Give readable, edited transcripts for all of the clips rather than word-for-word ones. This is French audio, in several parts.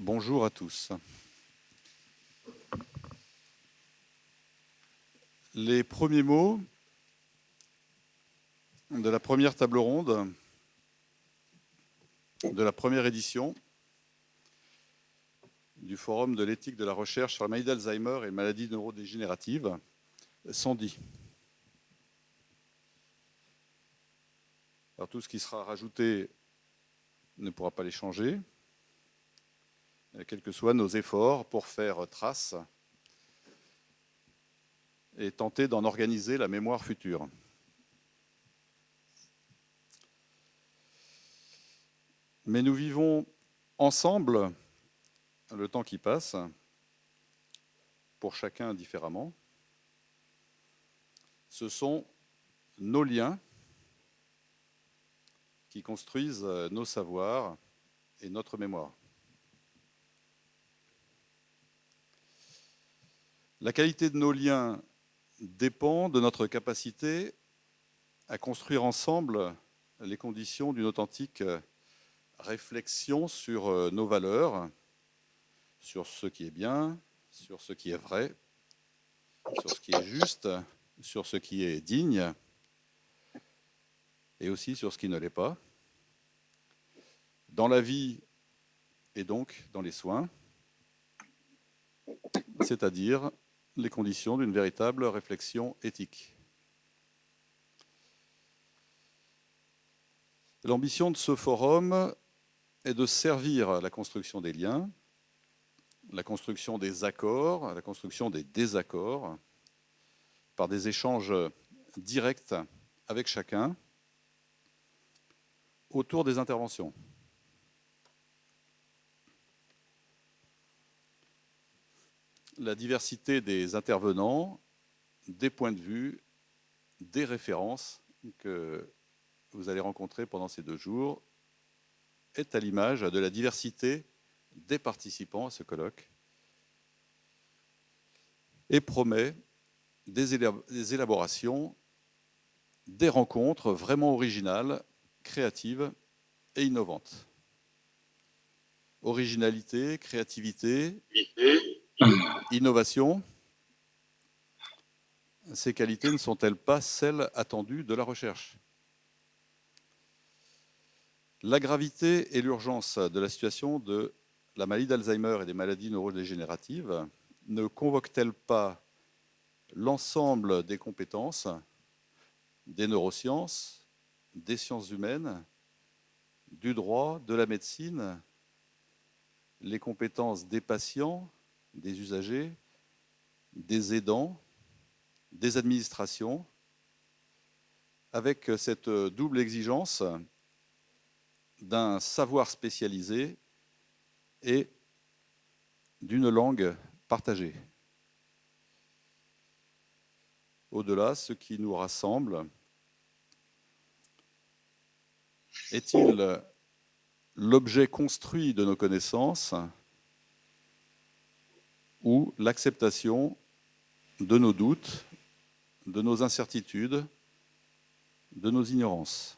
Bonjour à tous. Les premiers mots de la première table ronde de la première édition du Forum de l'éthique de la recherche sur la maladie d'Alzheimer et les maladies neurodégénératives sont dits. Alors, tout ce qui sera rajouté ne pourra pas les changer, quels que soient nos efforts pour faire trace et tenter d'en organiser la mémoire future. Mais nous vivons ensemble le temps qui passe, pour chacun différemment. Ce sont nos liens qui construisent nos savoirs et notre mémoire. La qualité de nos liens dépend de notre capacité à construire ensemble les conditions d'une authentique réflexion sur nos valeurs, sur ce qui est bien, sur ce qui est vrai, sur ce qui est juste, sur ce qui est digne, et aussi sur ce qui ne l'est pas, dans la vie et donc dans les soins, c'est-à-dire les conditions d'une véritable réflexion éthique. L'ambition de ce forum est de servir à la construction des liens, la construction des accords, la construction des désaccords, par des échanges directs avec chacun autour des interventions. La diversité des intervenants, des points de vue, des références que vous allez rencontrer pendant ces 2 jours est à l'image de la diversité des participants à ce colloque et promet des élaborations, des rencontres vraiment originales, créatives et innovantes. Originalité, créativité, innovation, ces qualités ne sont-elles pas celles attendues de la recherche ? La gravité et l'urgence de la situation de la maladie d'Alzheimer et des maladies neurodégénératives ne convoquent-elles pas l'ensemble des compétences des neurosciences, des sciences humaines, du droit, de la médecine, les compétences des patients, des usagers, des aidants, des administrations, avec cette double exigence d'un savoir spécialisé et d'une langue partagée. Au-delà, ce qui nous rassemble est-il l'objet construit de nos connaissances ou l'acceptation de nos doutes, de nos incertitudes, de nos ignorances ?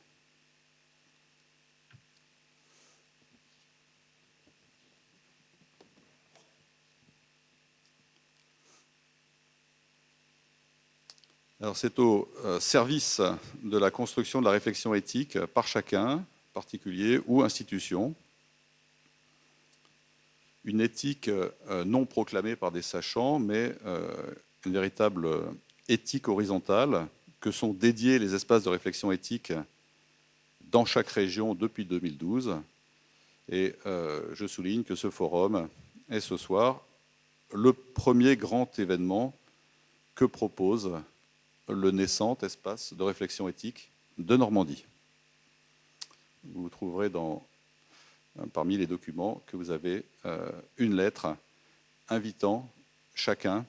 Alors, c'est au service de la construction de la réflexion éthique par chacun, particulier ou institution. Une éthique non proclamée par des sachants, mais une véritable éthique horizontale que sont dédiés les espaces de réflexion éthique dans chaque région depuis 2012. Et je souligne que ce forum est ce soir le premier grand événement que propose le naissant espace de réflexion éthique de Normandie. Vous trouverez parmi les documents que vous avez une lettre invitant chacun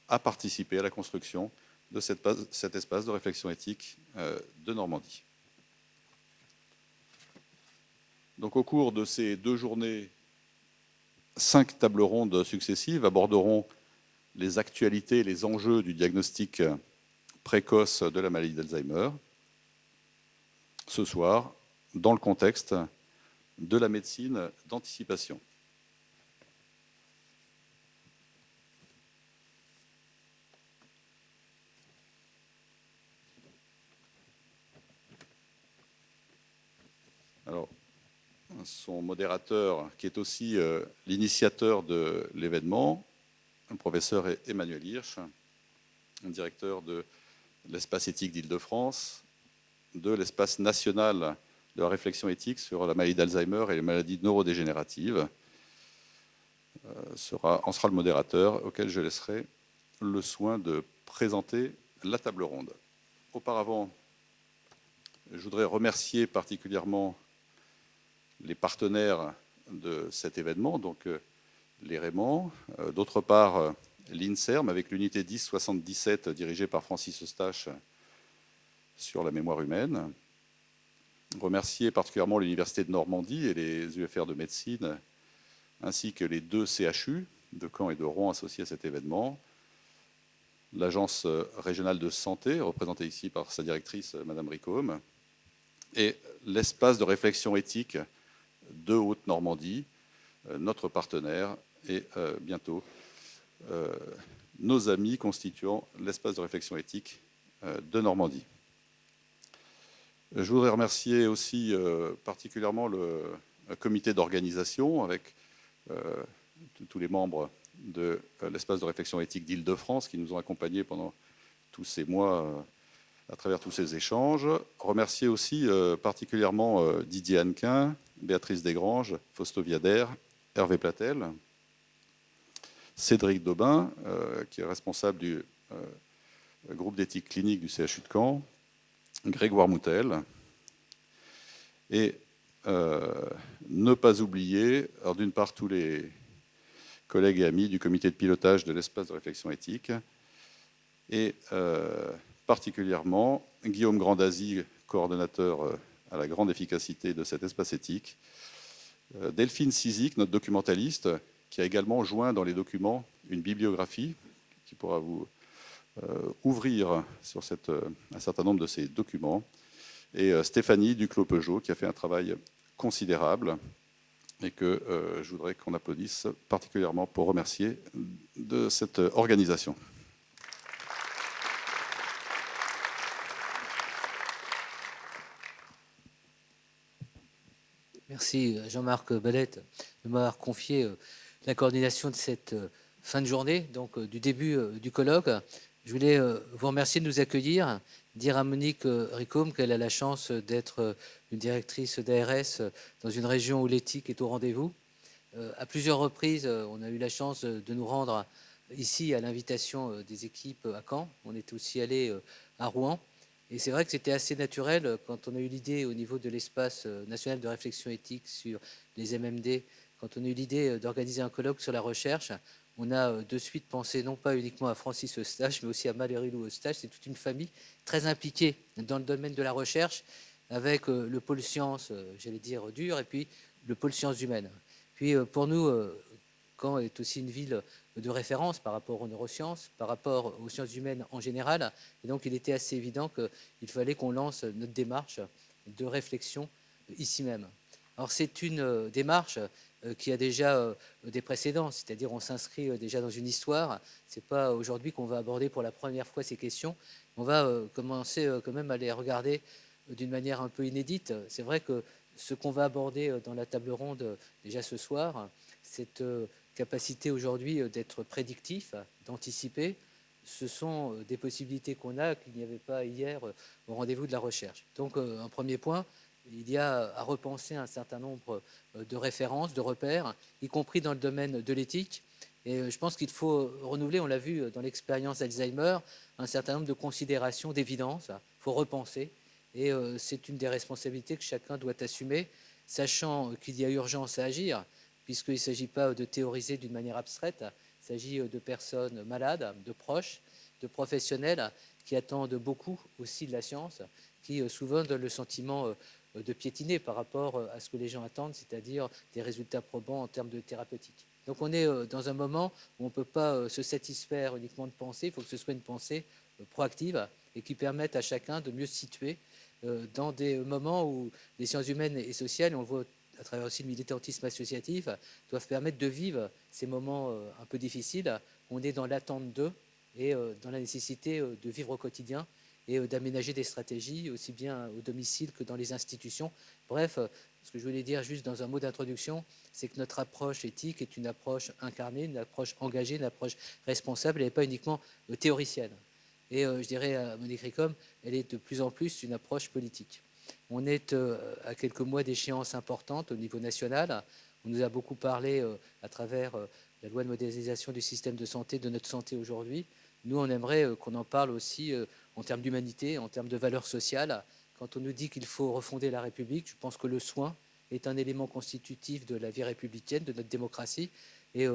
à participer à la construction de cet espace de réflexion éthique de Normandie. Donc, au cours de ces 2 journées, 5 tables rondes successives aborderont les actualités et les enjeux du diagnostic précoce de la maladie d'Alzheimer. Ce soir, dans le contexte de la médecine d'anticipation. son modérateur, qui est aussi l'initiateur de l'événement, le professeur Emmanuel Hirsch, directeur de l'espace éthique d'Île-de-France, de l'espace national de la réflexion éthique sur la maladie d'Alzheimer et les maladies neurodégénératives. En sera le modérateur, auquel je laisserai le soin de présenter la table ronde. Auparavant, je voudrais remercier particulièrement les partenaires de cet événement, donc les Raymond, d'autre part l'INSERM avec l'unité 1077 dirigée par Francis Eustache sur la mémoire humaine. Remercier particulièrement l'Université de Normandie et les UFR de médecine, ainsi que les 2 CHU de Caen et de Rouen associés à cet événement. L'Agence régionale de santé, représentée ici par sa directrice, Madame Ricôme, et l'espace de réflexion éthique de Haute-Normandie, notre partenaire, et bientôt nos amis constituant l'espace de réflexion éthique de Normandie. Je voudrais remercier aussi particulièrement le comité d'organisation avec tous les membres de l'espace de réflexion éthique d'Île-de-France qui nous ont accompagnés pendant tous ces mois à travers tous ces échanges. Remercier aussi particulièrement Didier Hannequin, Béatrice Desgranges, Fausto Viader, Hervé Platel, Cédric Daubin, qui est responsable du groupe d'éthique clinique du CHU de Caen, Grégoire Moutel, et ne pas oublier, d'une part, tous les collègues et amis du comité de pilotage de l'espace de réflexion éthique, et particulièrement Guillaume Grandazzi, coordonnateur à la grande efficacité de cet espace éthique, Delphine Cizic, notre documentaliste, qui a également joint dans les documents une bibliographie qui pourra vous ouvrir sur un certain nombre de ces documents, et Stéphanie Duclos-Peugeot, qui a fait un travail considérable et que je voudrais qu'on applaudisse particulièrement pour remercier de cette organisation. Merci Jean-Marc Balette de m'avoir confié la coordination de cette fin de journée, donc du début du colloque. Je voulais vous remercier de nous accueillir, dire à Monique Ricôme qu'elle a la chance d'être une directrice d'ARS dans une région où l'éthique est au rendez-vous. À plusieurs reprises, on a eu la chance de nous rendre ici à l'invitation des équipes à Caen. On est aussi allé à Rouen. Et c'est vrai que c'était assez naturel quand on a eu l'idée au niveau de l'espace national de réflexion éthique sur les MMD, quand on a eu l'idée d'organiser un colloque sur la recherche. On a de suite pensé non pas uniquement à Francis Eustache, mais aussi à Valérie-Lou Eustache. C'est toute une famille très impliquée dans le domaine de la recherche, avec le pôle sciences, j'allais dire, dur, et puis le pôle sciences humaines. Puis pour nous, Caen est aussi une ville de référence par rapport aux neurosciences, par rapport aux sciences humaines en général. Et donc il était assez évident qu'il fallait qu'on lance notre démarche de réflexion ici même. Alors c'est une démarche qui a déjà des précédents, c'est-à-dire on s'inscrit déjà dans une histoire. Ce n'est pas aujourd'hui qu'on va aborder pour la première fois ces questions. On va commencer quand même à les regarder d'une manière un peu inédite. C'est vrai que ce qu'on va aborder dans la table ronde déjà ce soir, cette capacité aujourd'hui d'être prédictif, d'anticiper, ce sont des possibilités qu'on a qu'il n'y avait pas hier au rendez-vous de la recherche. Donc un premier point, il y a à repenser un certain nombre de références, de repères, y compris dans le domaine de l'éthique. Et je pense qu'il faut renouveler, on l'a vu dans l'expérience Alzheimer, un certain nombre de considérations, d'évidence. Il faut repenser. Et c'est une des responsabilités que chacun doit assumer, sachant qu'il y a urgence à agir, puisqu'il ne s'agit pas de théoriser d'une manière abstraite, il s'agit de personnes malades, de proches, de professionnels qui attendent beaucoup aussi de la science, qui souvent donnent le sentiment de piétiner par rapport à ce que les gens attendent, c'est-à-dire des résultats probants en termes de thérapeutique. Donc on est dans un moment où on ne peut pas se satisfaire uniquement de pensée, il faut que ce soit une pensée proactive et qui permette à chacun de mieux se situer dans des moments où les sciences humaines et sociales, on le voit à travers aussi le militantisme associatif, doivent permettre de vivre ces moments un peu difficiles. On est dans l'attente d'eux et dans la nécessité de vivre au quotidien et d'aménager des stratégies, aussi bien au domicile que dans les institutions, Bref, ce que je voulais dire juste dans un mot d'introduction, c'est que notre approche éthique est une approche incarnée, une approche engagée, une approche responsable, elle n'est pas uniquement théoricienne. Et je dirais à Monique Ricom, elle est de plus en plus une approche politique. On est à quelques mois d'échéances importantes au niveau national. On nous a beaucoup parlé à travers la loi de modernisation du système de santé, de notre santé aujourd'hui. Nous, on aimerait qu'on en parle aussi en termes d'humanité, en termes de valeurs sociales. Quand on nous dit qu'il faut refonder la République, je pense que le soin est un élément constitutif de la vie républicaine, de notre démocratie. Et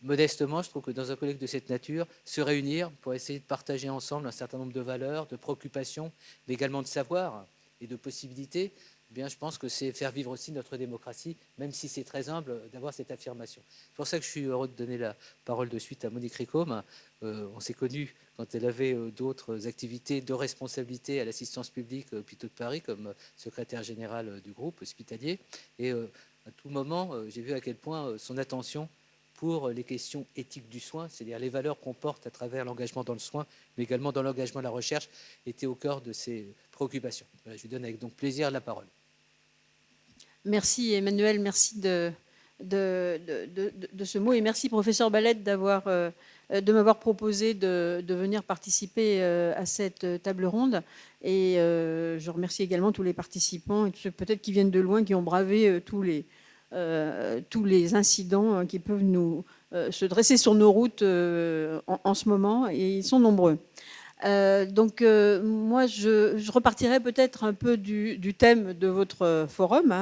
modestement, je trouve que dans un colloque de cette nature, se réunir pour essayer de partager ensemble un certain nombre de valeurs, de préoccupations, mais également de savoir et de possibilités, eh bien, je pense que c'est faire vivre aussi notre démocratie, même si c'est très humble d'avoir cette affirmation. C'est pour ça que je suis heureux de donner la parole de suite à Monique Ricom. On s'est connus quand elle avait d'autres activités de responsabilité à l'assistance publique au Hôpitaux de Paris comme secrétaire générale du groupe hospitalier. Et à tout moment, j'ai vu à quel point son attention pour les questions éthiques du soin, c'est-à-dire les valeurs qu'on porte à travers l'engagement dans le soin, mais également dans l'engagement de la recherche, était au cœur de ses préoccupations. Voilà, je lui donne avec donc plaisir la parole. Merci Emmanuel, merci de ce mot, et merci professeur Ballet de m'avoir proposé de venir participer à cette table ronde. Et je remercie également tous les participants, et ceux peut-être qui viennent de loin, qui ont bravé tous les incidents qui peuvent se dresser sur nos routes en ce moment, et ils sont nombreux. Moi, je repartirai peut-être un peu du thème de votre forum,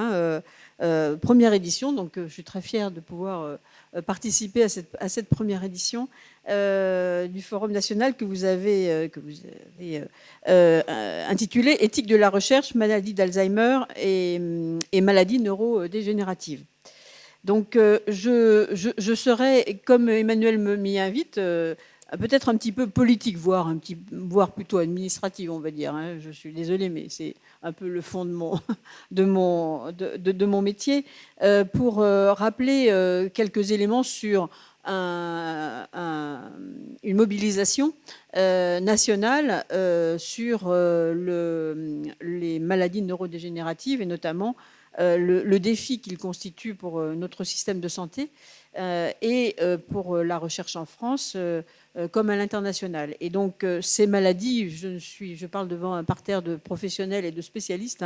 première édition. Donc, je suis très fière de pouvoir participer à cette première édition du Forum national que vous avez intitulé Éthique de la recherche, maladie d'Alzheimer et maladies neurodégénératives. Donc, je serai, comme Emmanuel m'y invite, peut-être un petit peu politique, voire plutôt administrative, on va dire. Je suis désolée, mais c'est un peu le fond de mon métier, pour rappeler quelques éléments sur une mobilisation nationale sur les maladies neurodégénératives, et notamment le défi qu'il constitue pour notre système de santé et pour la recherche en France comme à l'international. Et donc ces maladies, je parle devant un parterre de professionnels et de spécialistes,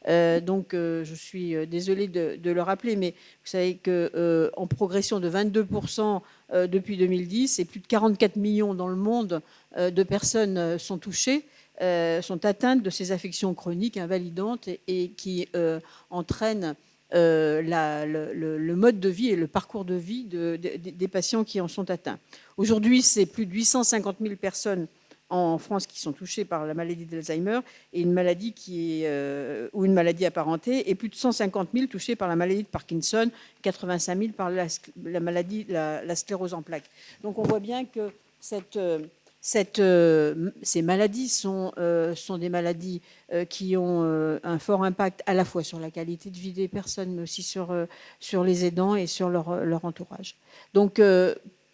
donc je suis désolée de le rappeler, mais vous savez qu'en progression de 22% depuis 2010, et plus de 44 millions dans le monde de personnes sont touchées, sont atteintes de ces affections chroniques invalidantes et qui entraînent le mode de vie et le parcours de vie des patients qui en sont atteints. Aujourd'hui, c'est plus de 850 000 personnes en France qui sont touchées par la maladie d'Alzheimer et une maladie ou une maladie apparentée, et plus de 150 000 touchées par la maladie de Parkinson, 85 000 par la sclérose en plaques. Donc on voit bien que ces maladies sont des maladies qui ont un fort impact à la fois sur la qualité de vie des personnes, mais aussi sur les aidants et sur leur entourage. Donc,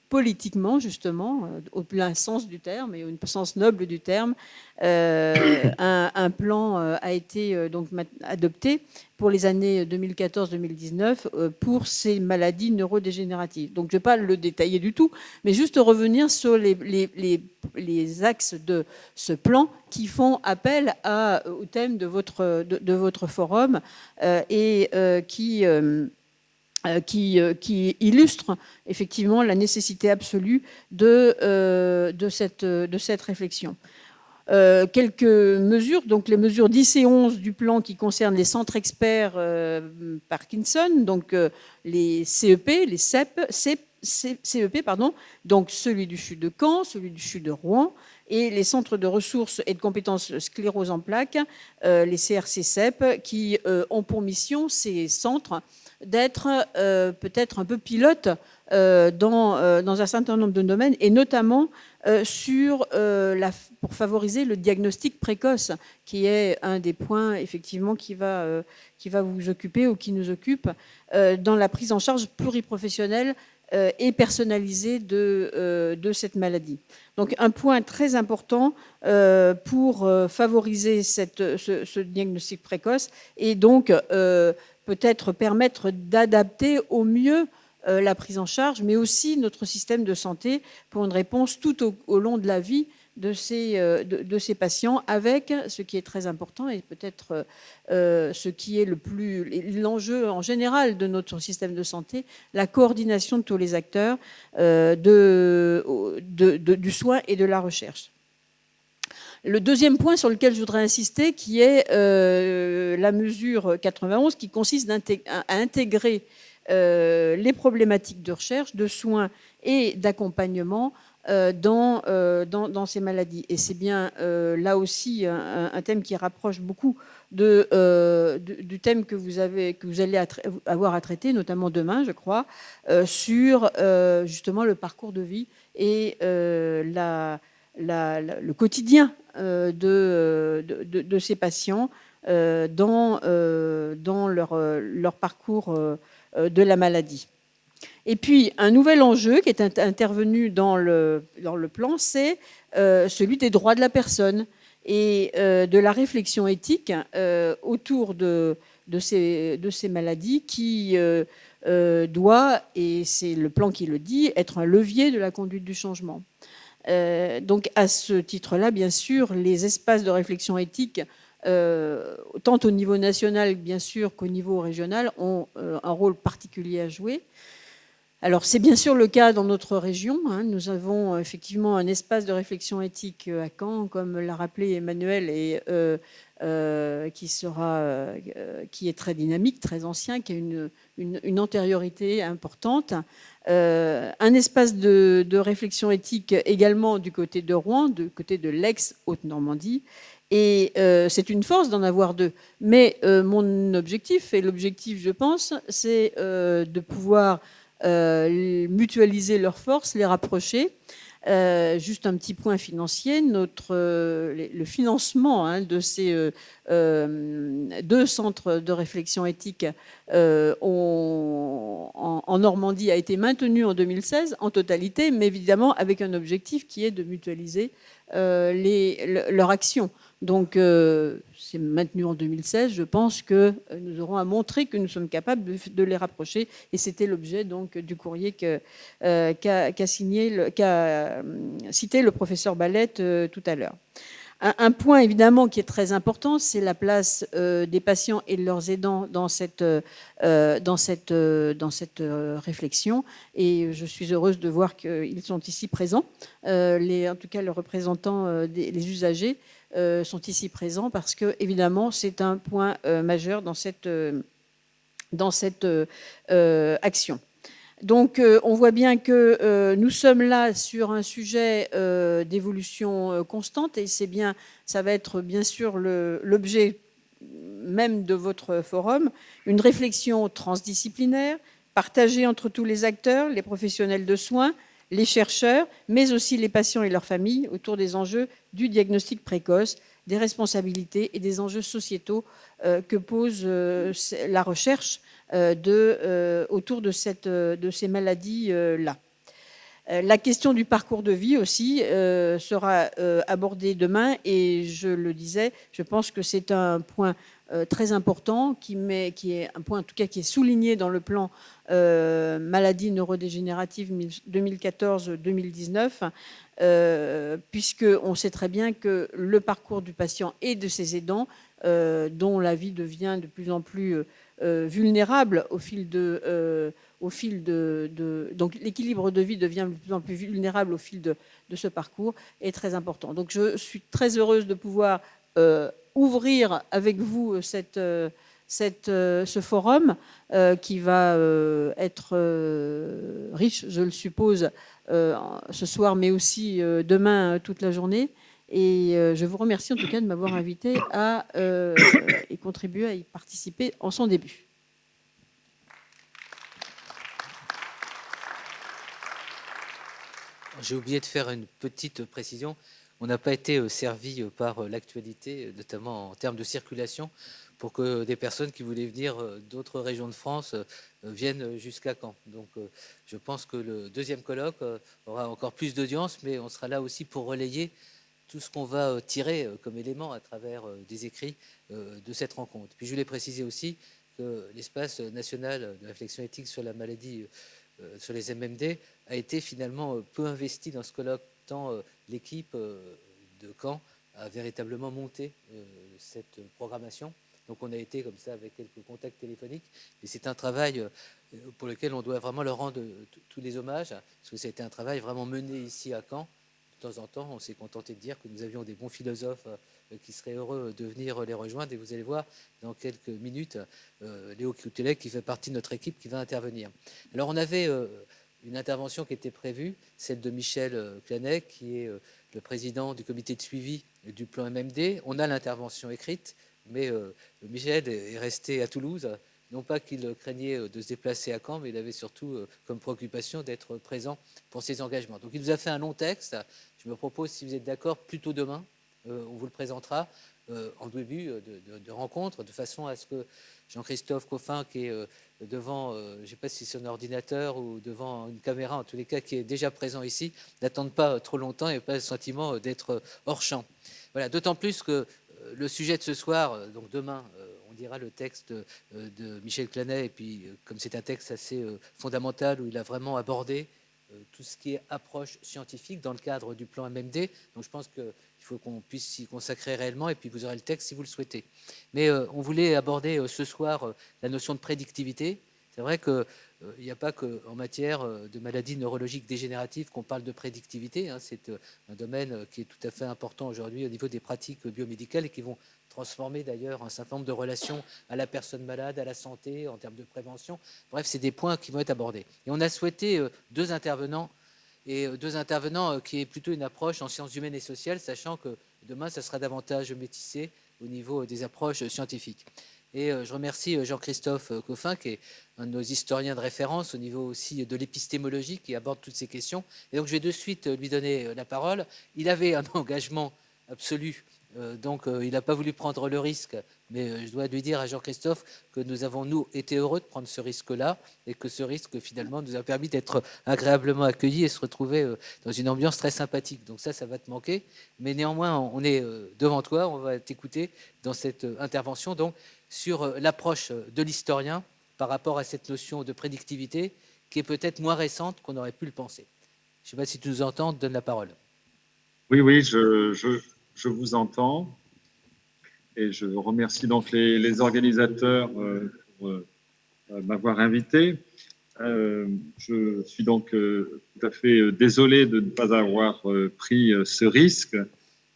politiquement, justement, au plein sens du terme et au sens noble du terme, un plan a été donc adopté pour les années 2014-2019 pour ces maladies neurodégénératives. Donc, je ne vais pas le détailler du tout, mais juste revenir sur les axes de ce plan qui font appel au thème de votre forum et qui illustre effectivement la nécessité absolue de cette réflexion. Quelques mesures, donc les mesures 10 et 11 du plan qui concernent les centres experts Parkinson, donc les CEP, les CEP, pardon, donc celui du CHU de Caen, celui du CHU de Rouen, et les centres de ressources et de compétences sclérose en plaques, les CRC-CEP, qui ont pour mission, ces centres, d'être peut-être un peu pilote dans un certain nombre de domaines, et notamment pour favoriser le diagnostic précoce, qui est un des points effectivement qui va vous occuper ou qui nous occupe dans la prise en charge pluriprofessionnelle et personnalisée de cette maladie. Donc un point très important pour favoriser ce diagnostic précoce et donc peut-être permettre d'adapter au mieux la prise en charge, mais aussi notre système de santé pour une réponse tout au long de la vie de ces patients, avec ce qui est très important et peut-être ce qui est l'enjeu en général de notre système de santé, la coordination de tous les acteurs du soin et de la recherche. Le deuxième point sur lequel je voudrais insister, qui est la mesure 91, qui consiste à intégrer les problématiques de recherche, de soins et d'accompagnement dans ces maladies. Et c'est bien là aussi un thème qui rapproche beaucoup du thème que vous allez avoir à traiter, notamment demain, je crois, sur justement le parcours de vie et le quotidien de ces patients dans leur parcours de la maladie. Et puis, un nouvel enjeu qui est intervenu dans le plan, c'est celui des droits de la personne et de la réflexion éthique autour de ces maladies qui doit, et c'est le plan qui le dit, être un levier de la conduite du changement. Donc, à ce titre-là, bien sûr, les espaces de réflexion éthique, tant au niveau national, bien sûr, qu'au niveau régional, ont un rôle particulier à jouer. Alors, c'est bien sûr le cas dans notre région. Nous avons effectivement un espace de réflexion éthique à Caen, comme l'a rappelé Emmanuel, et qui est très dynamique, très ancien, qui a une antériorité importante. Un espace de réflexion éthique également du côté de Rouen, du côté de l'ex-Haute-Normandie. Et c'est une force d'en avoir deux. Mais mon objectif, et l'objectif, je pense, c'est de pouvoir mutualiser leurs forces, les rapprocher. Juste un petit point financier, le financement de ces deux centres de réflexion éthique en Normandie a été maintenu en 2016 en totalité, mais évidemment avec un objectif qui est de mutualiser leur action. Donc, c'est maintenu en 2016. Je pense que nous aurons à montrer que nous sommes capables de les rapprocher. Et c'était l'objet donc du courrier qu'a cité le professeur Balette tout à l'heure. Un point évidemment qui est très important, c'est la place des patients et de leurs aidants dans cette réflexion. Et je suis heureuse de voir qu'ils sont ici présents. En tout cas, les représentants des usagers sont ici présents parce que évidemment c'est un point majeur dans cette action. Donc on voit bien que nous sommes là sur un sujet d'évolution constante et ça va être bien sûr l'objet même de votre forum, une réflexion transdisciplinaire partagée entre tous les acteurs, les professionnels de soins, les chercheurs, mais aussi les patients et leurs familles autour des enjeux du diagnostic précoce, des responsabilités et des enjeux sociétaux que pose la recherche autour de ces maladies-là. La question du parcours de vie aussi sera abordée demain et je le disais, je pense que c'est un point très important qui est un point en tout cas qui est souligné dans le plan maladies neurodégénératives 2014-2019 puisqu'on sait très bien que le parcours du patient et de ses aidants dont la vie devient de plus en plus vulnérable donc l'équilibre de vie devient de plus en plus vulnérable au fil de ce parcours est très important. Donc je suis très heureuse de pouvoir ouvrir avec vous ce forum qui va être riche, je le suppose, ce soir, mais aussi demain toute la journée. Et je vous remercie en tout cas de m'avoir invité et contribuer à y participer en son début. J'ai oublié de faire une petite précision. On n'a pas été servi par l'actualité, notamment en termes de circulation, pour que des personnes qui voulaient venir d'autres régions de France viennent jusqu'à Caen. Donc je pense que le deuxième colloque aura encore plus d'audience, mais on sera là aussi pour relayer tout ce qu'on va tirer comme élément à travers des écrits de cette rencontre. Puis je voulais préciser aussi que l'espace national de réflexion éthique sur la maladie, sur les MMD, a été finalement peu investi dans ce colloque, tant l'équipe de Caen a véritablement monté cette programmation. Donc on a été comme ça avec quelques contacts téléphoniques, et c'est un travail pour lequel on doit vraiment leur rendre tous les hommages, parce que c'était un travail vraiment mené ici à Caen. De temps en temps, on s'est contenté de dire que nous avions des bons philosophes qui seraient heureux de venir les rejoindre, et vous allez voir dans quelques minutes Léo Koutelek, qui fait partie de notre équipe, qui va intervenir. Alors on avait une intervention qui était prévue, celle de Michel Clanet, qui est le président du comité de suivi du plan MMD. On a l'intervention écrite, mais Michel est resté à Toulouse. Non pas qu'il craignait de se déplacer à Caen, mais il avait surtout comme préoccupation d'être présent pour ses engagements. Donc il nous a fait un long texte. Je me propose, si vous êtes d'accord, plutôt demain, on vous le présentera en début de rencontre, de façon à ce que Jean-Christophe Coffin, qui est devant, je ne sais pas si c'est son ordinateur ou devant une caméra, en tous les cas, qui est déjà présent ici, n'attende pas trop longtemps et n'ait pas le sentiment d'être hors champ. Voilà, d'autant plus que le sujet de ce soir, donc demain, on dira le texte de Michel Clanet, et puis comme c'est un texte assez fondamental où il a vraiment abordé tout ce qui est approche scientifique dans le cadre du plan MMD, donc je pense qu'il faut qu'on puisse s'y consacrer réellement, et puis vous aurez le texte si vous le souhaitez. Mais on voulait aborder ce soir la notion de prédictivité. C'est vrai qu'il n'y a pas qu'en matière de maladies neurologiques dégénératives qu'on parle de prédictivité. C'est un domaine qui est tout à fait important aujourd'hui au niveau des pratiques biomédicales, et qui vont transformer d'ailleurs un certain nombre de relations à la personne malade, à la santé, en termes de prévention. Bref, c'est des points qui vont être abordés. Et on a souhaité deux intervenants qui est plutôt une approche en sciences humaines et sociales, sachant que demain, ça sera davantage métissé au niveau des approches scientifiques. Et je remercie Jean-Christophe Coffin, qui est un de nos historiens de référence au niveau aussi de l'épistémologie, qui aborde toutes ces questions. Et donc je vais de suite lui donner la parole. Il avait un engagement absolu, donc il n'a pas voulu prendre le risque, mais je dois lui dire à Jean-Christophe que nous avons, nous, été heureux de prendre ce risque-là, et que ce risque, finalement, nous a permis d'être agréablement accueillis et se retrouver dans une ambiance très sympathique. Donc ça va te manquer, mais néanmoins, on est devant toi, on va t'écouter dans cette intervention, donc sur l'approche de l'historien par rapport à cette notion de prédictivité qui est peut-être moins récente qu'on aurait pu le penser. Je ne sais pas si tu nous entends, donne la parole. Oui, je vous entends, et je remercie donc les organisateurs pour m'avoir invité. Je suis donc tout à fait désolé de ne pas avoir pris ce risque,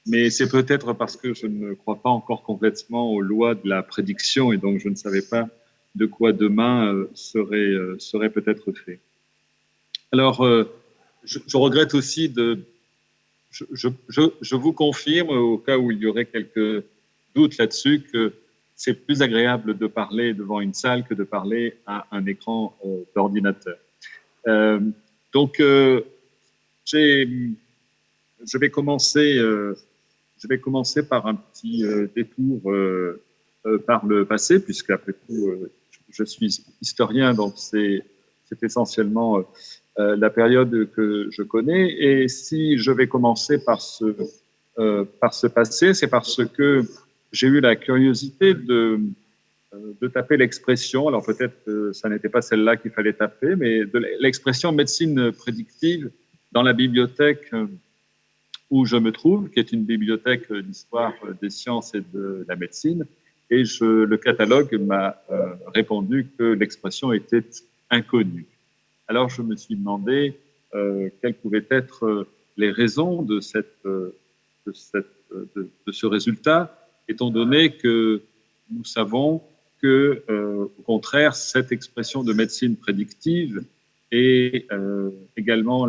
mais c'est peut-être parce que je ne crois pas encore complètement aux lois de la prédiction, et donc je ne savais pas de quoi demain serait peut-être fait. Alors, je regrette aussi je vous confirme, au cas où il y aurait quelques doutes là-dessus, que c'est plus agréable de parler devant une salle que de parler à un écran d'ordinateur. Donc, je vais commencer par un petit détour par le passé, puisque après tout, je suis historien, donc c'est essentiellement la période que je connais. Et si je vais commencer par ce passé, c'est parce que j'ai eu la curiosité de taper l'expression, alors peut-être que ça n'était pas celle-là qu'il fallait taper, mais de l'expression médecine prédictive dans la bibliothèque où je me trouve, qui est une bibliothèque d'histoire des sciences et de la médecine. Et le catalogue m'a répondu que l'expression était inconnue. Alors je me suis demandé quelles pouvaient être les raisons de ce résultat, étant donné que nous savons que, au contraire, cette expression de médecine prédictive et également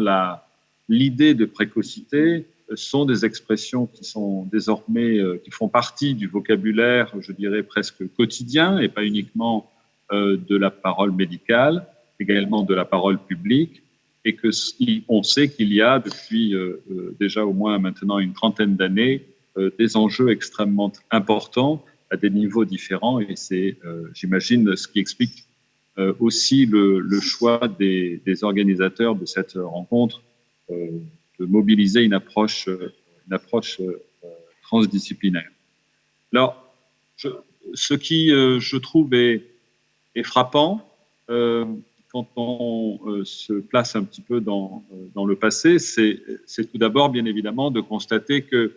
l'idée de précocité sont des expressions qui sont désormais, qui font partie du vocabulaire, je dirais presque quotidien, et pas uniquement de la parole médicale, également de la parole publique, et que on sait qu'il y a depuis déjà au moins maintenant une trentaine d'années des enjeux extrêmement importants à des niveaux différents, et c'est, j'imagine, ce qui explique aussi le choix des organisateurs de cette rencontre, de mobiliser une approche transdisciplinaire. Alors, ce qui, je trouve, est frappant quand on se place un petit peu dans le passé, c'est tout d'abord, bien évidemment, de constater que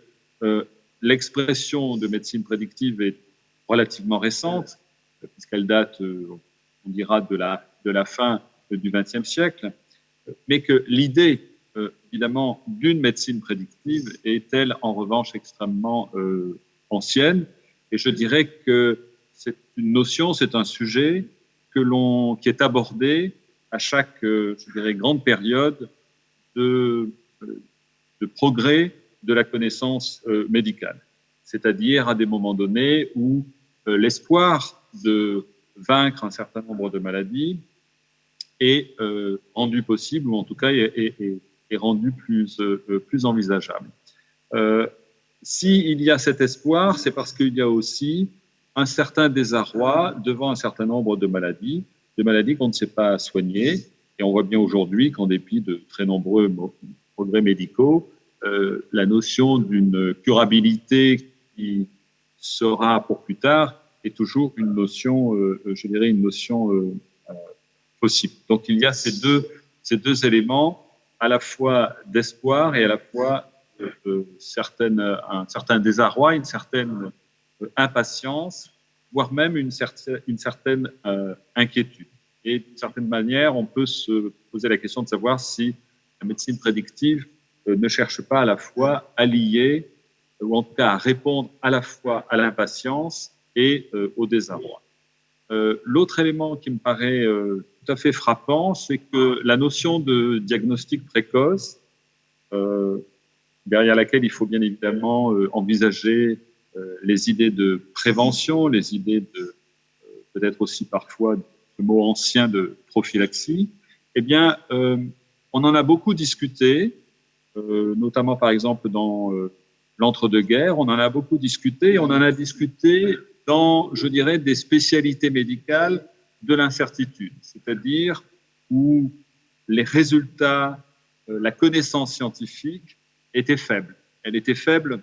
l'expression de médecine prédictive est relativement récente, puisqu'elle date, on dira, de la fin du XXe siècle, mais que l'idée, évidemment, d'une médecine prédictive est, elle, en revanche, extrêmement ancienne. Et je dirais que c'est une notion, c'est un sujet qui est abordé à chaque, je dirais, grande période de progrès de la connaissance médicale. C'est-à-dire à des moments donnés où l'espoir de vaincre un certain nombre de maladies est rendu possible, ou en tout cas est rendu plus envisageable. S'il y a cet espoir, c'est parce qu'il y a aussi un certain désarroi devant un certain nombre de maladies qu'on ne sait pas soigner. Et on voit bien aujourd'hui qu'en dépit de très nombreux progrès médicaux, la notion d'une curabilité qui sera pour plus tard est toujours une notion, je dirais, une notion possible. Donc il y a ces deux éléments, à la fois d'espoir et à la fois un certain désarroi, une certaine impatience, voire même une certaine inquiétude. Et d'une certaine manière, on peut se poser la question de savoir si la médecine prédictive ne cherche pas à la fois à lier, ou en tout cas à répondre à la fois à l'impatience et au désarroi. L'autre élément qui me paraît tout à fait frappant, c'est que la notion de diagnostic précoce, derrière laquelle il faut bien évidemment envisager les idées de prévention, les idées de peut-être aussi parfois ce mot ancien de prophylaxie, eh bien, on en a beaucoup discuté, notamment par exemple dans l'entre-deux-guerres, on en a beaucoup discuté, on en a discuté dans, je dirais, des spécialités médicales de l'incertitude, c'est-à-dire où les résultats, la connaissance scientifique était faible. Elle était faible,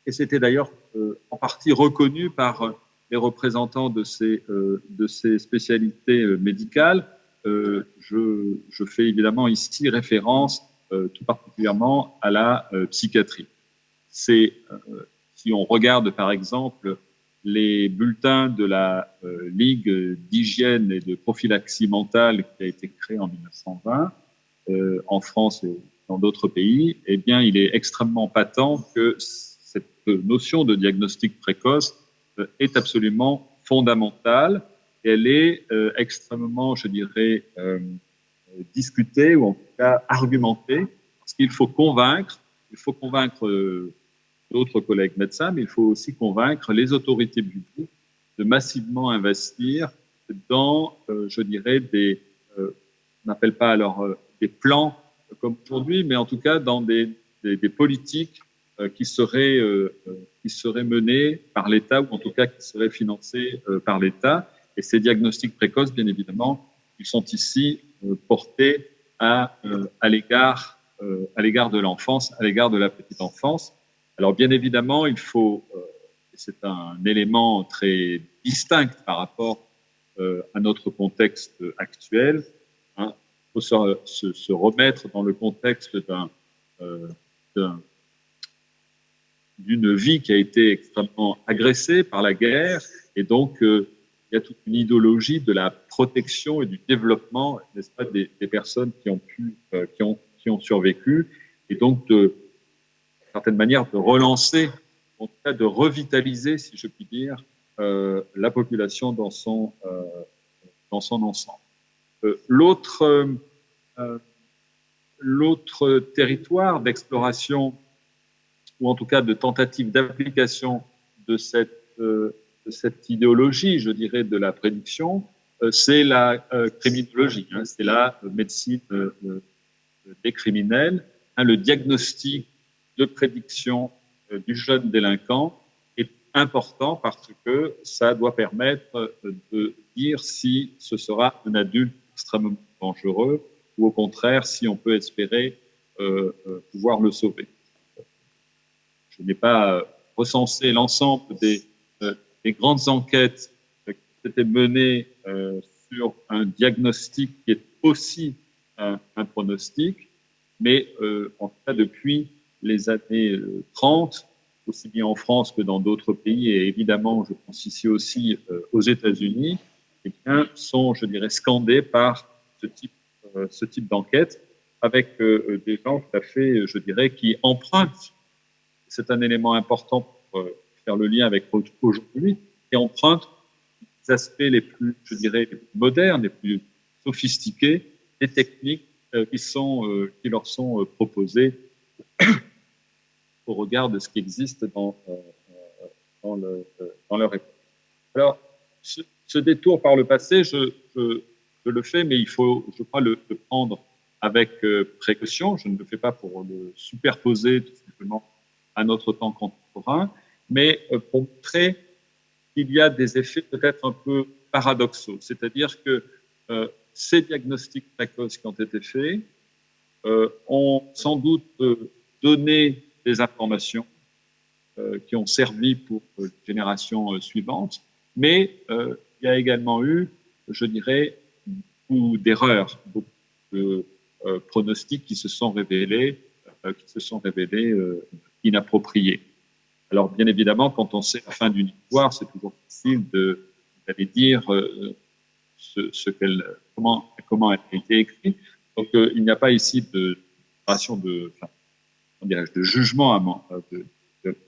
et c'était d'ailleurs en partie reconnu par les représentants de ces spécialités médicales. Je fais évidemment ici référence tout particulièrement à la psychiatrie. Si on regarde par exemple les bulletins de la Ligue d'hygiène et de prophylaxie mentale qui a été créée en 1920 en France et dans d'autres pays, eh bien, il est extrêmement patent que cette notion de diagnostic précoce est absolument fondamentale. Elle est extrêmement, je dirais, discutée ou en tout cas argumentée, parce qu'il faut convaincre d'autres collègues médecins, mais il faut aussi convaincre les autorités publiques de massivement investir dans, je dirais, on n'appelle pas alors des plans comme aujourd'hui, mais en tout cas dans des politiques qui seraient menées par l'État, ou en tout cas qui seraient financées par l'État. Et ces diagnostics précoces, bien évidemment, ils sont ici portés à l'égard de l'enfance, à l'égard de la petite enfance. Alors bien évidemment, il faut, c'est un élément très distinct par rapport à notre contexte actuel, hein. Il faut se remettre dans le contexte d'une vie qui a été extrêmement agressée par la guerre, et donc il y a toute une idéologie de la protection et du développement, n'est-ce pas, des personnes qui ont survécu, et donc d'une certaine manière de relancer, en tout cas de revitaliser, si je puis dire, la population dans son ensemble. L'autre territoire d'exploration, ou en tout cas de tentative d'application de cette idéologie, je dirais, de la prédiction, c'est la criminologie, hein, c'est la médecine des criminels, hein, le diagnostic de prédiction du jeune délinquant est important parce que ça doit permettre de dire si ce sera un adulte extrêmement dangereux ou au contraire si on peut espérer pouvoir le sauver. Je n'ai pas recensé l'ensemble des grandes enquêtes qui ont été menées sur un diagnostic qui est aussi un pronostic, mais en tout cas depuis les années 30, aussi bien en France que dans d'autres pays, et évidemment, je pense ici aussi aux États-Unis, eh bien, sont, je dirais, scandés par ce type d'enquête, avec des gens tout à fait, je dirais, qui empruntent, c'est un élément important pour faire le lien avec aujourd'hui, qui empruntent les aspects les plus, je dirais, les plus modernes, les plus sophistiqués, des techniques qui leur sont proposées au regard de ce qui existe dans leur époque. Alors, ce détour par le passé, je le fais, mais il faut, je crois, le prendre avec précaution. Je ne le fais pas pour le superposer tout simplement à notre temps contemporain, mais pour montrer qu'il y a des effets peut-être un peu paradoxaux. C'est-à-dire que ces diagnostics précoces qui ont été faits ont sans doute donné des informations qui ont servi pour les générations suivantes, mais il y a également eu, je dirais, beaucoup d'erreurs, beaucoup de pronostics qui se sont révélés inappropriés. Alors, bien évidemment, quand on sait la fin d'une histoire, c'est toujours facile d'aller dire comment elle a été écrite. Donc, il n'y a pas ici de de jugement de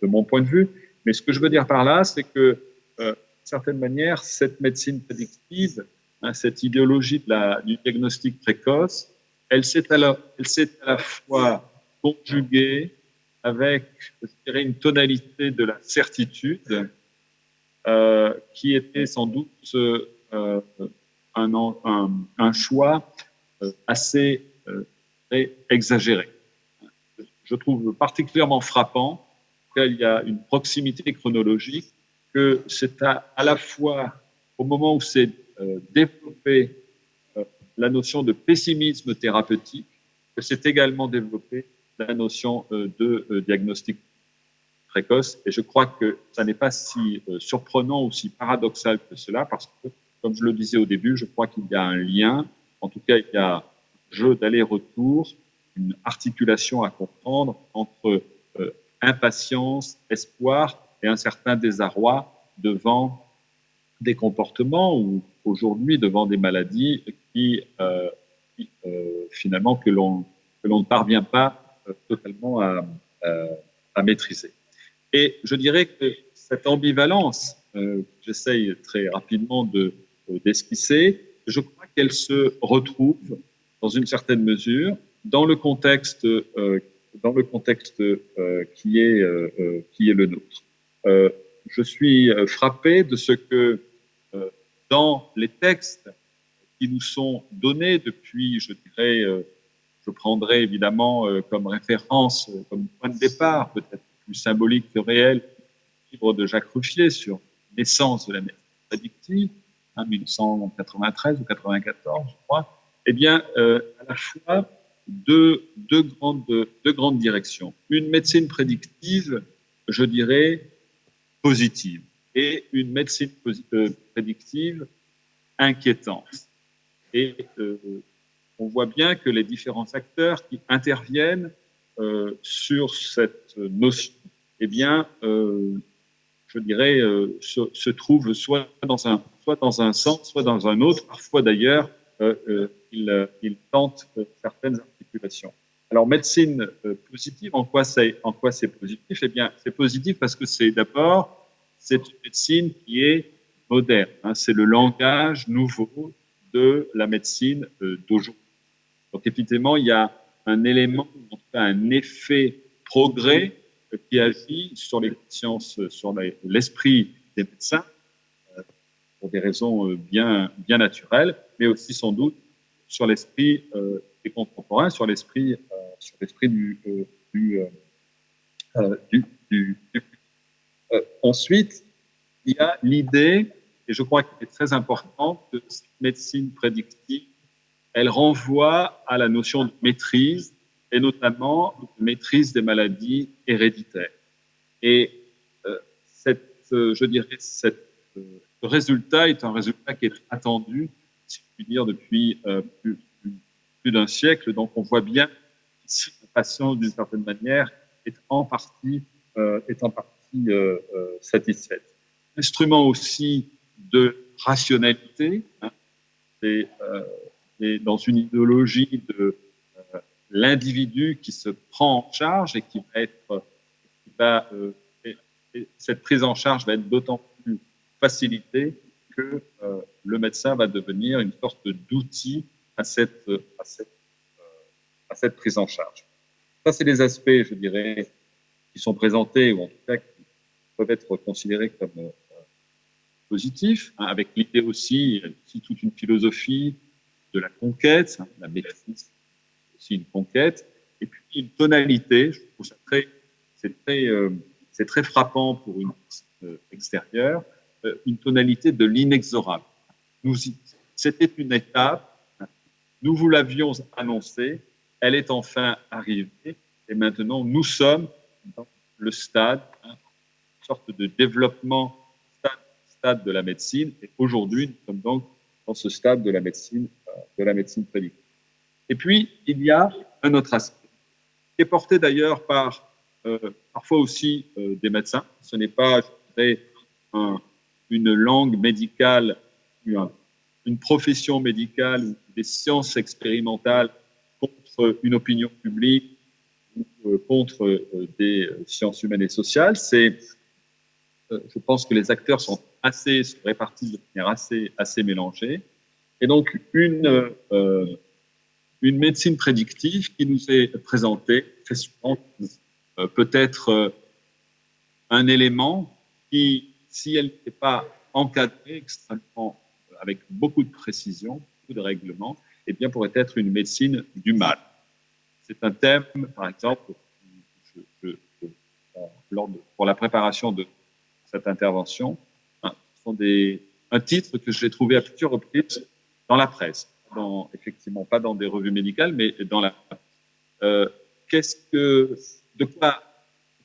mon point de vue. Mais ce que je veux dire par là, c'est que, d'une certaine manière, cette médecine prédictive, cette idéologie du diagnostic précoce, elle s'est à la fois conjuguée avec, je dirais, une tonalité de la certitude qui était sans doute un choix assez exagéré. Je trouve particulièrement frappant qu'il y a une proximité chronologique, que c'est à la fois au moment où s'est développée la notion de pessimisme thérapeutique, que c'est également développée la notion de diagnostic précoce. Et je crois que ça n'est pas si surprenant ou si paradoxal que cela, parce que, comme je le disais au début, je crois qu'il y a un lien, en tout cas il y a un jeu d'aller-retour, une articulation à comprendre entre impatience, espoir et un certain désarroi devant des comportements ou aujourd'hui devant des maladies qui finalement que l'on ne parvient pas totalement à maîtriser. Et je dirais que cette ambivalence, j'essaye très rapidement d'esquisser, je crois qu'elle se retrouve dans une certaine mesure dans le contexte qui est le nôtre. Je suis frappé de ce que dans les textes qui nous sont donnés depuis, je dirais, je prendrai évidemment comme référence, comme point de départ, peut-être plus symbolique que réel, le livre de Jacques Ruffier sur l'essence de la médecine prédictive, 1993 ou 94, je crois. Eh bien, à la fois deux grandes directions. Une médecine prédictive, je dirais, positive, et une médecine prédictive inquiétante. Et on voit bien que les différents acteurs qui interviennent sur cette notion, eh bien, je dirais, se trouvent soit dans un sens, soit dans un autre. Parfois, d'ailleurs, ils tentent certaines articulations. Alors, médecine positive, en quoi c'est positif? Eh bien, c'est positif parce que c'est d'abord, c'est une médecine qui est moderne. Hein, c'est le langage nouveau de la médecine d'aujourd'hui. Donc, effectivement, il y a un élément, en tout cas un effet progrès qui agit sur les sciences, sur l'esprit des médecins, pour des raisons bien naturelles, mais aussi sans doute sur l'esprit des contemporains, sur l'esprit du Ensuite, il y a l'idée, et je crois qu'elle est très importante, que cette médecine prédictive, elle renvoie à la notion de maîtrise, et notamment de maîtrise des maladies héréditaires. Et je dirais, ce résultat est un résultat qui est attendu, si je puis dire, depuis plus d'un siècle. Donc, on voit bien si le patient, d'une certaine manière, est en partie satisfait. Instrument aussi de rationalité, hein, et dans une idéologie de l'individu qui se prend en charge et qui va cette prise en charge va être d'autant plus facilitée que le médecin va devenir une sorte d'outil à cette prise en charge. Ça, c'est les aspects, je dirais, qui sont présentés, ou en tout cas qui peuvent être considérés comme positifs, hein, avec l'idée aussi toute une philosophie de la conquête, hein, la maîtrise, aussi une conquête, et puis une tonalité, je trouve ça c'est très frappant pour une extérieure, une tonalité de l'inexorable. C'était une étape, nous vous l'avions annoncé, elle est enfin arrivée, et maintenant nous sommes dans le stade, hein, une sorte de développement, stade de la médecine, et aujourd'hui nous sommes donc dans ce stade de la médecine prédictive. Et puis il y a un autre aspect, qui est porté d'ailleurs par parfois aussi des médecins. Ce n'est pas, je dirais, une langue médicale, une profession médicale ou des sciences expérimentales contre une opinion publique ou contre des sciences humaines et sociales. Je pense que les acteurs sont répartis de manière assez mélangée. Et donc, une médecine prédictive qui nous est présentée très souvent peut être un élément qui, si elle n'était pas encadrée extrêmement, avec beaucoup de précision, beaucoup de règlements, eh bien, pourrait être une médecine du mal. C'est un thème, par exemple, pour la préparation de cette intervention, un titre que j'ai trouvé à plusieurs reprises dans la presse, effectivement pas dans des revues médicales, mais dans la presse. De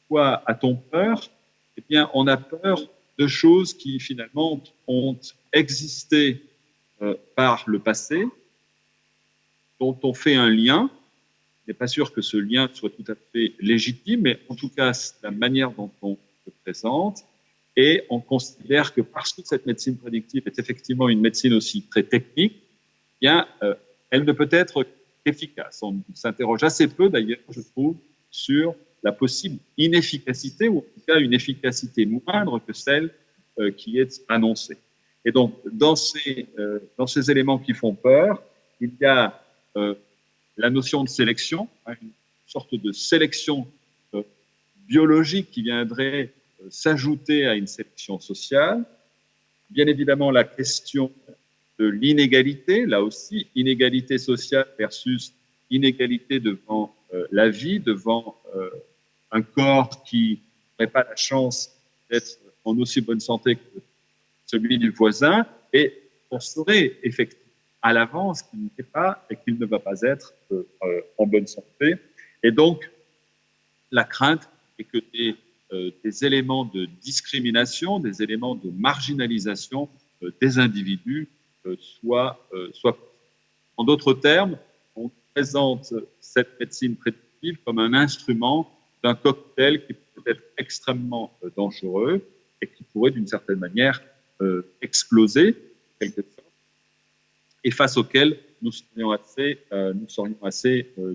quoi a-t-on peur? Eh bien, on a peur de choses qui finalement ont existé par le passé, dont on fait un lien. Je n'est pas sûr que ce lien soit tout à fait légitime, mais en tout cas, c'est la manière dont on se présente. Et on considère que parce que cette médecine prédictive est effectivement une médecine aussi très technique, eh bien, elle ne peut être qu'efficace. On s'interroge assez peu, d'ailleurs, je trouve, sur la possible inefficacité, ou en tout cas une efficacité moindre que celle qui est annoncée. Et donc, dans ces éléments qui font peur, il y a la notion de sélection, hein, une sorte de sélection biologique qui viendrait s'ajouter à une sélection sociale. Bien évidemment, la question de l'inégalité, là aussi, inégalité sociale versus inégalité devant la vie, devant un corps qui n'aurait pas la chance d'être en aussi bonne santé que celui du voisin, et on saurait effectivement à l'avance qu'il n'est pas et qu'il ne va pas être en bonne santé. Et donc, la crainte est que des éléments de discrimination, des éléments de marginalisation des individus soient. En d'autres termes, on présente cette médecine prédictive comme un instrument d'un cocktail qui peut être extrêmement dangereux et qui pourrait d'une certaine manière exploser, quelque sorte, et face auquel nous serions assez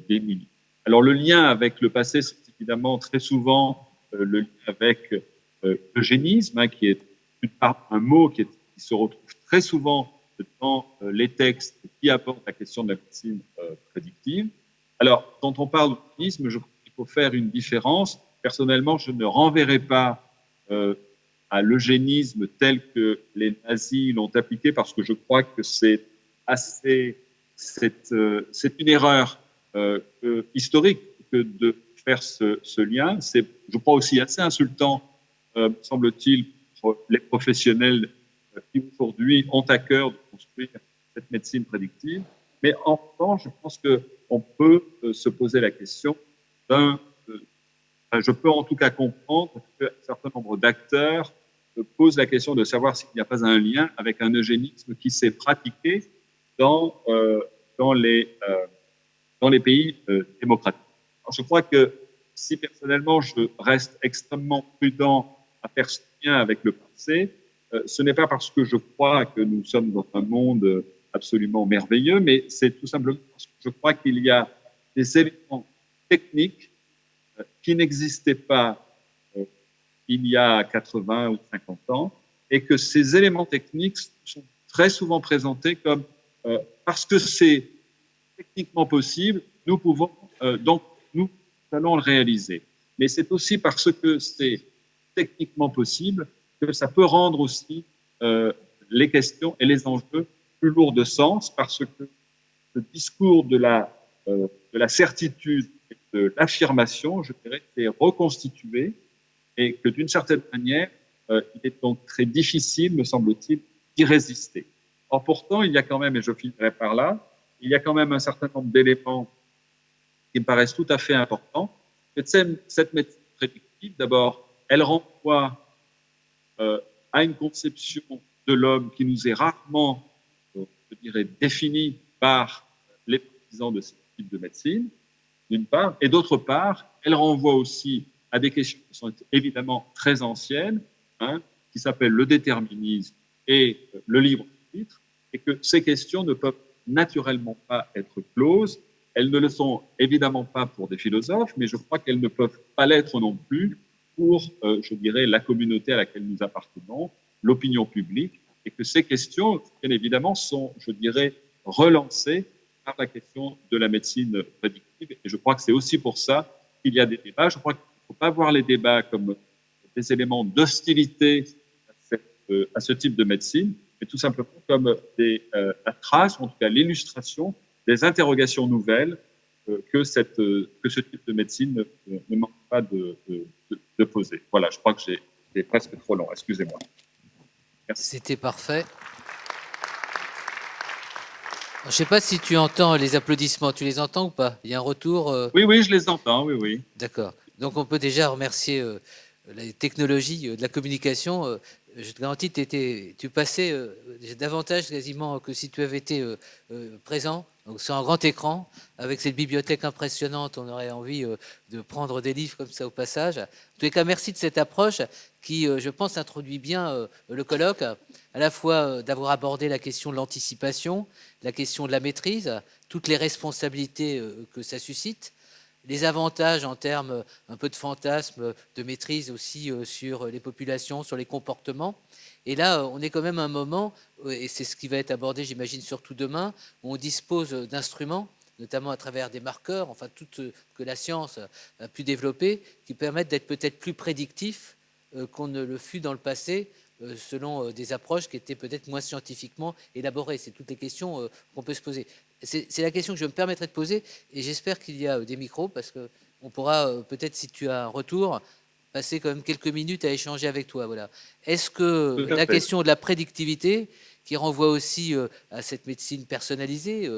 démunis. Alors le lien avec le passé, c'est évidemment très souvent le lien avec l'eugénisme, hein, qui est un mot qui se retrouve très souvent dans les textes qui abordent la question de la médecine prédictive. Alors, quand on parle d'eugénisme, je crois qu'il faut faire une différence. Personnellement, je ne renverrai pas à l'eugénisme tel que les nazis l'ont appliqué, parce que je crois que c'est une erreur historique que de faire ce lien. C'est, je crois, aussi assez insultant semble-t-il, pour les professionnels qui aujourd'hui ont à cœur de construire cette médecine prédictive. Mais en revanche, je pense qu'on peut se poser la question je peux en tout cas comprendre qu'un certain nombre d'acteurs posent la question de savoir s'il n'y a pas un lien avec un eugénisme qui s'est pratiqué dans les pays démocratiques. Alors, je crois que si personnellement je reste extrêmement prudent à faire ce lien avec le passé, ce n'est pas parce que je crois que nous sommes dans un monde absolument merveilleux, mais c'est tout simplement parce que je crois qu'il y a des éléments techniques qui n'existaient pas il y a 80 ou 50 ans, et que ces éléments techniques sont très souvent présentés comme parce que c'est techniquement possible, nous pouvons donc nous allons le réaliser. Mais c'est aussi parce que c'est techniquement possible que ça peut rendre aussi les questions et les enjeux plus lourds de sens, parce que le discours de la certitude et de l'affirmation, je dirais, est reconstitué, et que d'une certaine manière, il est donc très difficile, me semble-t-il, d'y résister. Or, pourtant, il y a quand même, et je finirai par là, il y a quand même un certain nombre d'éléments qui me paraissent tout à fait importants. Cette médecine prédictive, d'abord, elle renvoie à une conception de l'homme qui nous est rarement, je dirais, définie par les partisans de ce type de médecine, d'une part, et d'autre part, elle renvoie aussi à des questions qui sont évidemment très anciennes, qui s'appellent le déterminisme et le libre arbitre, et que ces questions ne peuvent naturellement pas être closes. Elles ne le sont évidemment pas pour des philosophes, mais je crois qu'elles ne peuvent pas l'être non plus pour, je dirais, la communauté à laquelle nous appartenons, l'opinion publique, et que ces questions, bien évidemment, sont, je dirais, relancées par la question de la médecine prédictive. Et je crois que c'est aussi pour ça qu'il y a des débats. Je crois qu'il ne faut pas voir les débats comme des éléments d'hostilité à ce type de médecine, mais tout simplement comme la trace, ou en tout cas l'illustration des interrogations nouvelles que ce type de médecine ne manque pas de poser. Voilà, je crois que j'ai presque trop long, excusez-moi. C'était parfait. Je ne sais pas si tu entends les applaudissements, tu les entends ou pas? Il y a un retour Oui, je les entends, oui. D'accord. Donc on peut déjà remercier les technologies de la communication. Je te garantis, tu passais davantage quasiment que si tu avais été présent. Donc sur un grand écran, avec cette bibliothèque impressionnante, on aurait envie de prendre des livres comme ça au passage. En tous les cas, merci de cette approche qui, je pense, introduit bien le colloque, à la fois d'avoir abordé la question de l'anticipation, la question de la maîtrise, toutes les responsabilités que ça suscite, les avantages en termes un peu de fantasme, de maîtrise aussi sur les populations, sur les comportements. Et là, on est quand même à un moment, et c'est ce qui va être abordé, j'imagine, surtout demain, où on dispose d'instruments, notamment à travers des marqueurs, enfin tout que la science a pu développer, qui permettent d'être peut-être plus prédictifs qu'on ne le fut dans le passé, selon des approches qui étaient peut-être moins scientifiquement élaborées. C'est toutes les questions qu'on peut se poser. C'est la question que je me permettrai de poser, et j'espère qu'il y a des micros, parce qu'on pourra peut-être, si tu as un retour, passer quand même quelques minutes à échanger avec toi. Voilà. Est-ce que la question de la prédictivité, qui renvoie aussi à cette médecine personnalisée,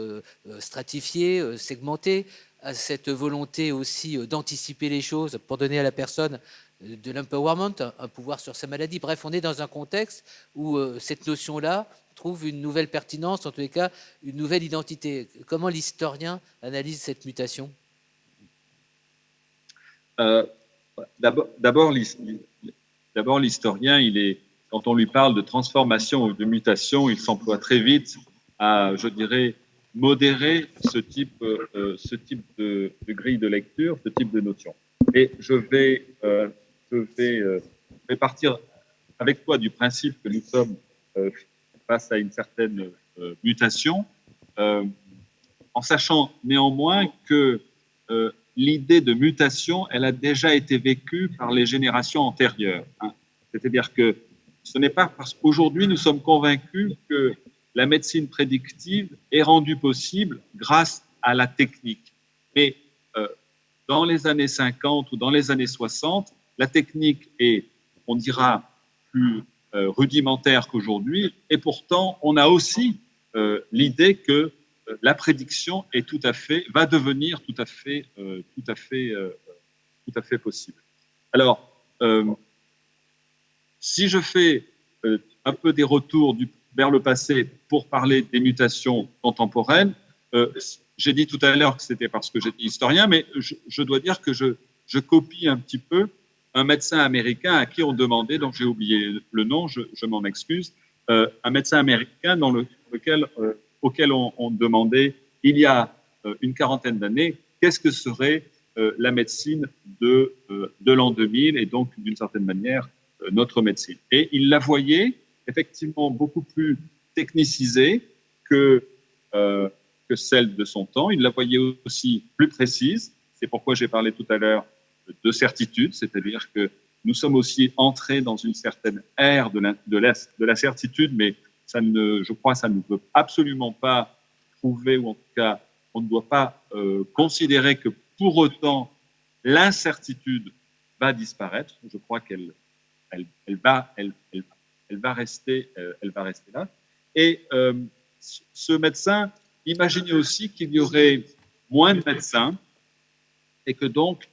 stratifiée, segmentée, à cette volonté aussi d'anticiper les choses pour donner à la personne de l'empowerment, un pouvoir sur sa maladie. Bref, on est dans un contexte où cette notion-là trouve une nouvelle pertinence, en tous les cas, une nouvelle identité. Comment l'historien analyse cette mutation? D'abord, l'historien, quand on lui parle de transformation ou de mutation, il s'emploie très vite à, je dirais, modérer ce type de grille de lecture, ce type de notion. Et je vais partir avec toi du principe que nous sommes face à une certaine mutation, en sachant néanmoins que l'idée de mutation, elle a déjà été vécue par les générations antérieures. C'est-à-dire que ce n'est pas parce qu'aujourd'hui nous sommes convaincus que la médecine prédictive est rendue possible grâce à la technique. Mais dans les années 50 ou dans les années 60, la technique est on dira, plus rudimentaire qu'aujourd'hui. Et pourtant, on a aussi l'idée que la prédiction est va devenir tout à fait possible. Alors, si je fais un peu des retours vers le passé pour parler des mutations contemporaines, j'ai dit tout à l'heure que c'était parce que j'étais historien, mais je dois dire que je copie un petit peu un médecin américain à qui on demandait, donc j'ai oublié le nom, je m'en excuse, un médecin américain auquel on demandait, il y a une quarantaine d'années, qu'est-ce que serait la médecine de l'an 2000 et donc, d'une certaine manière, notre médecine. Et il la voyait effectivement beaucoup plus technicisée que celle de son temps. Il la voyait aussi plus précise. C'est pourquoi j'ai parlé tout à l'heure de certitude, c'est-à-dire que nous sommes aussi entrés dans une certaine ère de la certitude, mais je crois que ça ne peut absolument pas prouver, ou en tout cas, on ne doit pas considérer que pour autant l'incertitude va disparaître. Je crois qu'elle va rester là. Et ce médecin imaginait aussi qu'il y aurait moins de médecins et que donc,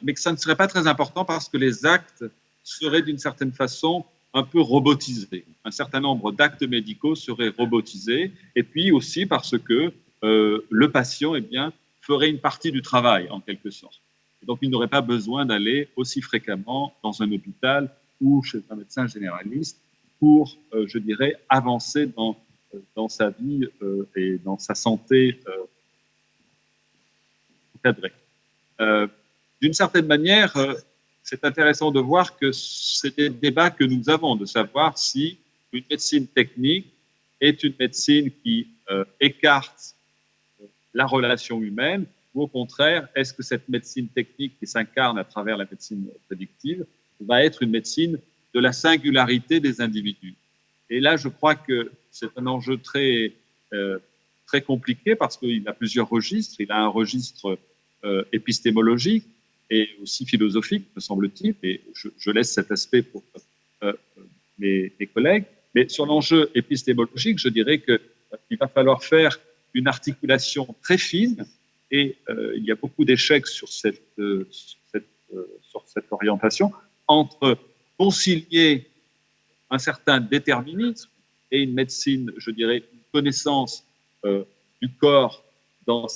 mais que ça ne serait pas très important parce que les actes seraient d'une certaine façon un peu robotisés. Un certain nombre d'actes médicaux seraient robotisés, et puis aussi parce que le patient, eh bien, ferait une partie du travail en quelque sorte. Et donc, il n'aurait pas besoin d'aller aussi fréquemment dans un hôpital ou chez un médecin généraliste pour, je dirais, avancer dans sa vie et dans sa santé cadrée. D'une certaine manière, c'est intéressant de voir que c'est un débat que nous avons, de savoir si une médecine technique est une médecine qui écarte la relation humaine, ou au contraire, est-ce que cette médecine technique qui s'incarne à travers la médecine prédictive va être une médecine de la singularité des individus? Et là, je crois que c'est un enjeu très compliqué parce qu'il a plusieurs registres. Il a un registre épistémologique et aussi philosophique, me semble-t-il, et je laisse cet aspect pour mes collègues. Mais sur l'enjeu épistémologique, je dirais qu'il va falloir faire une articulation très fine, et il y a beaucoup d'échecs sur cette orientation, entre concilier un certain déterminisme et une médecine, je dirais, une connaissance du corps dans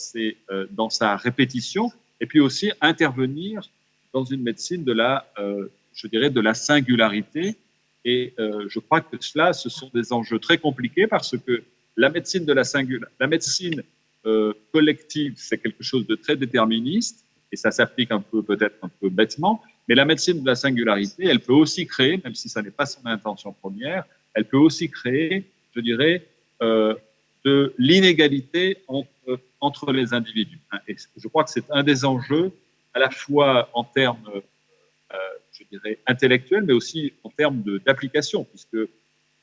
sa répétition, et puis aussi intervenir dans une médecine je dirais, de la singularité. Et je crois que ce sont des enjeux très compliqués parce que la médecine collective, c'est quelque chose de très déterministe, et ça s'applique peut-être un peu bêtement, mais la médecine de la singularité, elle peut aussi créer, même si ça n'est pas son intention première, elle peut aussi créer, je dirais, de l'inégalité entre les individus. Et je crois que c'est un des enjeux, à la fois en termes, je dirais, intellectuels, mais aussi en termes d'application, puisque,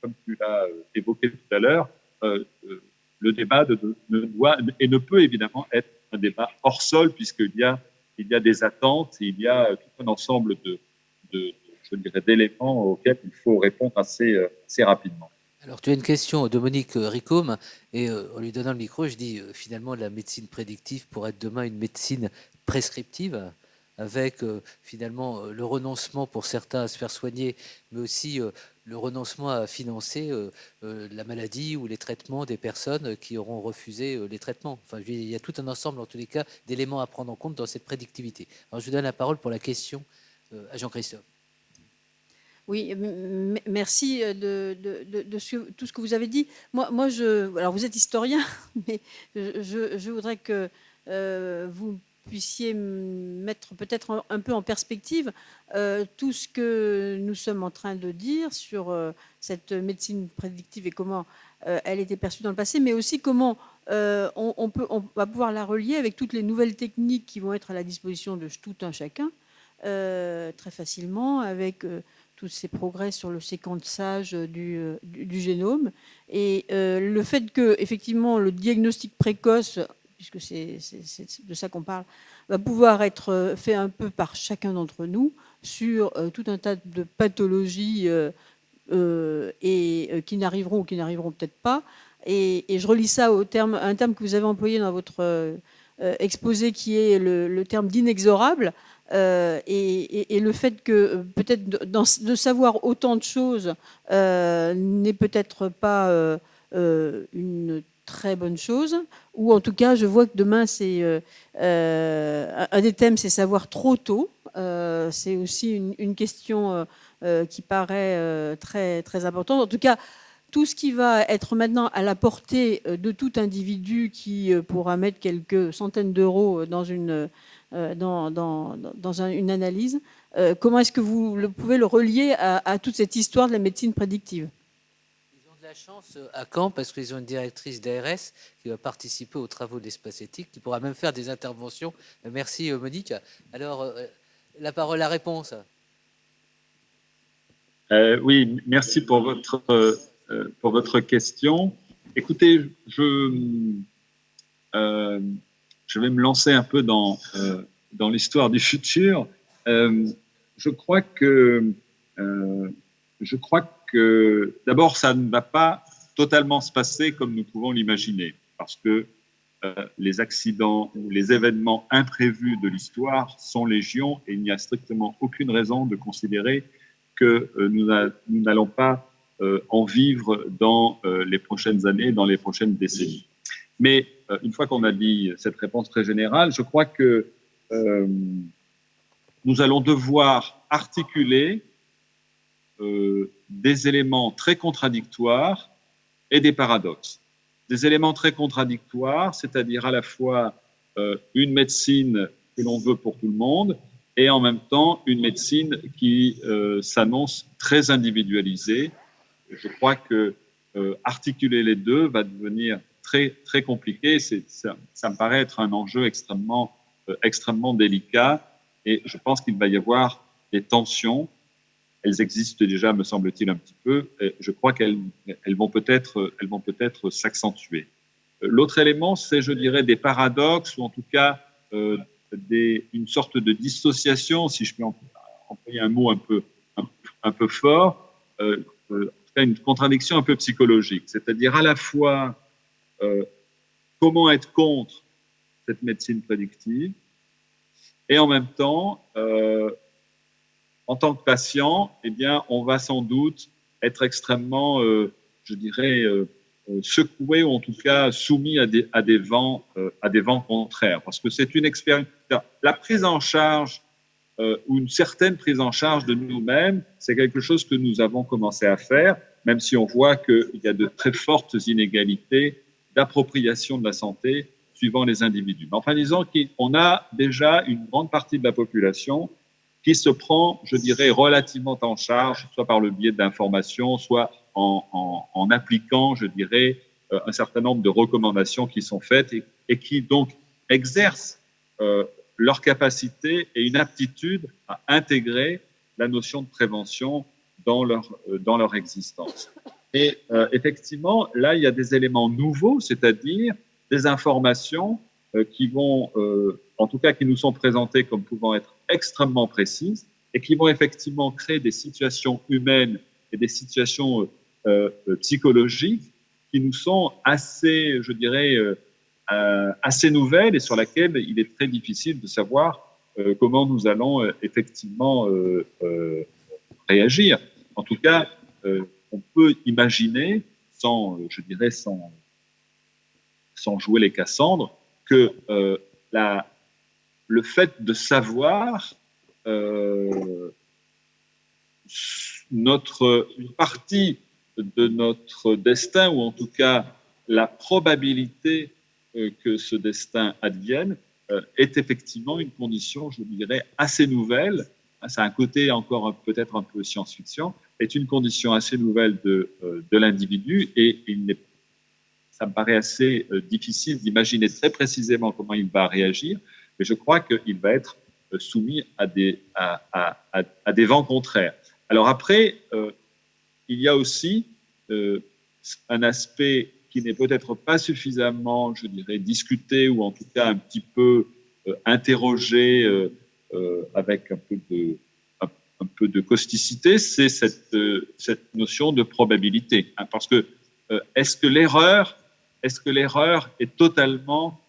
comme tu l'as évoqué tout à l'heure, le débat ne doit et ne peut évidemment être un débat hors sol, puisqu'il y a des attentes, et il y a tout un ensemble je dirais, d'éléments auxquels il faut répondre assez rapidement. Alors, tu as une question de Monique Ricôme, et en lui donnant le micro, je dis finalement la médecine prédictive pourrait être demain une médecine prescriptive, avec finalement le renoncement pour certains à se faire soigner, mais aussi le renoncement à financer la maladie ou les traitements des personnes qui auront refusé les traitements. Enfin, il y a tout un ensemble, en tous les cas, d'éléments à prendre en compte dans cette prédictivité. Alors, je vous donne la parole pour la question à Jean-Christophe. Oui, merci de tout ce que vous avez dit. Moi, alors vous êtes historien, mais je voudrais que vous puissiez mettre peut-être un peu en perspective tout ce que nous sommes en train de dire sur cette médecine prédictive et comment elle était perçue dans le passé, mais aussi comment on va pouvoir la relier avec toutes les nouvelles techniques qui vont être à la disposition de tout un chacun très facilement, avec tous ces progrès sur le séquençage du génome, et le fait que effectivement le diagnostic précoce, puisque c'est de ça qu'on parle, va pouvoir être fait un peu par chacun d'entre nous sur tout un tas de pathologies qui n'arriveront ou qui n'arriveront peut-être pas. Et je relis ça un terme que vous avez employé dans votre exposé, qui est le terme d'inexorable. Et le fait que peut-être de savoir autant de choses n'est peut-être pas une très bonne chose, ou en tout cas je vois que demain c'est un des thèmes, c'est savoir trop tôt. C'est aussi une question qui paraît très, très importante. En tout cas, tout ce qui va être maintenant à la portée de tout individu qui pourra mettre quelques centaines d'euros dans une analyse, comment est-ce que vous pouvez le relier à toute cette histoire de la médecine prédictive? Ils ont de la chance à Caen parce qu'ils ont une directrice d'ARS qui va participer aux travaux de l'espace éthique, qui pourra même faire des interventions. Merci Monique. Alors, la parole à réponse. Oui, merci pour votre question. Écoutez, je vais me lancer un peu dans l'histoire du futur. Je crois que d'abord, ça ne va pas totalement se passer comme nous pouvons l'imaginer, parce que les accidents ou les événements imprévus de l'histoire sont légion, et il n'y a strictement aucune raison de considérer que nous n'allons pas en vivre dans les prochaines années, dans les prochaines décennies. Mais une fois qu'on a dit cette réponse très générale, je crois que nous allons devoir articuler des éléments très contradictoires et des paradoxes. Des éléments très contradictoires, c'est-à-dire à la fois une médecine que l'on veut pour tout le monde, et en même temps une médecine qui s'annonce très individualisée. Je crois que articuler les deux va devenir très, très compliqué. Ça me paraît être un enjeu extrêmement délicat, et je pense qu'il va y avoir des tensions. Elles existent déjà, me semble-t-il, un petit peu. Et je crois qu'elles vont peut-être s'accentuer. L'autre élément, c'est, je dirais, des paradoxes, ou en tout cas une sorte de dissociation, si je peux employer un mot un peu fort, en tout cas une contradiction un peu psychologique. C'est-à-dire à la fois comment être contre cette médecine prédictive, et en même temps, en tant que patient, eh bien, on va sans doute être extrêmement, je dirais, secoué, ou en tout cas soumis à des vents contraires. Parce que c'est une expérience. La prise en charge, ou une certaine prise en charge de nous-mêmes, c'est quelque chose que nous avons commencé à faire, même si on voit qu'il y a de très fortes inégalités d'appropriation de la santé suivant les individus. Mais enfin, disons qu'on a déjà une grande partie de la population qui se prend, je dirais, relativement en charge, soit par le biais d'informations, soit en appliquant, je dirais, un certain nombre de recommandations qui sont faites, et qui donc exercent leur capacité et une aptitude à intégrer la notion de prévention dans leur existence. Et effectivement, là, il y a des éléments nouveaux, c'est-à-dire des informations qui vont, en tout cas, qui nous sont présentées comme pouvant être extrêmement précises, et qui vont effectivement créer des situations humaines et des situations psychologiques qui nous sont assez, je dirais, assez nouvelles, et sur laquelle il est très difficile de savoir comment nous allons effectivement réagir. En tout cas, on peut imaginer, je dirais, sans jouer les Cassandres, que le fait de savoir une partie de notre destin, ou en tout cas la probabilité que ce destin advienne, est effectivement une condition, je dirais, assez nouvelle. Ça a un côté encore peut-être un peu science-fiction, est une condition assez nouvelle de l'individu, et ça me paraît assez difficile d'imaginer très précisément comment il va réagir, mais je crois qu'il va être soumis à des vents contraires. Alors après, il y a aussi un aspect qui n'est peut-être pas suffisamment, je dirais, discuté ou en tout cas un petit peu interrogé avec un peu de causticité, c'est cette notion de probabilité. Hein, parce que est-ce que l'erreur est totalement,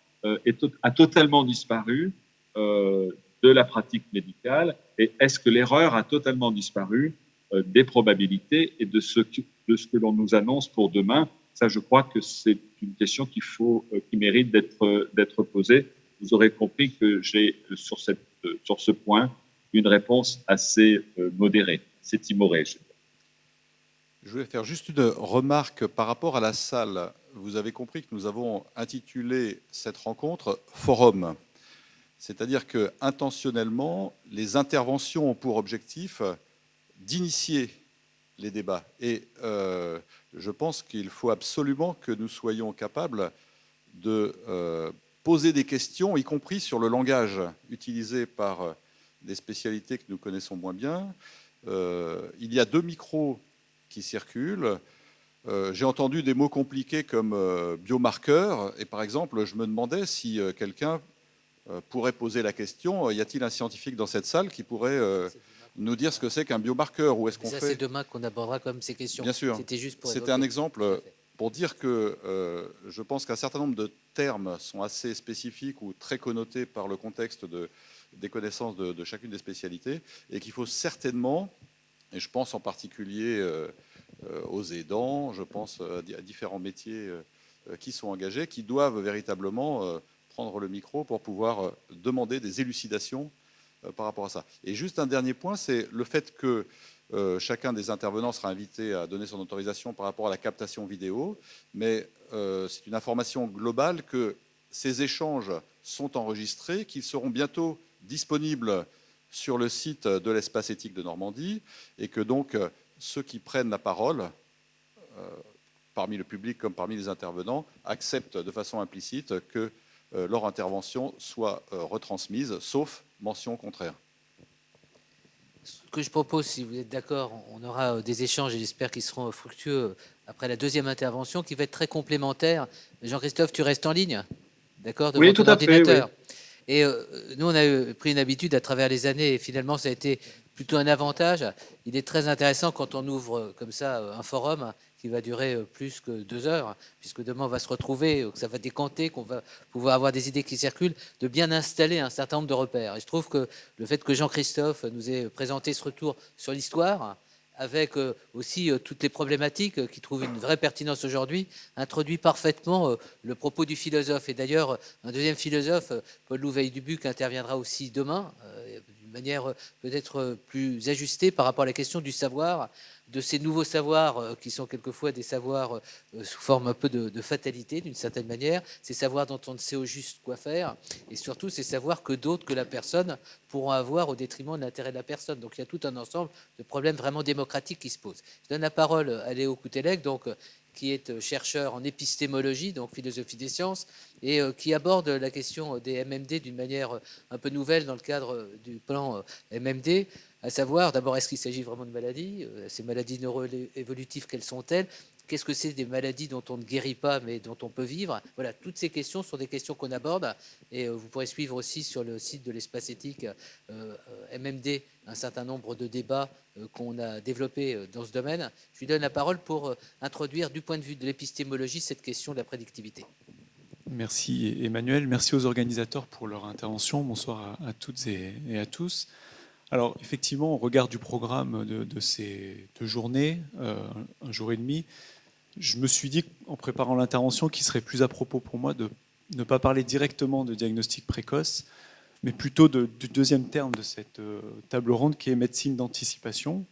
a totalement disparu de la pratique médicale, et est-ce que l'erreur a totalement disparu des probabilités et de ce que l'on nous annonce pour demain? Ça, je crois que c'est une question qui mérite d'être posée. Vous aurez compris que j'ai sur ce point une réponse assez modérée, c'est timoré. Je voulais faire juste une remarque par rapport à la salle. Vous avez compris que nous avons intitulé cette rencontre « Forum ». C'est-à-dire que intentionnellement, les interventions ont pour objectif d'initier les débats. Et je pense qu'il faut absolument que nous soyons capables de poser des questions, y compris sur le langage utilisé par des spécialités que nous connaissons moins bien. Il y a 2 micros qui circulent. J'ai entendu des mots compliqués comme biomarqueur. Et par exemple, je me demandais si quelqu'un pourrait poser la question, y a-t-il un scientifique dans cette salle qui pourrait nous dire ce que c'est qu'un biomarqueur, ou est-ce qu'on fait... C'est demain qu'on abordera comme ces questions. Bien sûr. C'était un exemple pour dire que je pense qu'un certain nombre de termes sont assez spécifiques ou très connotés par le contexte des connaissances de chacune des spécialités, et qu'il faut certainement, et je pense en particulier aux aidants, je pense à différents métiers qui sont engagés, qui doivent véritablement prendre le micro pour pouvoir demander des élucidations par rapport à ça. Et juste un dernier point, c'est le fait que chacun des intervenants sera invité à donner son autorisation par rapport à la captation vidéo, mais c'est une information globale que ces échanges sont enregistrés, qu'ils seront bientôt disponibles sur le site de l'Espace éthique de Normandie, et que donc ceux qui prennent la parole, parmi le public comme parmi les intervenants, acceptent de façon implicite que leur intervention soit retransmise, sauf mention contraire. Ce que je propose, si vous êtes d'accord, on aura des échanges et j'espère qu'ils seront fructueux après la deuxième intervention qui va être très complémentaire. Jean-Christophe, tu restes en ligne, d'accord, devant ton ordinateur. Oui. Et nous, on a pris une habitude à travers les années et finalement, ça a été plutôt un avantage. Il est très intéressant quand on ouvre comme ça un forum qui va durer plus que 2 heures, puisque demain on va se retrouver, que ça va décanter, qu'on va pouvoir avoir des idées qui circulent, de bien installer un certain nombre de repères. Et je trouve que le fait que Jean-Christophe nous ait présenté ce retour sur l'histoire, avec aussi toutes les problématiques qui trouvent une vraie pertinence aujourd'hui, introduit parfaitement le propos du philosophe. Et d'ailleurs, un deuxième philosophe, Paul Louveil-Dubuc, interviendra aussi demain, d'une manière peut-être plus ajustée par rapport à la question du savoir, de ces nouveaux savoirs qui sont quelquefois des savoirs sous forme un peu de fatalité, d'une certaine manière, ces savoirs dont on ne sait au juste quoi faire, et surtout ces savoirs que d'autres que la personne pourront avoir au détriment de l'intérêt de la personne. Donc il y a tout un ensemble de problèmes vraiment démocratiques qui se posent. Je donne la parole à Léo Coutelec, donc, qui est chercheur en épistémologie, donc philosophie des sciences, et qui aborde la question des MMD d'une manière un peu nouvelle dans le cadre du plan MMD, à savoir, d'abord, est-ce qu'il s'agit vraiment de maladies? Ces maladies neuroévolutives, quelles sont-elles? Qu'est-ce que c'est des maladies dont on ne guérit pas, mais dont on peut vivre? Voilà, toutes ces questions sont des questions qu'on aborde, et vous pourrez suivre aussi sur le site de l'Espace éthique MMD un certain nombre de débats qu'on a développés dans ce domaine. Je lui donne la parole pour introduire, du point de vue de l'épistémologie, cette question de la prédictivité. Merci Emmanuel, merci aux organisateurs pour leur intervention. Bonsoir à toutes et à tous. Alors effectivement, au regard du programme de ces 2 journées, un jour et demi, je me suis dit en préparant l'intervention qu'il serait plus à propos pour moi de ne pas parler directement de diagnostic précoce, mais plutôt du deuxième terme de cette table ronde qui est médecine d'anticipation,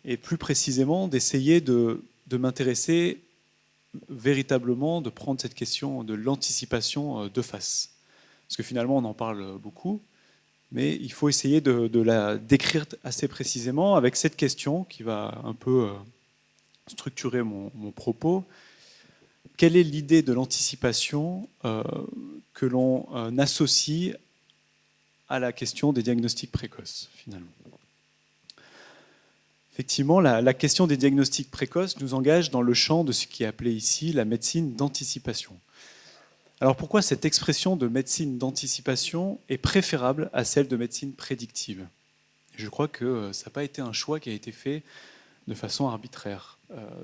et plus précisément d'essayer de m'intéresser véritablement, de prendre cette question de l'anticipation de face. Parce que finalement, on en parle beaucoup, mais il faut essayer de la décrire assez précisément avec cette question qui va un peu structurer mon propos. Quelle est l'idée de l'anticipation que l'on associe à la question des diagnostics précoces, finalement? Effectivement, la question des diagnostics précoces nous engage dans le champ de ce qui est appelé ici la médecine d'anticipation. Alors pourquoi cette expression de médecine d'anticipation est préférable à celle de médecine prédictive? Je crois que ça n'a pas été un choix qui a été fait de façon arbitraire,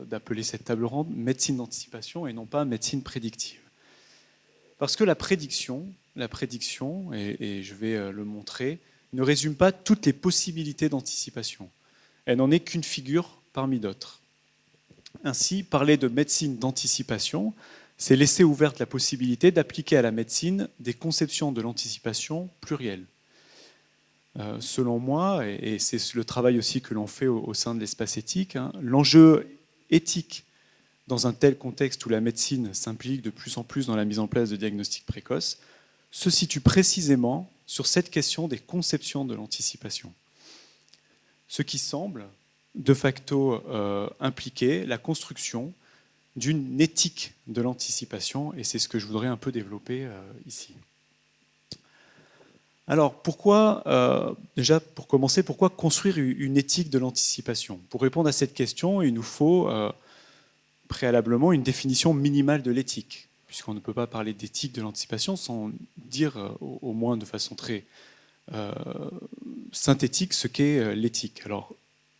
d'appeler cette table ronde médecine d'anticipation et non pas médecine prédictive. Parce que la prédiction, et je vais le montrer, ne résume pas toutes les possibilités d'anticipation. Elle n'en est qu'une figure parmi d'autres. Ainsi, parler de médecine d'anticipation, c'est laisser ouverte la possibilité d'appliquer à la médecine des conceptions de l'anticipation plurielles. Selon moi, et c'est le travail aussi que l'on fait au sein de l'espace éthique, l'enjeu éthique dans un tel contexte où la médecine s'implique de plus en plus dans la mise en place de diagnostics précoces, se situe précisément sur cette question des conceptions de l'anticipation. Ce qui semble, de facto, impliquer la construction d'une éthique de l'anticipation, et c'est ce que je voudrais un peu développer ici. Alors, pourquoi, déjà pour commencer, pourquoi construire une éthique de l'anticipation? Pour répondre à cette question, il nous faut préalablement une définition minimale de l'éthique, puisqu'on ne peut pas parler d'éthique de l'anticipation sans dire, au moins de façon très synthétique, ce qu'est l'éthique. Alors,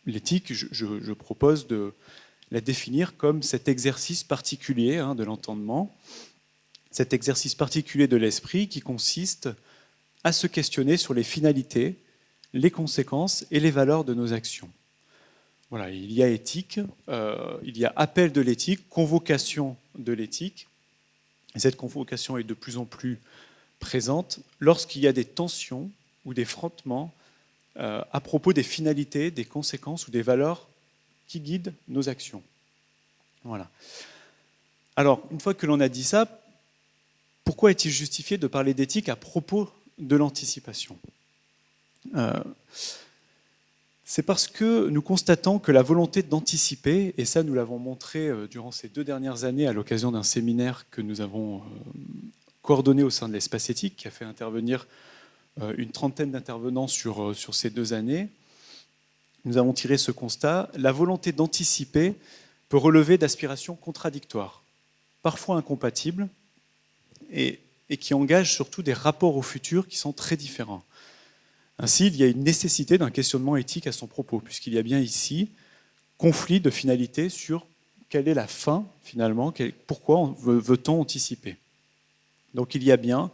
l'éthique, je propose de la définir comme cet exercice particulier de l'entendement, cet exercice particulier de l'esprit qui consiste à se questionner sur les finalités, les conséquences et les valeurs de nos actions. Voilà, il y a éthique, il y a appel de l'éthique, convocation de l'éthique. Et cette convocation est de plus en plus présente lorsqu'il y a des tensions ou des frottements à propos des finalités, des conséquences ou des valeurs qui guident nos actions. Voilà. Alors, une fois que l'on a dit ça, pourquoi est-il justifié de parler d'éthique à propos de l'anticipation? C'est parce que nous constatons que la volonté d'anticiper, et ça nous l'avons montré durant ces 2 dernières années à l'occasion d'un séminaire que nous avons coordonné au sein de l'espace éthique, qui a fait intervenir une trentaine d'intervenants sur ces 2 années, nous avons tiré ce constat: la volonté d'anticiper peut relever d'aspirations contradictoires, parfois incompatibles, et qui engagent surtout des rapports au futur qui sont très différents. Ainsi, il y a une nécessité d'un questionnement éthique à son propos, puisqu'il y a bien ici conflit de finalité sur quelle est la fin, finalement, pourquoi veut-on anticiper. Donc il y a bien,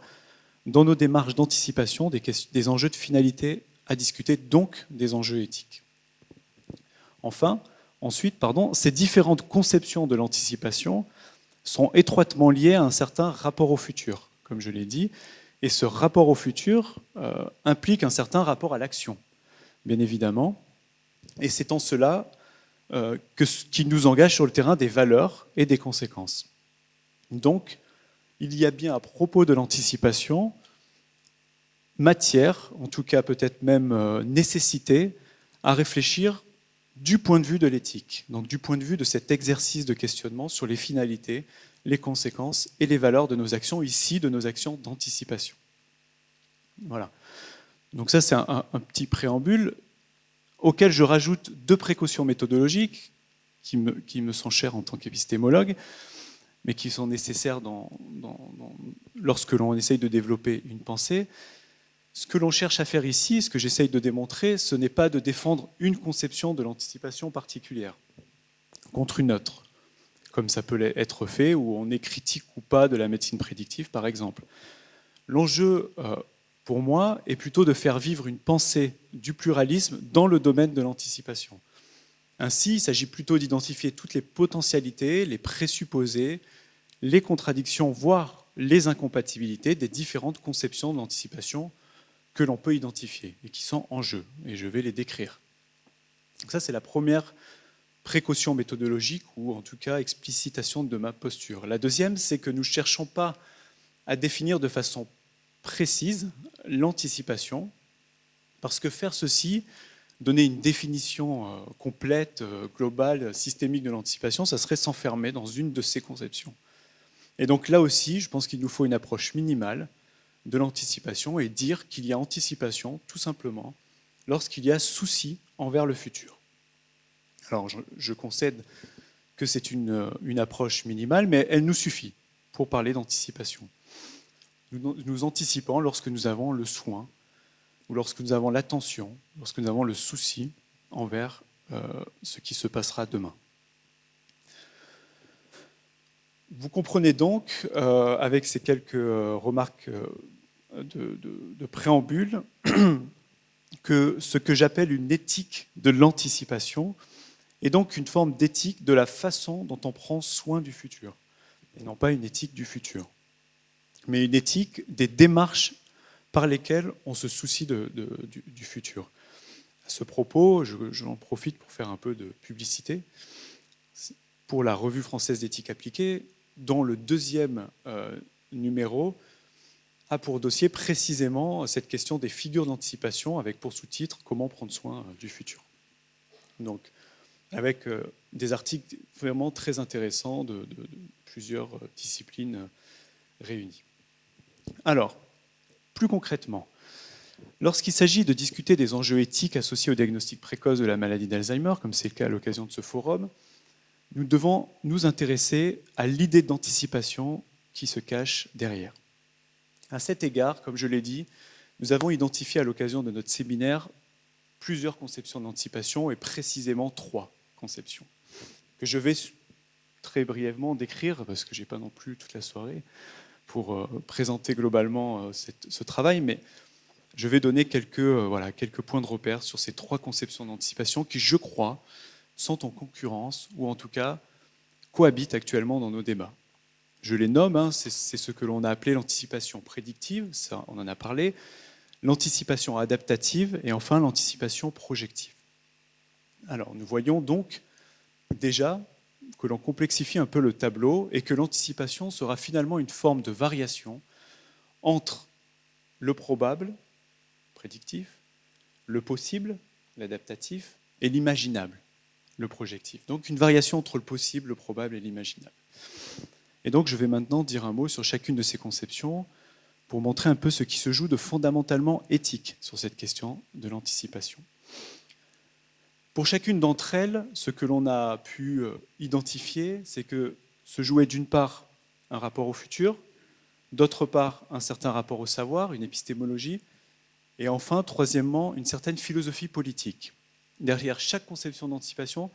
dans nos démarches d'anticipation, des enjeux de finalité à discuter, donc des enjeux éthiques. Ensuite, ces différentes conceptions de l'anticipation sont étroitement liées à un certain rapport au futur, comme je l'ai dit, et ce rapport au futur implique un certain rapport à l'action, bien évidemment, et c'est en cela qui nous engage sur le terrain des valeurs et des conséquences. Donc, il y a bien à propos de l'anticipation matière, en tout cas peut-être même nécessité, à réfléchir du point de vue de l'éthique, donc du point de vue de cet exercice de questionnement sur les finalités, les conséquences et les valeurs de nos actions, ici de nos actions d'anticipation. Voilà. Donc ça c'est un petit préambule auquel je rajoute 2 précautions méthodologiques qui me sont chères en tant qu'épistémologue, mais qui sont nécessaires lorsque l'on essaye de développer une pensée. Ce que l'on cherche à faire ici, ce que j'essaye de démontrer, ce n'est pas de défendre une conception de l'anticipation particulière contre une autre, comme ça peut être fait, où on est critique ou pas de la médecine prédictive, par exemple. L'enjeu, pour moi, est plutôt de faire vivre une pensée du pluralisme dans le domaine de l'anticipation. Ainsi, il s'agit plutôt d'identifier toutes les potentialités, les présupposés, les contradictions, voire les incompatibilités des différentes conceptions de l'anticipation que l'on peut identifier et qui sont en jeu, et je vais les décrire. Donc ça, c'est la première précaution méthodologique, ou en tout cas explicitation de ma posture. La deuxième, c'est que nous ne cherchons pas à définir de façon précise l'anticipation, parce que faire ceci, donner une définition complète, globale, systémique de l'anticipation, ça serait s'enfermer dans une de ces conceptions. Et donc là aussi, je pense qu'il nous faut une approche minimale de l'anticipation et dire qu'il y a anticipation, tout simplement, lorsqu'il y a souci envers le futur. Alors, je concède que c'est une approche minimale, mais elle nous suffit pour parler d'anticipation. Nous anticipons lorsque nous avons le soin, ou lorsque nous avons l'attention, lorsque nous avons le souci envers ce qui se passera demain. Vous comprenez donc, avec ces quelques remarques de préambule, que ce que j'appelle une éthique de l'anticipation est donc une forme d'éthique de la façon dont on prend soin du futur, et non pas une éthique du futur, mais une éthique des démarches par lesquelles on se soucie du futur. À ce propos, j'en profite pour faire un peu de publicité pour la Revue française d'éthique appliquée, dont le 2e numéro a pour dossier précisément cette question des figures d'anticipation, avec pour sous-titre « Comment prendre soin du futur ». Donc, avec des articles vraiment très intéressants de plusieurs disciplines réunies. Alors, plus concrètement, lorsqu'il s'agit de discuter des enjeux éthiques associés au diagnostic précoce de la maladie d'Alzheimer, comme c'est le cas à l'occasion de ce forum, nous devons nous intéresser à l'idée d'anticipation qui se cache derrière. À cet égard, comme je l'ai dit, nous avons identifié à l'occasion de notre séminaire plusieurs conceptions d'anticipation, et précisément 3 conceptions, que je vais très brièvement décrire, parce que je n'ai pas non plus toute la soirée pour présenter globalement ce travail, mais je vais donner quelques points de repère sur ces 3 conceptions d'anticipation qui, je crois, sont en concurrence, ou en tout cas cohabitent actuellement dans nos débats. Je les nomme, c'est ce que l'on a appelé l'anticipation prédictive, ça on en a parlé, l'anticipation adaptative et enfin l'anticipation projective. Alors nous voyons donc déjà que l'on complexifie un peu le tableau et que l'anticipation sera finalement une forme de variation entre le probable, prédictif, le possible, l'adaptatif, et l'imaginable, le projectif. Donc une variation entre le possible, le probable et l'imaginable. Et donc je vais maintenant dire un mot sur chacune de ces conceptions pour montrer un peu ce qui se joue de fondamentalement éthique sur cette question de l'anticipation. Pour chacune d'entre elles, ce que l'on a pu identifier, c'est que se jouait d'une part un rapport au futur, d'autre part un certain rapport au savoir, une épistémologie, et enfin, troisièmement, une certaine philosophie politique. Derrière chaque conception d'anticipation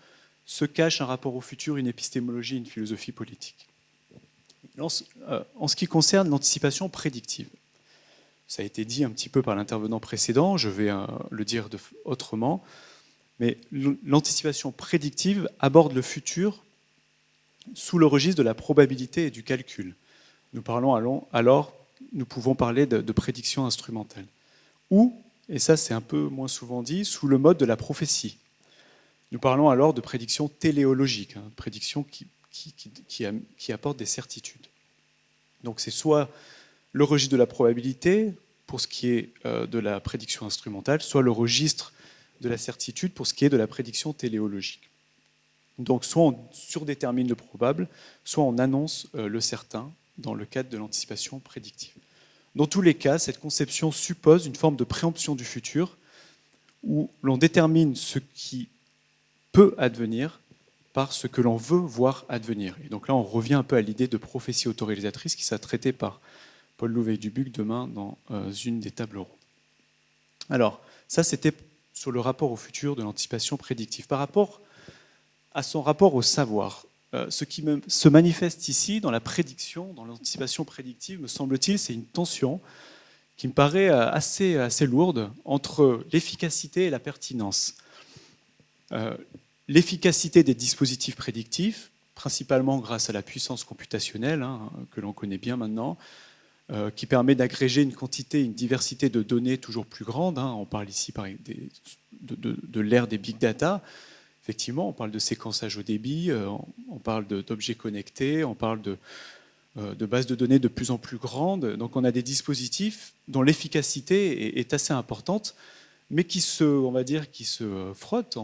se cache un rapport au futur, une épistémologie, une philosophie politique. En ce qui concerne l'anticipation prédictive, ça a été dit un petit peu par l'intervenant précédent, je vais le dire autrement, mais l'anticipation prédictive aborde le futur sous le registre de la probabilité et du calcul. Nous pouvons parler de prédiction instrumentale. Ou, et ça c'est un peu moins souvent dit, sous le mode de la prophétie. Nous parlons alors de prédiction téléologique, prédiction qui apporte des certitudes. Donc c'est soit le registre de la probabilité pour ce qui est de la prédiction instrumentale, soit le registre de la certitude pour ce qui est de la prédiction téléologique. Donc soit on surdétermine le probable, soit on annonce le certain dans le cadre de l'anticipation prédictive. Dans tous les cas, cette conception suppose une forme de préemption du futur où l'on détermine ce qui peut advenir par ce que l'on veut voir advenir. Et donc là, on revient un peu à l'idée de prophétie autoréalisatrice qui sera traitée par Paul Louvet-Dubuc demain dans une des tables rondes. Alors, ça, c'était sur le rapport au futur de l'anticipation prédictive. Par rapport à son rapport au savoir, ce qui se manifeste ici dans la prédiction, dans l'anticipation prédictive, me semble-t-il, c'est une tension qui me paraît assez lourde entre l'efficacité et la pertinence. L'efficacité des dispositifs prédictifs, principalement grâce à la puissance computationnelle, que l'on connaît bien maintenant, qui permet d'agréger une quantité, une diversité de données toujours plus grande. On parle ici de l'ère des big data. Effectivement, on parle de séquençage au débit, on parle d'objets connectés, on parle de bases de données de plus en plus grandes. Donc on a des dispositifs dont l'efficacité est assez importante, mais qui se frotte,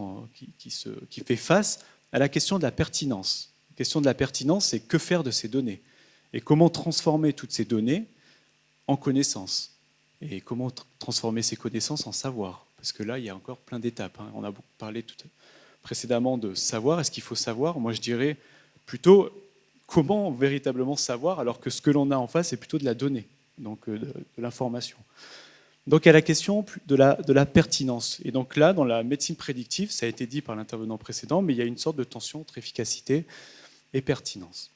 qui fait face à la question de la pertinence. La question de la pertinence, c'est que faire de ces données et comment transformer toutes ces données en connaissances et comment transformer ces connaissances en savoir. Parce que là, il y a encore plein d'étapes. On a beaucoup parlé précédemment de savoir. Est-ce qu'il faut savoir? Moi, je dirais plutôt comment véritablement savoir, alors que ce que l'on a en face est plutôt de la donnée, donc de l'information. Donc, il y a la question de la pertinence. Et donc là, dans la médecine prédictive, ça a été dit par l'intervenant précédent, mais il y a une sorte de tension entre efficacité et pertinence.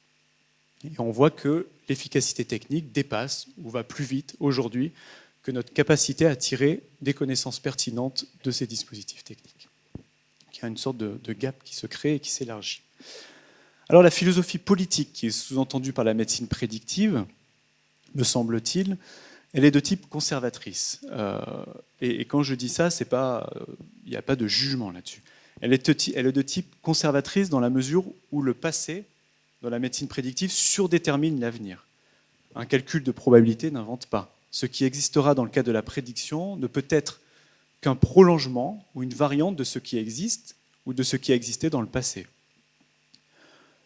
Et on voit que l'efficacité technique dépasse ou va plus vite aujourd'hui que notre capacité à tirer des connaissances pertinentes de ces dispositifs techniques. Il y a une sorte de gap qui se crée et qui s'élargit. Alors la philosophie politique qui est sous-entendue par la médecine prédictive, me semble-t-il, elle est de type conservatrice. Et quand je dis ça, il n'y a pas de jugement là-dessus. Elle est de type conservatrice dans la mesure où le passé, dans la médecine prédictive, surdétermine l'avenir. Un calcul de probabilité n'invente pas. Ce qui existera dans le cas de la prédiction ne peut être qu'un prolongement ou une variante de ce qui existe ou de ce qui a existé dans le passé.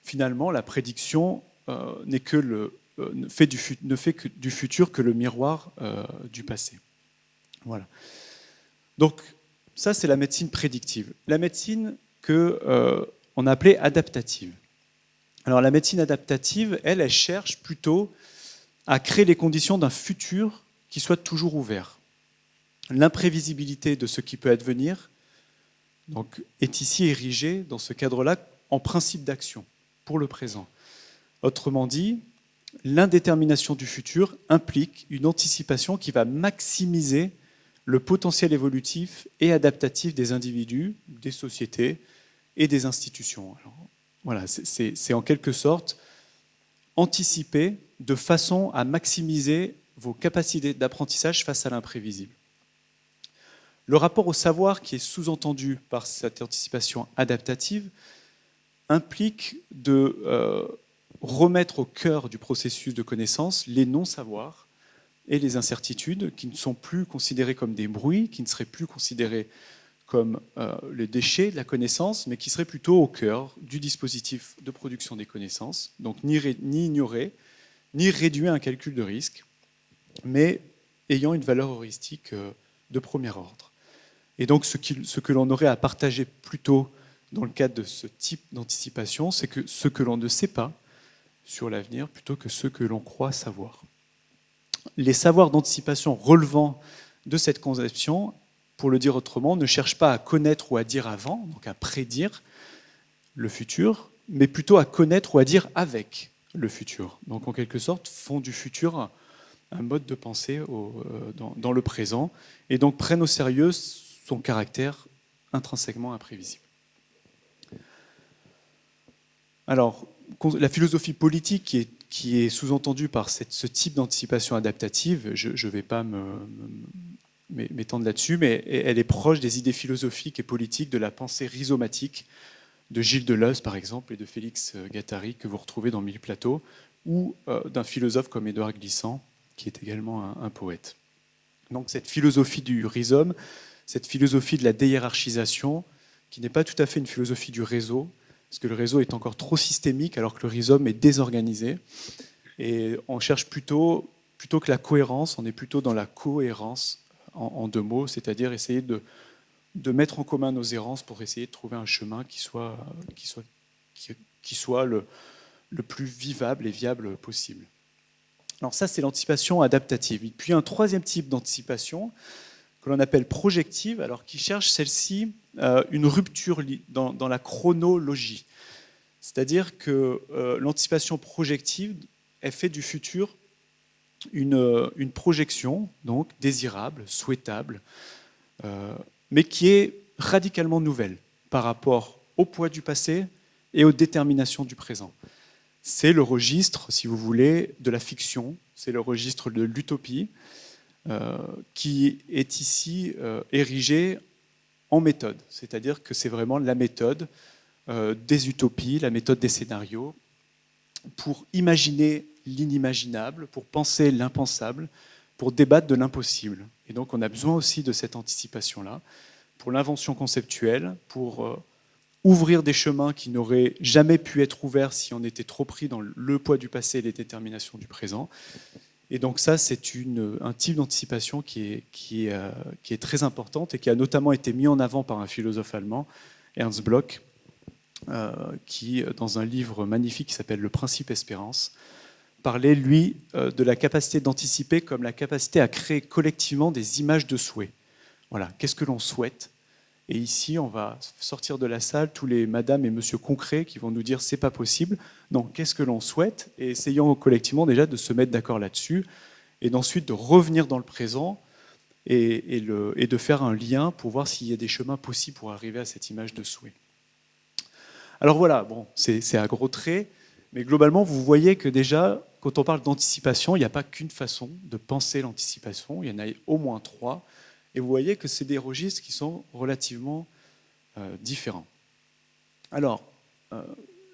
Finalement, la prédiction ne fait du futur que le miroir du passé. Voilà. Donc, ça, c'est la médecine prédictive. La médecine qu'on a appelée adaptative. Alors, la médecine adaptative, elle cherche plutôt à créer les conditions d'un futur qui soit toujours ouvert. L'imprévisibilité de ce qui peut advenir donc, est ici érigée, dans ce cadre-là, en principe d'action pour le présent. Autrement dit, l'indétermination du futur implique une anticipation qui va maximiser le potentiel évolutif et adaptatif des individus, des sociétés et des institutions. Alors, voilà, c'est en quelque sorte anticiper de façon à maximiser vos capacités d'apprentissage face à l'imprévisible. Le rapport au savoir qui est sous-entendu par cette anticipation adaptative implique de remettre au cœur du processus de connaissance les non-savoirs et les incertitudes qui ne sont plus considérés comme des bruits, qui ne seraient plus considérés comme les déchets de la connaissance, mais qui seraient plutôt au cœur du dispositif de production des connaissances, donc ni ignorés, ni réduits à un calcul de risque, mais ayant une valeur heuristique de premier ordre. Et donc ce que l'on aurait à partager plutôt dans le cadre de ce type d'anticipation, c'est que ce que l'on ne sait pas sur l'avenir plutôt que ce que l'on croit savoir. Les savoirs d'anticipation relevant de cette conception, pour le dire autrement, ne cherchent pas à connaître ou à dire avant, donc à prédire le futur, mais plutôt à connaître ou à dire avec le futur. Donc en quelque sorte, font du futur un mode de pensée dans le présent, et donc prennent au sérieux son caractère intrinsèquement imprévisible. Alors, la philosophie politique qui est sous-entendue par ce type d'anticipation adaptative, je ne vais pas m'étendre là-dessus, mais elle est proche des idées philosophiques et politiques de la pensée rhizomatique de Gilles Deleuze, par exemple, et de Félix Guattari, que vous retrouvez dans Mille Plateaux, ou d'un philosophe comme Édouard Glissant, qui est également un poète. Donc cette philosophie du rhizome, cette philosophie de la déhiérarchisation, qui n'est pas tout à fait une philosophie du réseau, parce que le réseau est encore trop systémique, alors que le rhizome est désorganisé. Et on cherche plutôt que la cohérence, on est plutôt dans la cohérence, en deux mots, c'est-à-dire essayer de mettre en commun nos errances pour essayer de trouver un chemin qui soit le plus vivable et viable possible. Alors ça, c'est l'anticipation adaptative. Et puis un troisième type d'anticipation que l'on appelle projective, alors qui cherche celle-ci une rupture dans la chronologie. C'est-à-dire que l'anticipation projective, elle fait du futur une projection, donc désirable, souhaitable, mais qui est radicalement nouvelle par rapport au poids du passé et aux déterminations du présent. C'est le registre, si vous voulez, de la fiction, c'est le registre de l'utopie, qui est ici érigé en méthode. C'est-à-dire que c'est vraiment la méthode des utopies, la méthode des scénarios, pour imaginer l'inimaginable, pour penser l'impensable, pour débattre de l'impossible. Et donc on a besoin aussi de cette anticipation-là, pour l'invention conceptuelle, pour ouvrir des chemins qui n'auraient jamais pu être ouverts si on était trop pris dans le poids du passé et les déterminations du présent. Et donc ça, c'est un type d'anticipation qui est très importante et qui a notamment été mis en avant par un philosophe allemand Ernst Bloch, qui, dans un livre magnifique qui s'appelle « Le principe espérance », parlait, lui, de la capacité d'anticiper comme la capacité à créer collectivement des images de souhait. Voilà, qu'est-ce que l'on souhaite? Et ici, on va sortir de la salle, tous les madame et monsieur concrets qui vont nous dire « c'est pas possible ». Non, qu'est-ce que l'on souhaite? Et essayons collectivement déjà de se mettre d'accord là-dessus, et ensuite de revenir dans le présent et de faire un lien pour voir s'il y a des chemins possibles pour arriver à cette image de souhait. Alors voilà, bon, c'est à gros traits, mais globalement, vous voyez que déjà, quand on parle d'anticipation, il n'y a pas qu'une façon de penser l'anticipation, il y en a au moins 3, et vous voyez que c'est des registres qui sont relativement différents. Alors,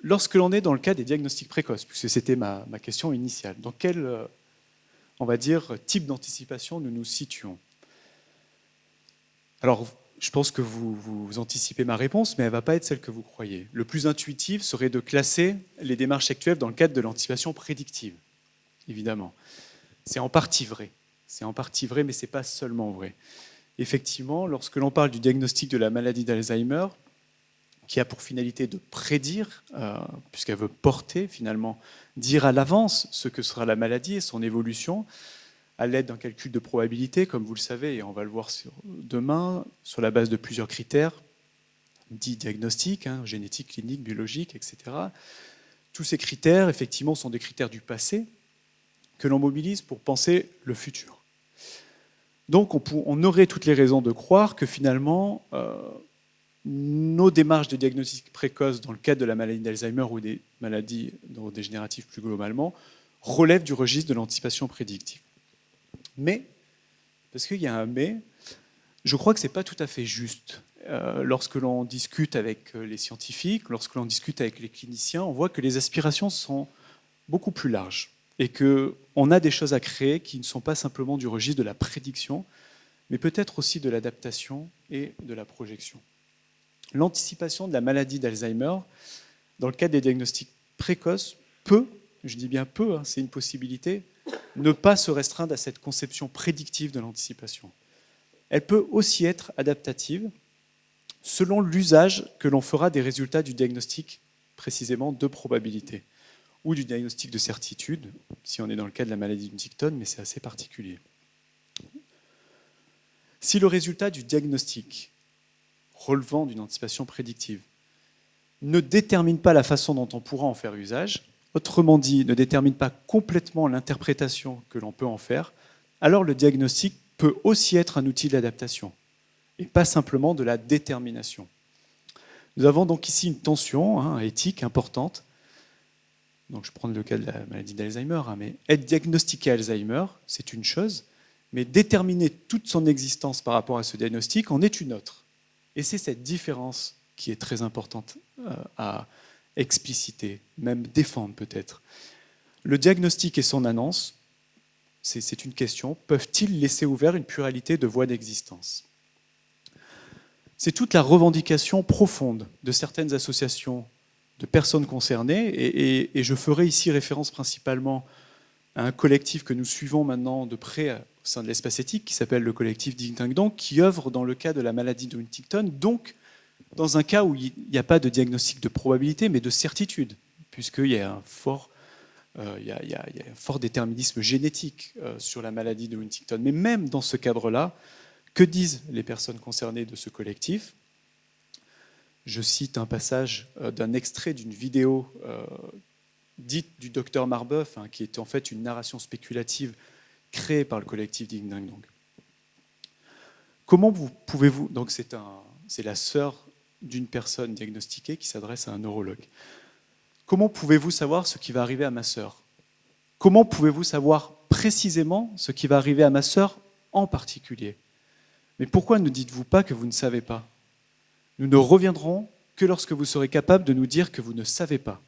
lorsque l'on est dans le cas des diagnostics précoces, puisque c'était ma question initiale, dans quel, on va dire, type d'anticipation nous nous situons? Alors, je pense que vous anticipez ma réponse, mais elle ne va pas être celle que vous croyez. Le plus intuitif serait de classer les démarches actuelles dans le cadre de l'anticipation prédictive, évidemment. C'est en partie vrai. C'est en partie vrai, mais ce n'est pas seulement vrai. Effectivement, lorsque l'on parle du diagnostic de la maladie d'Alzheimer, qui a pour finalité de prédire, puisqu'elle veut porter, finalement, dire à l'avance ce que sera la maladie et son évolution, à l'aide d'un calcul de probabilité, comme vous le savez, et on va le voir demain, sur la base de plusieurs critères, dits diagnostiques, génétique, clinique, biologique, etc. Tous ces critères, effectivement, sont des critères du passé que l'on mobilise pour penser le futur. Donc, on aurait toutes les raisons de croire que finalement, nos démarches de diagnostic précoce dans le cadre de la maladie d'Alzheimer ou des maladies neurodégénératives plus globalement relèvent du registre de l'anticipation prédictive. Mais, parce qu'il y a un mais, je crois que ce n'est pas tout à fait juste. Lorsque l'on discute avec les scientifiques, lorsque l'on discute avec les cliniciens, on voit que les aspirations sont beaucoup plus larges et qu'on a des choses à créer qui ne sont pas simplement du registre de la prédiction, mais peut-être aussi de l'adaptation et de la projection. L'anticipation de la maladie d'Alzheimer, dans le cadre des diagnostics précoces, peut, je dis bien peut, c'est une possibilité, ne pas se restreindre à cette conception prédictive de l'anticipation. Elle peut aussi être adaptative selon l'usage que l'on fera des résultats du diagnostic précisément de probabilité ou du diagnostic de certitude, si on est dans le cas de la maladie d'Huntington, mais c'est assez particulier. Si le résultat du diagnostic relevant d'une anticipation prédictive ne détermine pas la façon dont on pourra en faire usage, autrement dit, ne détermine pas complètement l'interprétation que l'on peut en faire, alors le diagnostic peut aussi être un outil d'adaptation, et pas simplement de la détermination. Nous avons donc ici une tension éthique importante. Donc je prends le cas de la maladie d'Alzheimer, mais être diagnostiqué Alzheimer, c'est une chose, mais déterminer toute son existence par rapport à ce diagnostic en est une autre. Et c'est cette différence qui est très importante à expliciter, même défendre peut-être. Le diagnostic et son annonce, c'est une question, peuvent-ils laisser ouvert une pluralité de voies d'existence? C'est toute la revendication profonde de certaines associations de personnes concernées, et je ferai ici référence principalement à un collectif que nous suivons maintenant de près au sein de l'espace éthique, qui s'appelle le collectif Ding Dang Dong, qui œuvre dans le cas de la maladie de Huntington, donc dans un cas où il n'y a pas de diagnostic de probabilité, mais de certitude, puisqu'il y a un fort déterminisme génétique sur la maladie de Huntington. Mais même dans ce cadre-là, que disent les personnes concernées de ce collectif? Je cite un passage d'un extrait d'une vidéo dite du docteur Marbeuf, qui était en fait une narration spéculative créée par le collectif Ding Dang Dong. Comment pouvez-vous... Donc c'est la sœur d'une personne diagnostiquée qui s'adresse à un neurologue. Comment pouvez-vous savoir ce qui va arriver à ma sœur? Comment pouvez-vous savoir précisément ce qui va arriver à ma sœur en particulier? Mais pourquoi ne dites-vous pas que vous ne savez pas? Nous ne reviendrons que lorsque vous serez capable de nous dire que vous ne savez pas.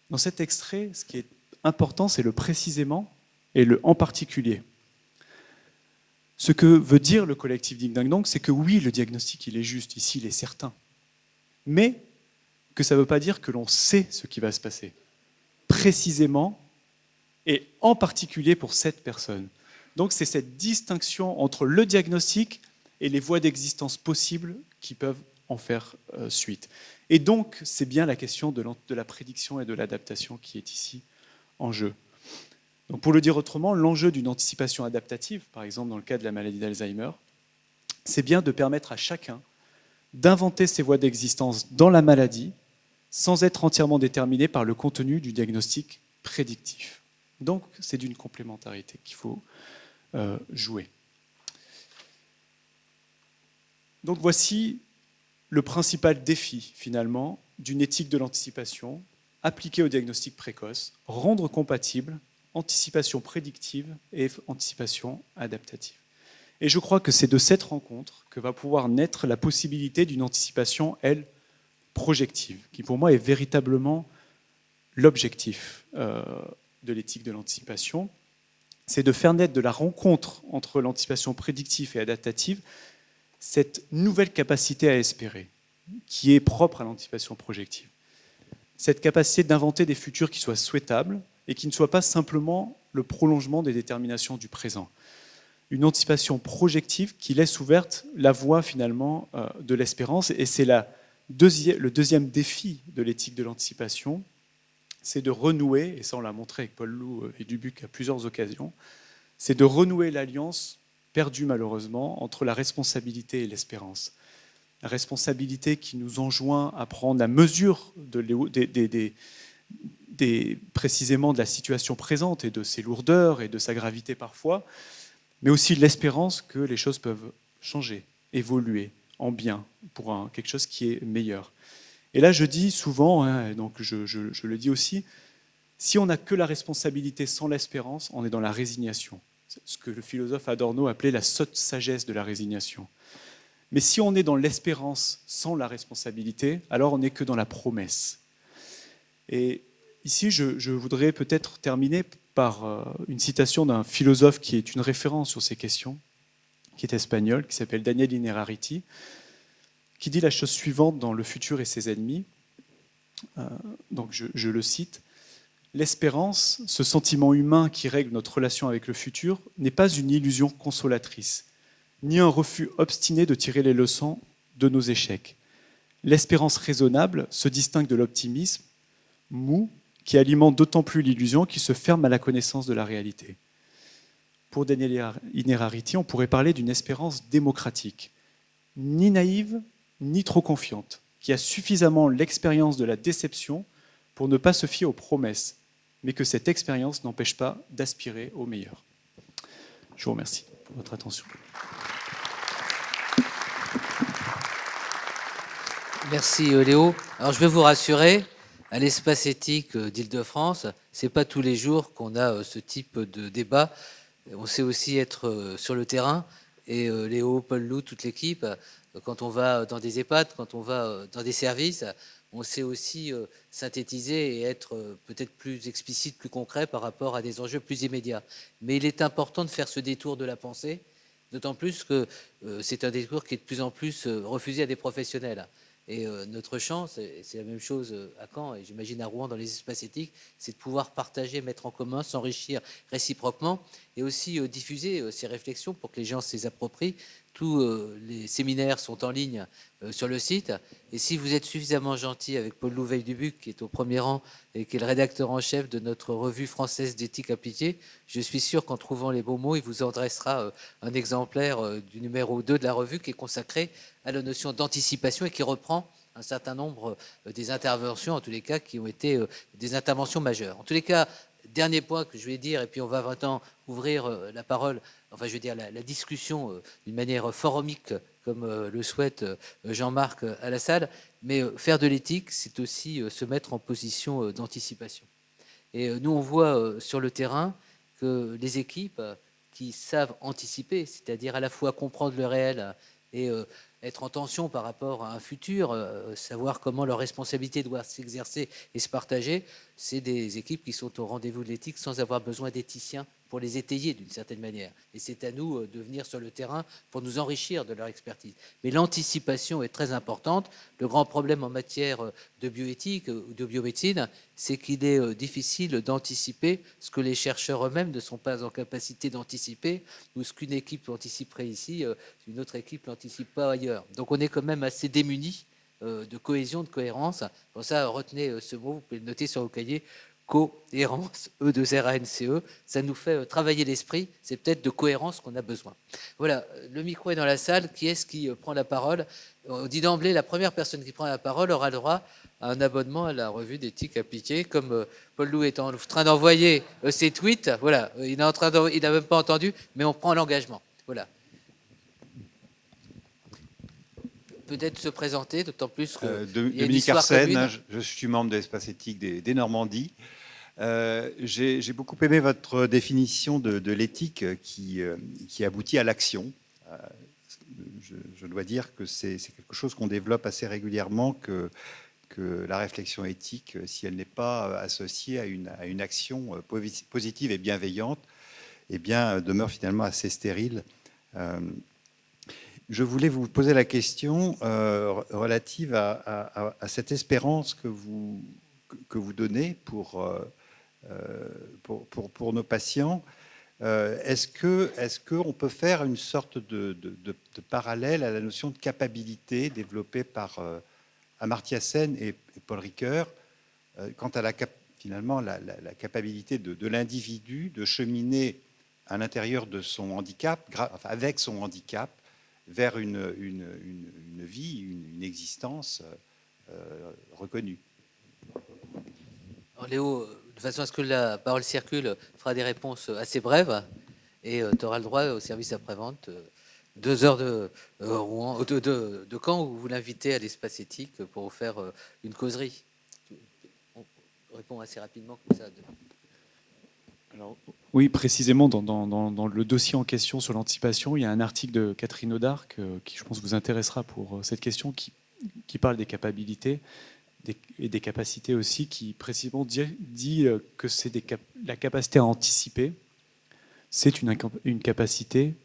Dans cet extrait, ce qui est important, c'est le précisément et le en particulier. Ce que veut dire le collectif Ding Dang Dong, c'est que oui, le diagnostic, il est juste, ici, il est certain. Mais que ça ne veut pas dire que l'on sait ce qui va se passer. Précisément et en particulier pour cette personne. Donc c'est cette distinction entre le diagnostic et les voies d'existence possibles qui peuvent en faire suite. Et donc, c'est bien la question de la prédiction et de l'adaptation qui est ici en jeu. Donc, pour le dire autrement, l'enjeu d'une anticipation adaptative, par exemple dans le cas de la maladie d'Alzheimer, c'est bien de permettre à chacun d'inventer ses voies d'existence dans la maladie sans être entièrement déterminé par le contenu du diagnostic prédictif. Donc, c'est d'une complémentarité qu'il faut jouer. Donc, voici le principal défi, finalement, d'une éthique de l'anticipation appliquée au diagnostic précoce, rendre compatible anticipation prédictive et anticipation adaptative. Et je crois que c'est de cette rencontre que va pouvoir naître la possibilité d'une anticipation, elle, projective, qui pour moi est véritablement l'objectif de l'éthique de l'anticipation. C'est de faire naître de la rencontre entre l'anticipation prédictive et adaptative cette nouvelle capacité à espérer, qui est propre à l'anticipation projective. Cette capacité d'inventer des futurs qui soient souhaitables et qui ne soient pas simplement le prolongement des déterminations du présent. Une anticipation projective qui laisse ouverte la voie finalement de l'espérance. Et c'est le deuxième défi de l'éthique de l'anticipation, c'est de renouer, et ça on l'a montré avec Paul Loup et Dubuc à plusieurs occasions, c'est de renouer l'alliance perdue malheureusement entre la responsabilité et l'espérance. La responsabilité qui nous enjoint à prendre la mesure précisément de la situation présente et de ses lourdeurs et de sa gravité parfois, mais aussi l'espérance que les choses peuvent changer, évoluer en bien pour quelque chose qui est meilleur. Et là, je dis souvent, hein, donc je le dis aussi, si on n'a que la responsabilité sans l'espérance, on est dans la résignation. Ce que le philosophe Adorno appelait la sotte sagesse de la résignation. Mais si on est dans l'espérance sans la responsabilité, alors on n'est que dans la promesse. Et ici, je voudrais peut-être terminer par une citation d'un philosophe qui est une référence sur ces questions, qui est espagnol, qui s'appelle Daniel Innerarity, qui dit la chose suivante dans Le futur et ses ennemis. Donc je le cite. « L'espérance, ce sentiment humain qui règle notre relation avec le futur, n'est pas une illusion consolatrice, ni un refus obstiné de tirer les leçons de nos échecs. L'espérance raisonnable se distingue de l'optimisme mou, qui alimente d'autant plus l'illusion qu'il se ferme à la connaissance de la réalité. » Pour Daniel Innerarity, on pourrait parler d'une espérance démocratique, ni naïve, ni trop confiante, qui a suffisamment l'expérience de la déception pour ne pas se fier aux promesses, mais que cette expérience n'empêche pas d'aspirer au meilleur. Je vous remercie pour votre attention. Merci Léo. Alors je vais vous rassurer, à l'espace éthique d'Île-de-France, ce n'est pas tous les jours qu'on a ce type de débat. On sait aussi être sur le terrain, et Léo, Paul Loup, toute l'équipe, quand on va dans des EHPAD, quand on va dans des services, on sait aussi synthétiser et être peut-être plus explicite, plus concret par rapport à des enjeux plus immédiats. Mais il est important de faire ce détour de la pensée, d'autant plus que c'est un détour qui est de plus en plus refusé à des professionnels. Et notre chance, c'est la même chose à Caen et j'imagine à Rouen dans les espaces éthiques, c'est de pouvoir partager, mettre en commun, s'enrichir réciproquement et aussi diffuser ces réflexions pour que les gens se les approprient. Tous les séminaires sont en ligne sur le site. Et si vous êtes suffisamment gentil avec Paul Louveil-Dubuc, qui est au premier rang et qui est le rédacteur en chef de notre revue française d'éthique appliquée, je suis sûr qu'en trouvant les bons mots, il vous en dressera un exemplaire du numéro 2 de la revue qui est consacré à la notion d'anticipation et qui reprend un certain nombre des interventions, en tous les cas, qui ont été des interventions majeures. En tous les cas, dernier point que je vais dire, et puis on va maintenant ouvrir la parole, enfin je veux dire la discussion d'une manière forumique, comme le souhaite Jean-Marc à la salle, mais faire de l'éthique, c'est aussi se mettre en position d'anticipation. Et nous, on voit sur le terrain que les équipes qui savent anticiper, c'est-à-dire à la fois comprendre le réel et être en tension par rapport à un futur, savoir comment leur responsabilité doit s'exercer et se partager, c'est des équipes qui sont au rendez-vous de l'éthique sans avoir besoin d'éthiciens pour les étayer d'une certaine manière. Et c'est à nous de venir sur le terrain pour nous enrichir de leur expertise. Mais l'anticipation est très importante. Le grand problème en matière de bioéthique ou de biomédecine, c'est qu'il est difficile d'anticiper ce que les chercheurs eux-mêmes ne sont pas en capacité d'anticiper, ou ce qu'une équipe anticiperait ici, une autre équipe n'anticipe pas ailleurs. Donc on est quand même assez démunis de cohésion, de cohérence. Pour ça, retenez ce mot, vous pouvez le noter sur vos cahiers, cohérence, E2RANCE, ça nous fait travailler l'esprit, c'est peut-être de cohérence qu'on a besoin. Voilà, le micro est dans la salle, qui est-ce qui prend la parole? On dit d'emblée, la première personne qui prend la parole aura le droit à un abonnement à la revue d'éthique appliquée, comme Paul Loup est en train d'envoyer ses tweets, voilà, il n'a même pas entendu, mais on prend l'engagement, voilà. Peut-être se présenter, d'autant plus que Dominique Arsène, je suis membre de l'Espace éthique des Normandies. J'ai beaucoup aimé votre définition de l'éthique qui aboutit à l'action. Je dois dire que c'est quelque chose qu'on développe assez régulièrement, que la réflexion éthique, si elle n'est pas associée à une action positive et bienveillante, eh bien, demeure finalement assez stérile. Je voulais vous poser la question relative à cette espérance que vous donnez pour nos patients. Est-ce qu'on peut faire une sorte de parallèle à la notion de capacité développée par Amartya Sen et Paul Ricoeur quant à finalement la capacité de l'individu de cheminer à l'intérieur de son handicap, avec son handicap, vers une vie, une existence reconnue. Alors Léo, de façon à ce que la parole circule, fera des réponses assez brèves et tu auras le droit au service après-vente 2 heures de camp où vous l'invitez à l'espace éthique pour vous faire une causerie. On répond assez rapidement comme ça. Alors, oui, précisément, dans le dossier en question sur l'anticipation, il y a un article de Catherine Audard qui, je pense, vous intéressera pour cette question, qui parle des capacités et des capacités aussi, qui précisément dit que c'est la capacité à anticiper, c'est une capacité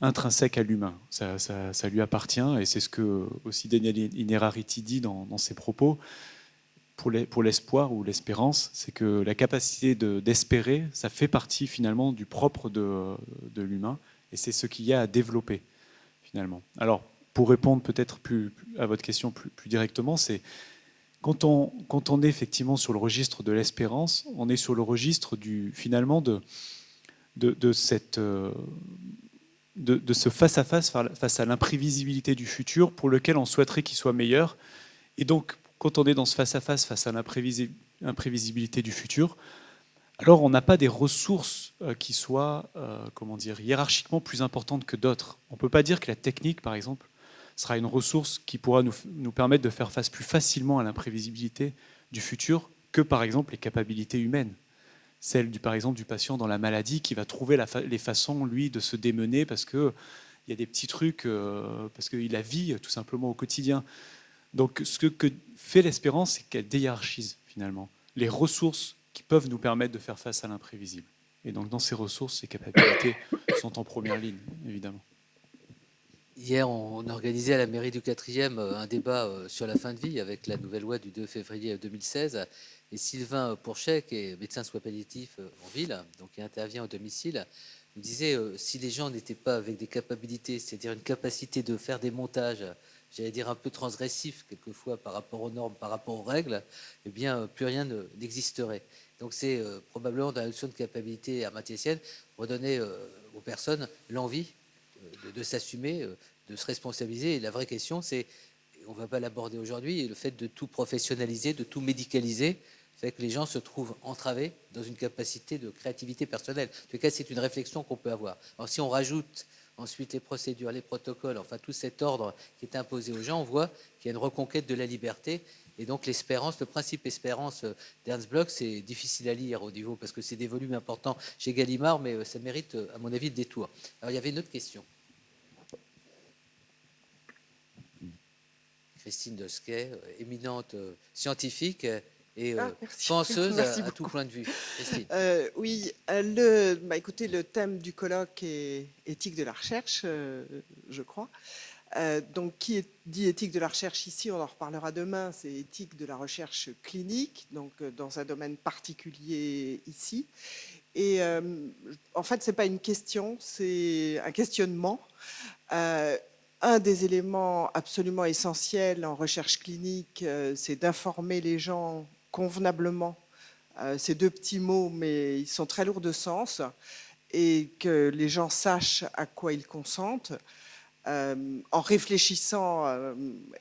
intrinsèque à l'humain. Ça lui appartient, et c'est ce que aussi Daniel Innerarity dit dans ses propos. Pour l'espoir ou l'espérance, c'est que la capacité d'espérer, ça fait partie finalement du propre de l'humain, et c'est ce qu'il y a à développer finalement. Alors, pour répondre peut-être à votre question plus directement, c'est quand on est effectivement sur le registre de l'espérance, on est sur le registre finalement de ce face-à-face face à l'imprévisibilité du futur, pour lequel on souhaiterait qu'il soit meilleur. Et donc, quand on est dans ce face-à-face face à l'imprévisibilité du futur, alors on n'a pas des ressources qui soient hiérarchiquement plus importantes que d'autres. On ne peut pas dire que la technique, par exemple, sera une ressource qui pourra nous permettre de faire face plus facilement à l'imprévisibilité du futur que, par exemple, les capacités humaines. Celle, par exemple, du patient dans la maladie qui va trouver les façons, lui, de se démener parce qu'il y a des petits trucs, parce qu'il la vit tout simplement au quotidien. Donc, ce que fait l'espérance, c'est qu'elle déhiérarchise finalement les ressources qui peuvent nous permettre de faire face à l'imprévisible. Et donc, dans ces ressources, ces capacités sont en première ligne, évidemment. Hier, on organisait à la mairie du 4e un débat sur la fin de vie avec la nouvelle loi du 2 février 2016. Et Sylvain Pourchet, qui est médecin soins palliatifs en ville, donc qui intervient au domicile, nous disait si les gens n'étaient pas avec des capacités, c'est-à-dire une capacité de faire des montages, j'allais dire un peu transgressifs quelquefois par rapport aux normes, par rapport aux règles, eh bien plus rien n'existerait. Donc c'est probablement dans la notion de capacité armatessienne redonner aux personnes l'envie de s'assumer, de se responsabiliser. Et la vraie question, c'est, on ne va pas l'aborder aujourd'hui, le fait de tout professionnaliser, de tout médicaliser, fait que les gens se trouvent entravés dans une capacité de créativité personnelle. En tout cas, c'est une réflexion qu'on peut avoir. Alors si on rajoute ensuite les procédures, les protocoles, enfin tout cet ordre qui est imposé aux gens, on voit qu'il y a une reconquête de la liberté. Et donc l'espérance, le principe espérance d'Ernst Bloch, c'est difficile à lire au niveau, parce que c'est des volumes importants chez Gallimard, mais ça mérite, à mon avis, le détour. Alors il y avait une autre question. Christine Dosquet, éminente scientifique, et Merci. penseuse Merci à tout beaucoup. point de vue. Christine. Oui, écoutez, le thème du colloque est éthique de la recherche, je crois. Donc, dit éthique de la recherche ici, on en reparlera demain, c'est éthique de la recherche clinique, donc dans un domaine particulier ici. Et en fait, ce n'est pas une question, c'est un questionnement. Un des éléments absolument essentiels en recherche clinique, c'est d'informer les gens convenablement. Ces deux petits mots, mais ils sont très lourds de sens, et que les gens sachent à quoi ils consentent. En réfléchissant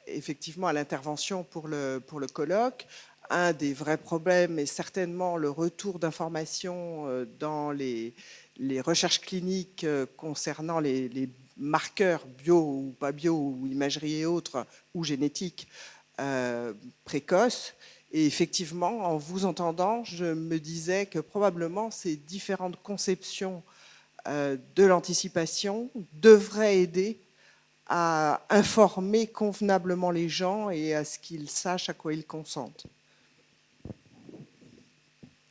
effectivement à l'intervention pour le colloque, un des vrais problèmes est certainement le retour d'informations dans les recherches cliniques concernant les marqueurs bio ou pas bio, ou imagerie et autres, ou génétiques précoces. Et effectivement, en vous entendant, je me disais que probablement ces différentes conceptions de l'anticipation devraient aider à informer convenablement les gens et à ce qu'ils sachent à quoi ils consentent.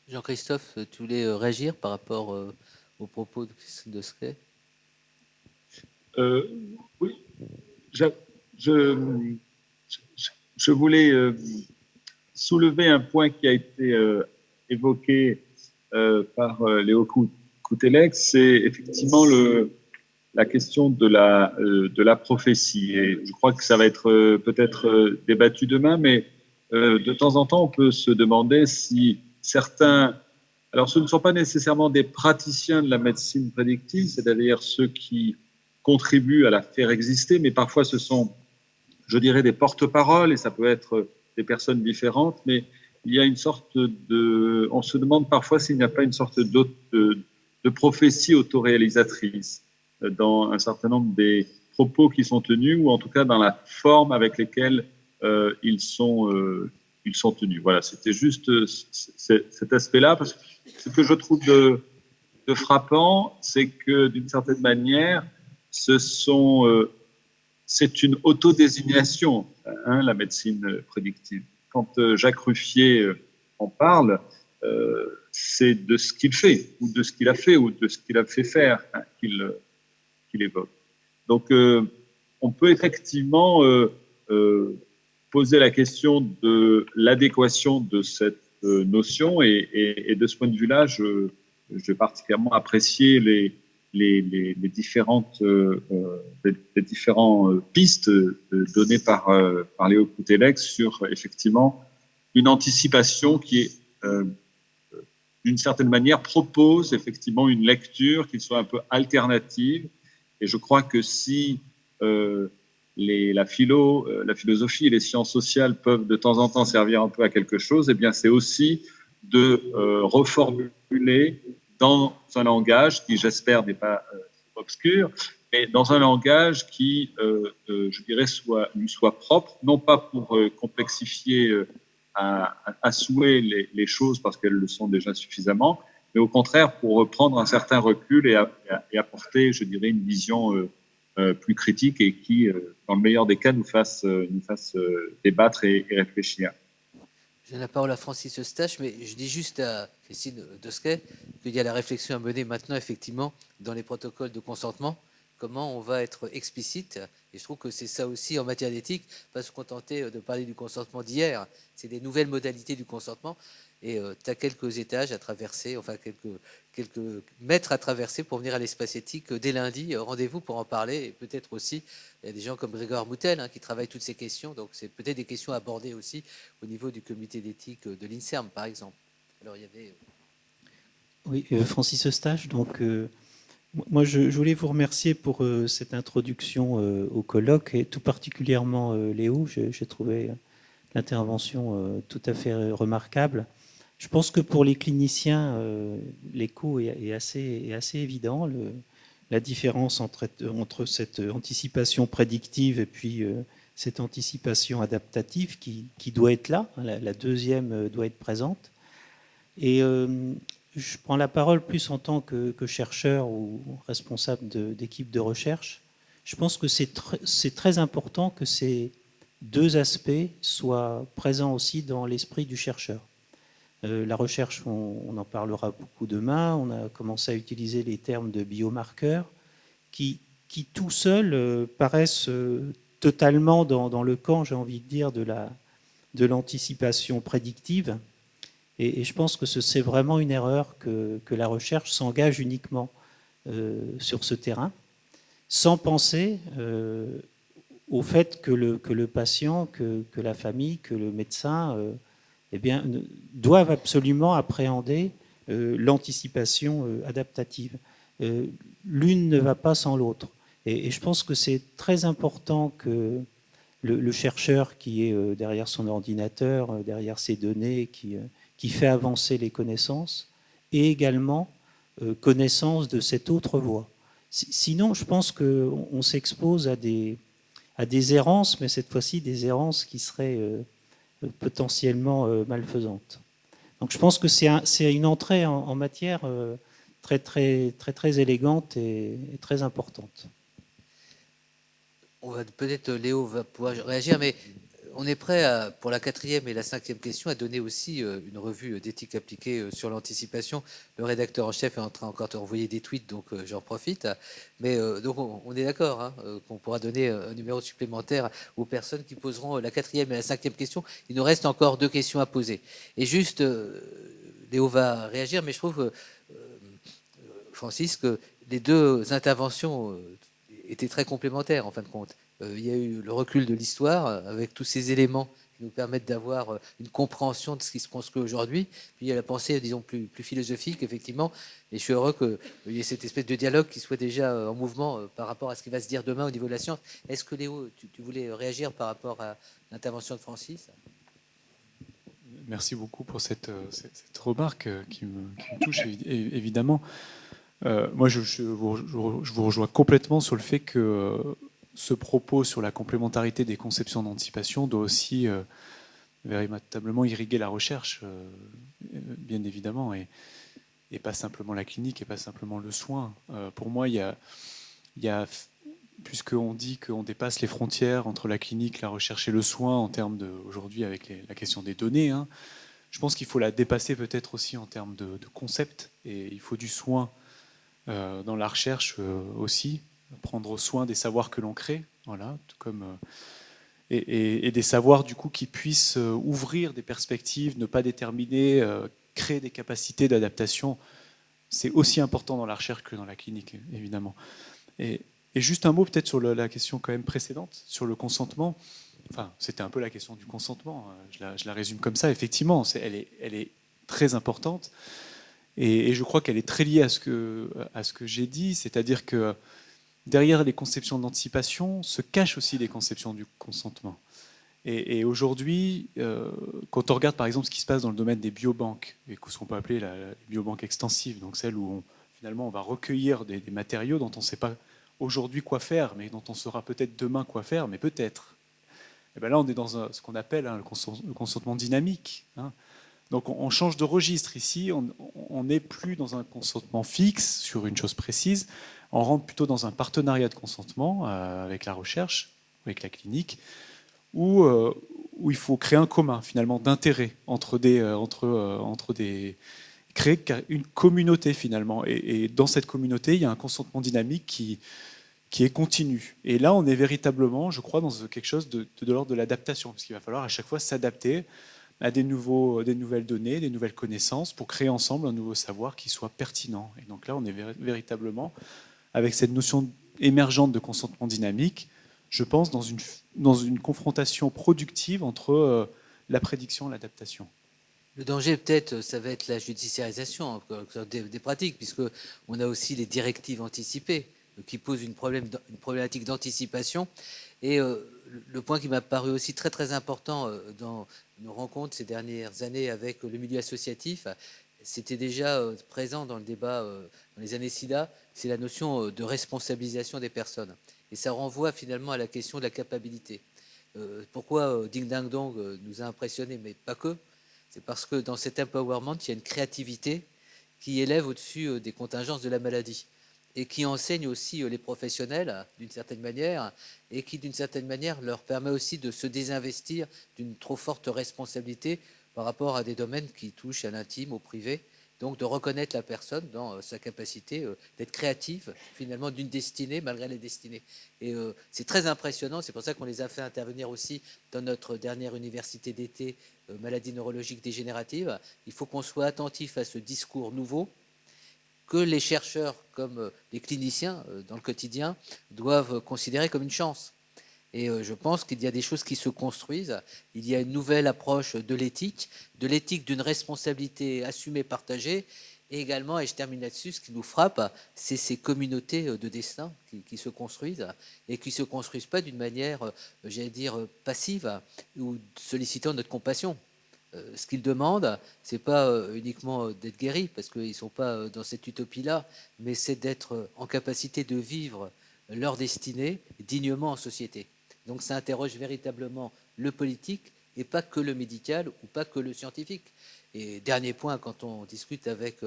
Jean-Christophe, tu voulais réagir par rapport aux propos de Christine Dosquet? Oui, je voulais soulever un point qui a été évoqué par Léo Coutellex, c'est effectivement la question de la prophétie. Et je crois que ça va être peut-être débattu demain, mais de temps en temps, on peut se demander si certains... Alors, ce ne sont pas nécessairement des praticiens de la médecine prédictive, c'est-à-dire ceux qui contribuent à la faire exister, mais parfois ce sont, je dirais, des porte-paroles, et ça peut être des personnes différentes, mais il y a une sorte de... On se demande parfois s'il n'y a pas une sorte de prophétie autoréalisatrice dans un certain nombre des propos qui sont tenus, ou en tout cas dans la forme avec lesquelles ils sont tenus. Voilà, c'était juste cet aspect-là, parce que ce que je trouve de frappant, c'est que d'une certaine manière, c'est une autodésignation, hein, la médecine prédictive. Quand Jacques Ruffier en parle, c'est de ce qu'il fait, ou de ce qu'il a fait, ou de ce qu'il a fait faire, hein, qu'il évoque. Donc, on peut effectivement poser la question de l'adéquation de cette notion, et de ce point de vue-là, j'ai particulièrement apprécié les différentes pistes données par Léo Coutellex sur effectivement une anticipation qui d'une certaine manière propose effectivement une lecture qui soit un peu alternative. Et je crois que si la philosophie et les sciences sociales peuvent de temps en temps servir un peu à quelque chose, eh bien c'est aussi de reformuler dans un langage qui, j'espère, n'est pas obscur, mais dans un langage qui, je dirais, lui soit propre, non pas pour complexifier à souhait les choses parce qu'elles le sont déjà suffisamment, mais au contraire pour prendre un certain recul et apporter, je dirais, une vision plus critique et qui, dans le meilleur des cas, nous fasse débattre et réfléchir. Je donne la parole à Francis Eustache, mais je dis juste à Christine Dosquet qu'il y a la réflexion à mener maintenant, effectivement, dans les protocoles de consentement, comment on va être explicite. Et je trouve que c'est ça aussi en matière d'éthique, pas se contenter de parler du consentement d'hier, c'est des nouvelles modalités du consentement. Et tu as quelques étages à traverser, enfin quelques mètres à traverser pour venir à l'espace éthique dès lundi. Rendez-vous pour en parler. Et peut-être aussi, il y a des gens comme Grégoire Moutel qui travaillent toutes ces questions. Donc c'est peut-être des questions abordées aussi au niveau du comité d'éthique de l'INSERM, par exemple. Alors il y avait... Oui, Francis Eustache. Donc, moi, je voulais vous remercier pour cette introduction au colloque, et tout particulièrement Léo. J'ai trouvé l'intervention tout à fait remarquable. Je pense que pour les cliniciens, l'écho est assez évident. La différence entre cette anticipation prédictive et puis cette anticipation adaptative qui doit être là. La deuxième doit être présente. Et je prends la parole plus en tant que chercheur ou responsable d'équipe de recherche. Je pense que c'est très important que ces deux aspects soient présents aussi dans l'esprit du chercheur. La recherche, on en parlera beaucoup demain. On a commencé à utiliser les termes de biomarqueurs qui tout seuls paraissent totalement dans le camp, j'ai envie de dire, de l'anticipation prédictive. Et je pense que c'est vraiment une erreur que la recherche s'engage uniquement sur ce terrain, sans penser au fait que le patient, que la famille, que le médecin eh bien, doivent absolument appréhender l'anticipation adaptative. L'une ne va pas sans l'autre. Et je pense que c'est très important que le chercheur qui est derrière son ordinateur, derrière ses données, qui fait avancer les connaissances, ait également connaissance de cette autre voie. Sinon, je pense qu'on s'expose à des errances, mais cette fois-ci des errances qui seraient potentiellement malfaisantes. Donc je pense que c'est une entrée en matière très, très, très, très élégante et très importante. Peut-être Léo va pouvoir réagir, mais on est prêt pour la 4e et la 5e question à donner aussi une revue d'éthique appliquée sur l'anticipation. Le rédacteur en chef est en train encore de envoyer des tweets, donc j'en profite. Mais donc on est d'accord hein, qu'on pourra donner un numéro supplémentaire aux personnes qui poseront la 4e et la 5e question. Il nous reste encore 2 questions à poser. Et juste, Léo va réagir, mais je trouve, Francis, que les 2 interventions étaient très complémentaires en fin de compte. Il y a eu le recul de l'histoire avec tous ces éléments qui nous permettent d'avoir une compréhension de ce qui se construit aujourd'hui. Puis il y a la pensée, disons, plus philosophique, effectivement. Et je suis heureux qu'il y ait cette espèce de dialogue qui soit déjà en mouvement par rapport à ce qui va se dire demain au niveau de la science. Est-ce que Léo, tu voulais réagir par rapport à l'intervention de Francis ? Merci beaucoup pour cette remarque qui me touche évidemment. Moi, je vous rejoins complètement sur le fait que ce propos sur la complémentarité des conceptions d'anticipation doit aussi véritablement irriguer la recherche, bien évidemment, et pas simplement la clinique, et pas simplement le soin. Pour moi, il y a puisqu'on dit qu'on dépasse les frontières entre la clinique, la recherche et le soin en termes aujourd'hui avec la question des données, hein, je pense qu'il faut la dépasser peut-être aussi en termes de concept, et il faut du soin dans la recherche aussi, prendre soin des savoirs que l'on crée, voilà, comme, et des savoirs du coup qui puissent ouvrir des perspectives, ne pas déterminer, créer des capacités d'adaptation. C'est aussi important dans la recherche que dans la clinique, évidemment. Et juste un mot peut-être sur la question quand même précédente, sur le consentement. Enfin, c'était un peu la question du consentement. Je la résume comme ça. Effectivement, elle est très importante. Et je crois qu'elle est très liée à ce que j'ai dit, c'est-à-dire que derrière les conceptions d'anticipation se cachent aussi des conceptions du consentement. Et aujourd'hui, quand on regarde par exemple ce qui se passe dans le domaine des biobanques, et ce qu'on peut appeler les biobanques extensives, donc celles où finalement on va recueillir des matériaux dont on ne sait pas aujourd'hui quoi faire, mais dont on saura peut-être demain quoi faire, mais peut-être. Et bien là, on est dans ce qu'on appelle le consentement dynamique. Hein. Donc on change de registre ici, on n'est plus dans un consentement fixe sur une chose précise, on rentre plutôt dans un partenariat de consentement avec la recherche, avec la clinique, où il faut créer un commun finalement d'intérêt créer une communauté finalement. Et dans cette communauté, il y a un consentement dynamique qui est continu. Et là, on est véritablement, je crois, dans quelque chose de l'ordre de l'adaptation, parce qu'il va falloir à chaque fois s'adapter à des nouvelles données, des nouvelles connaissances, pour créer ensemble un nouveau savoir qui soit pertinent. Et donc là, on est véritablement, avec cette notion émergente de consentement dynamique, je pense, dans une confrontation productive entre la prédiction et l'adaptation. Le danger, peut-être, ça va être la judiciarisation des pratiques, puisqu'on a aussi les directives anticipées qui posent une problématique d'anticipation. Et le point qui m'a paru aussi très très important dans nos rencontres ces dernières années avec le milieu associatif, c'était déjà présent dans le débat dans les années SIDA, c'est la notion de responsabilisation des personnes. Et ça renvoie finalement à la question de la capacité. Pourquoi Ding Dang Dong nous a impressionnés, mais pas que, c'est parce que dans cet empowerment, il y a une créativité qui élève au-dessus des contingences de la maladie et qui enseigne aussi les professionnels d'une certaine manière et qui d'une certaine manière leur permet aussi de se désinvestir d'une trop forte responsabilité par rapport à des domaines qui touchent à l'intime, au privé. Donc de reconnaître la personne dans sa capacité d'être créative, finalement, d'une destinée malgré les destinées. Et c'est très impressionnant, c'est pour ça qu'on les a fait intervenir aussi dans notre dernière université d'été, maladies neurologiques dégénératives. Il faut qu'on soit attentif à ce discours nouveau, que les chercheurs, comme les cliniciens dans le quotidien, doivent considérer comme une chance. Et je pense qu'il y a des choses qui se construisent. Il y a une nouvelle approche de l'éthique d'une responsabilité assumée, partagée, et également, et je termine là-dessus, ce qui nous frappe, c'est ces communautés de destin qui se construisent, et qui ne se construisent pas d'une manière, j'allais dire, passive, ou sollicitant notre compassion. Ce qu'ils demandent, ce n'est pas uniquement d'être guéris, parce qu'ils ne sont pas dans cette utopie-là, mais c'est d'être en capacité de vivre leur destinée dignement en société. Donc ça interroge véritablement le politique et pas que le médical ou pas que le scientifique. Et dernier point, quand on discute avec,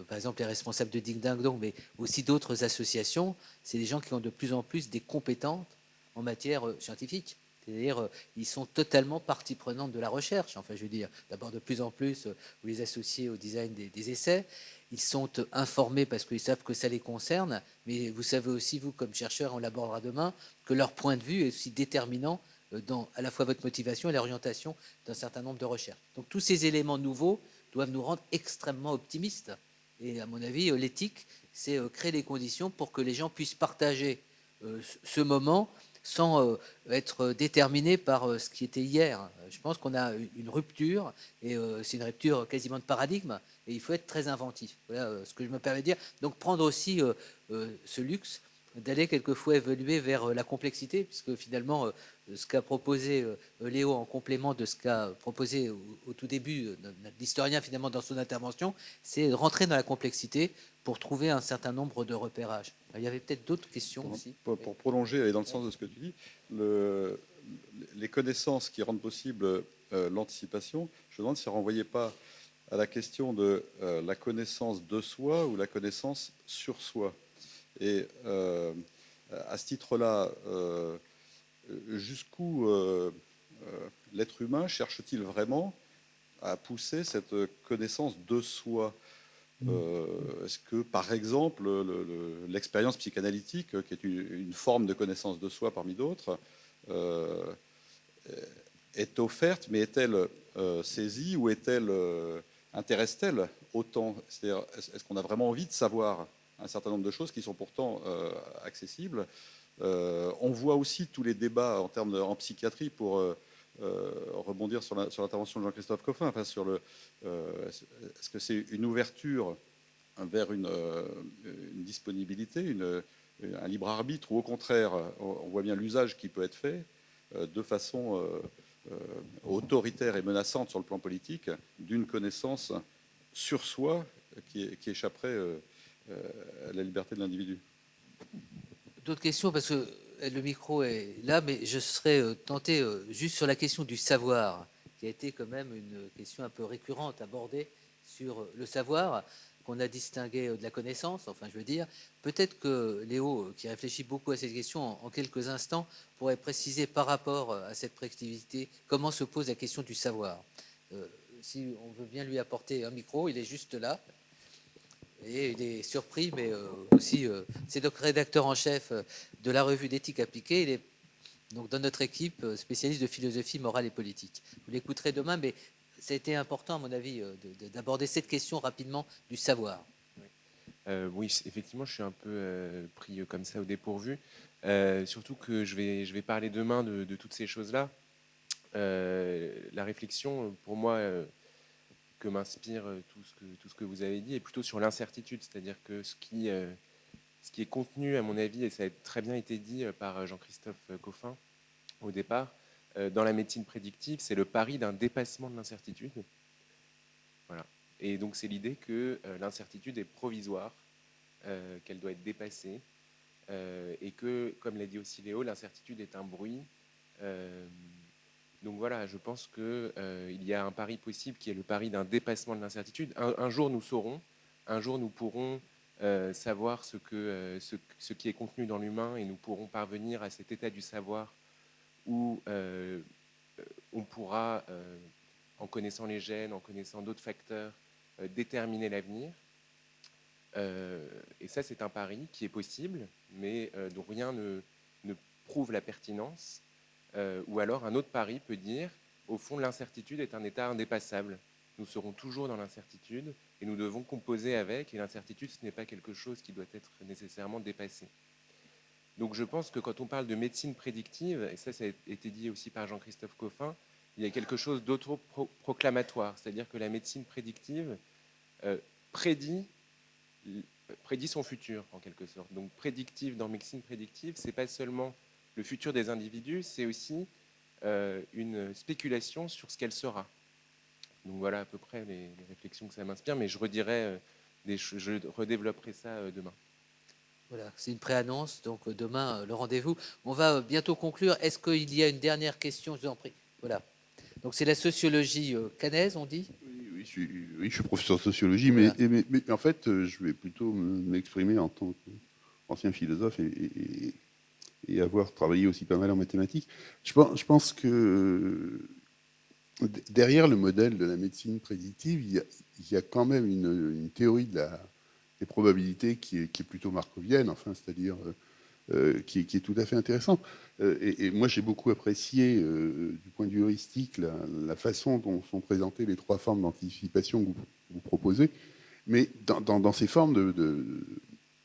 par exemple, les responsables de Ding Dang Dong, mais aussi d'autres associations, c'est des gens qui ont de plus en plus des compétences en matière scientifique. C'est-à-dire, ils sont totalement partie prenante de la recherche. Enfin, je veux dire, d'abord, de plus en plus, vous les associez au design des essais. Ils sont informés parce qu'ils savent que ça les concerne, mais vous savez aussi, vous, comme chercheur, on l'abordera demain, que leur point de vue est aussi déterminant dans à la fois votre motivation et l'orientation d'un certain nombre de recherches. Donc, tous ces éléments nouveaux doivent nous rendre extrêmement optimistes. Et à mon avis, l'éthique, c'est créer les conditions pour que les gens puissent partager ce moment sans être déterminé par ce qui était hier. Je pense qu'on a une rupture, et c'est une rupture quasiment de paradigme, et il faut être très inventif. Voilà ce que je me permets de dire. Donc prendre aussi ce luxe d'aller quelquefois évoluer vers la complexité, puisque finalement, ce qu'a proposé Léo en complément de ce qu'a proposé au tout début l'historien finalement dans son intervention, c'est de rentrer dans la complexité pour trouver un certain nombre de repérages. Il y avait peut-être d'autres questions aussi. Pour prolonger et dans le sens de ce que tu dis, les connaissances qui rendent possible l'anticipation, je me demande si on ne renvoyait pas à la question de la connaissance de soi ou la connaissance sur soi. Et à ce titre-là, jusqu'où l'être humain cherche-t-il vraiment à pousser cette connaissance de soi? Est-ce que, par exemple, l'expérience psychanalytique, qui est une forme de connaissance de soi parmi d'autres, est offerte, mais est-elle saisie ou intéresse-t-elle autant? C'est-à-dire, est-ce qu'on a vraiment envie de savoir un certain nombre de choses qui sont pourtant accessibles? On voit aussi tous les débats en psychiatrie pour rebondir sur l'intervention de Jean-Christophe Coffin, enfin est-ce que c'est une ouverture vers une disponibilité, un libre arbitre, ou au contraire, on voit bien l'usage qui peut être fait de façon autoritaire et menaçante sur le plan politique d'une connaissance sur soi qui échapperait à la liberté de l'individu. D'autres questions, parce que le micro est là, mais je serais tenté juste sur la question du savoir, qui a été quand même une question un peu récurrente abordée sur le savoir, qu'on a distingué de la connaissance. Enfin, je veux dire, peut-être que Léo, qui réfléchit beaucoup à cette question, en quelques instants, pourrait préciser par rapport à cette préactivité comment se pose la question du savoir. Si on veut bien lui apporter un micro, il est juste là. Et il est surpris, mais aussi, c'est donc rédacteur en chef de la revue d'éthique appliquée. Il est donc dans notre équipe spécialiste de philosophie morale et politique. Vous l'écouterez demain, mais ça a été important, à mon avis, d'aborder cette question rapidement du savoir. Oui, effectivement, je suis un peu pris comme ça au dépourvu. Surtout que je vais parler demain de toutes ces choses-là. La réflexion, pour moi, que m'inspire tout ce que vous avez dit, est plutôt sur l'incertitude, c'est-à-dire que ce qui est contenu, à mon avis, et ça a très bien été dit par Jean-Christophe Coffin au départ, dans la médecine prédictive, c'est le pari d'un dépassement de l'incertitude. Voilà. Et donc c'est l'idée que l'incertitude est provisoire, qu'elle doit être dépassée, et que, comme l'a dit aussi Léo, l'incertitude est un bruit. Donc voilà, je pense qu'il y a un pari possible qui est le pari d'un dépassement de l'incertitude. Un jour nous saurons, un jour nous pourrons savoir ce qui est contenu dans l'humain, et nous pourrons parvenir à cet état du savoir où on pourra en connaissant les gènes, en connaissant d'autres facteurs, déterminer l'avenir. Et ça, c'est un pari qui est possible, mais dont rien ne prouve la pertinence. Ou alors, un autre pari peut dire, au fond, l'incertitude est un état indépassable. Nous serons toujours dans l'incertitude et nous devons composer avec. Et l'incertitude, ce n'est pas quelque chose qui doit être nécessairement dépassé. Donc, je pense que quand on parle de médecine prédictive, et ça a été dit aussi par Jean-Christophe Coffin, il y a quelque chose d'auto-proclamatoire, c'est-à-dire que la médecine prédictive prédit son futur, en quelque sorte. Donc, prédictive, dans médecine prédictive, ce n'est pas seulement le futur des individus, c'est aussi une spéculation sur ce qu'elle sera. Donc, voilà à peu près les réflexions que ça m'inspire, mais je redévelopperai ça demain. Voilà, c'est une préannonce, donc demain, le rendez-vous. On va bientôt conclure. Est-ce qu'il y a une dernière question? Je vous en prie. Voilà. Donc, c'est la sociologie caennaise, on dit? Oui, je suis professeur de sociologie, voilà. mais en fait, je vais plutôt m'exprimer en tant qu'ancien philosophe et avoir travaillé aussi pas mal en mathématiques. Je pense que derrière le modèle de la médecine prédictive, il y a quand même une théorie des probabilités qui est plutôt markovienne, enfin, c'est-à-dire qui est tout à fait intéressante. Et moi, j'ai beaucoup apprécié, du point de vue heuristique, la façon dont sont présentées les trois formes d'anticipation que vous proposez. Mais dans ces formes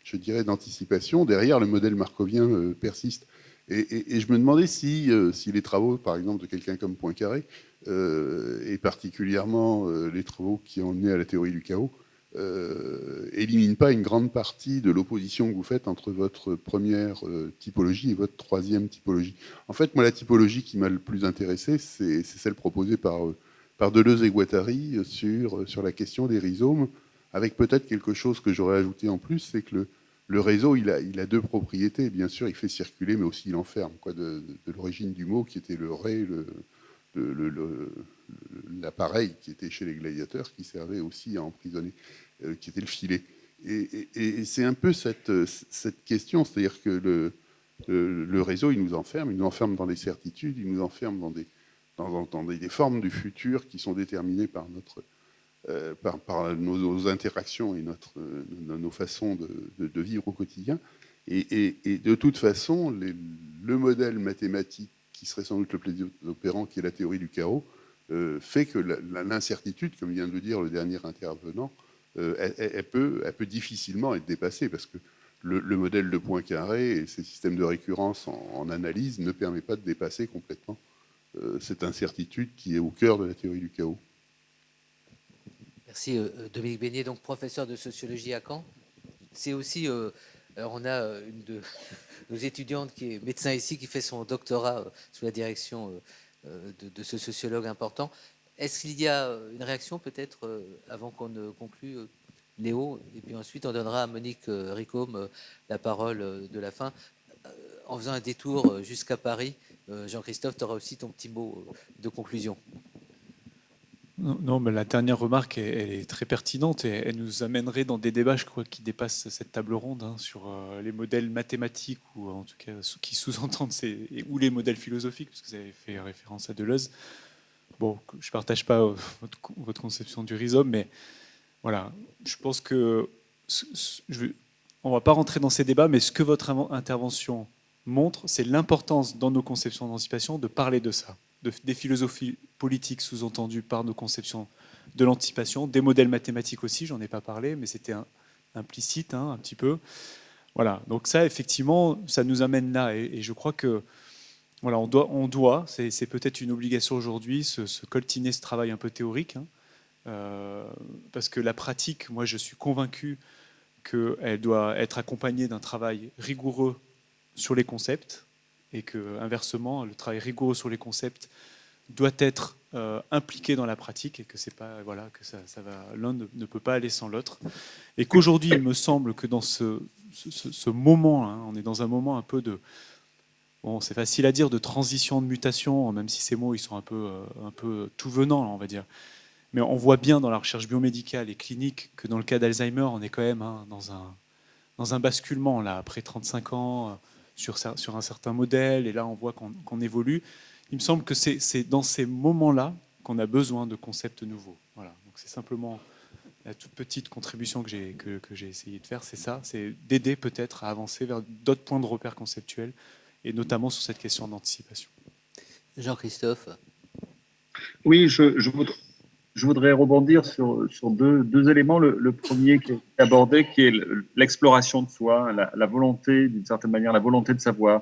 je dirais, d'anticipation, derrière le modèle markovien persiste. Et je me demandais si les travaux, par exemple, de quelqu'un comme Poincaré, et particulièrement les travaux qui ont mené à la théorie du chaos, élimine pas une grande partie de l'opposition que vous faites entre votre première typologie et votre troisième typologie. En fait, moi, la typologie qui m'a le plus intéressé, c'est celle proposée par Deleuze et Guattari sur la question des rhizomes, avec peut-être quelque chose que j'aurais ajouté en plus, c'est que le réseau, il a deux propriétés. Bien sûr, il fait circuler, mais aussi il enferme, de l'origine du mot, qui était le ré, l'appareil qui était chez les gladiateurs, qui servait aussi à emprisonner, qui était le filet. Et c'est un peu cette question, c'est-à-dire que le réseau, il nous enferme dans des certitudes, il nous enferme dans des formes du futur qui sont déterminées par par nos interactions et nos façons de vivre au quotidien. Et de toute façon, le modèle mathématique qui serait sans doute le plus opérant, qui est la théorie du chaos, fait que l'incertitude, comme vient de le dire le dernier intervenant, elle peut difficilement être dépassée, parce que le modèle de Poincaré et ses systèmes de récurrence en analyse ne permet pas de dépasser complètement cette incertitude qui est au cœur de la théorie du chaos. Merci Dominique Beignet, donc professeur de sociologie à Caen. C'est aussi, alors on a une de nos étudiantes qui est médecin ici, qui fait son doctorat sous la direction de ce sociologue important. Est-ce qu'il y a une réaction peut-être avant qu'on ne conclue, Léo, et puis ensuite on donnera à Monique Ricôme la parole de la fin, en faisant un détour jusqu'à Paris. Jean-Christophe, tu auras aussi ton petit mot de conclusion. Non, mais la dernière remarque, elle est très pertinente et elle nous amènerait dans des débats, je crois, qui dépassent cette table ronde sur les modèles mathématiques, ou en tout cas qui sous-entendent ou les modèles philosophiques, parce que vous avez fait référence à Deleuze. Bon, je ne partage pas votre conception du rhizome, mais voilà, je pense que on ne va pas rentrer dans ces débats, mais ce que votre intervention montre, c'est l'importance dans nos conceptions d'anticipation de parler de ça, des philosophies politiques sous-entendues par nos conceptions de l'anticipation, des modèles mathématiques aussi, j'en ai pas parlé, mais c'était implicite un petit peu. Voilà, donc ça, effectivement, ça nous amène là, et je crois que voilà, on doit, c'est peut-être une obligation aujourd'hui, se coltiner ce travail un peu théorique, parce que la pratique, moi je suis convaincu qu'elle doit être accompagnée d'un travail rigoureux sur les concepts, et que inversement, le travail rigoureux sur les concepts doit être impliqué dans la pratique, et que c'est pas que ça va, l'un ne peut pas aller sans l'autre, et qu'aujourd'hui il me semble que dans ce moment, on est dans un moment un peu de c'est facile à dire, de transition, de mutation, même si ces mots ils sont un peu tout venant, on va dire. Mais on voit bien dans la recherche biomédicale et clinique que dans le cas d'Alzheimer, on est quand même dans un basculement là, après 35 ans sur un certain modèle, et là on voit qu'on évolue. Il me semble que c'est dans ces moments-là qu'on a besoin de concepts nouveaux. Voilà. Donc c'est simplement la toute petite contribution que j'ai essayé de faire, c'est ça, c'est d'aider peut-être à avancer vers d'autres points de repère conceptuels, et notamment sur cette question d'anticipation. Jean-Christophe. Oui, je voudrais rebondir sur deux éléments. Le premier qui est abordé, qui est l'exploration de soi, la volonté, d'une certaine manière, la volonté de savoir.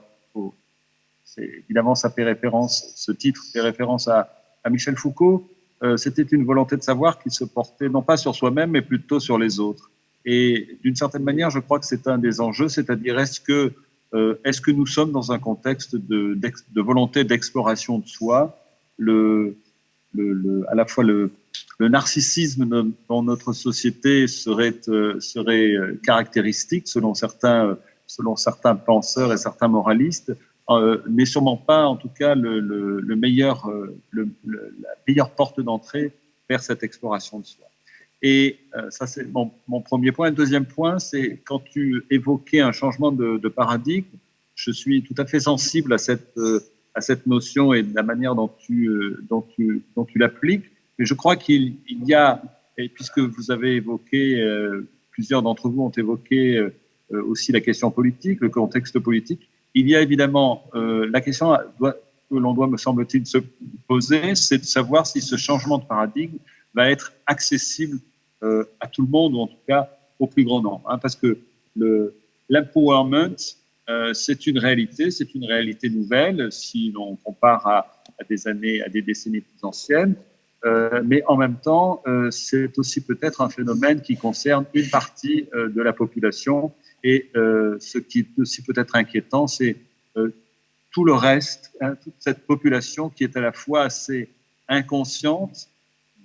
Évidemment, ça fait référence, ce titre fait référence à Michel Foucault. C'était une volonté de savoir qui se portait non pas sur soi-même, mais plutôt sur les autres. Et d'une certaine manière, je crois que c'est un des enjeux, c'est-à-dire est-ce que nous sommes dans un contexte de volonté d'exploration de soi, à la fois le narcissisme dans notre société serait caractéristique selon certains penseurs et certains moralistes, n'est sûrement pas, en tout cas, la meilleure porte d'entrée vers cette exploration de soi. Et ça, c'est mon premier point. Le deuxième point, c'est quand tu évoquais un changement de paradigme, je suis tout à fait sensible à cette notion et de la manière dont tu l'appliques. Mais je crois qu'il y a, et puisque vous avez évoqué, plusieurs d'entre vous ont évoqué aussi la question politique, le contexte politique, il y a évidemment la question que l'on doit, me semble-t-il, se poser, c'est de savoir si ce changement de paradigme va être accessible à tout le monde, ou en tout cas au plus grand nombre. Hein, parce que l'empowerment, c'est une réalité nouvelle si l'on compare à des décennies plus anciennes. Mais en même temps, c'est aussi peut-être un phénomène qui concerne une partie de la population. Et ce qui est aussi peut-être inquiétant, c'est tout le reste, hein, toute cette population qui est à la fois assez inconsciente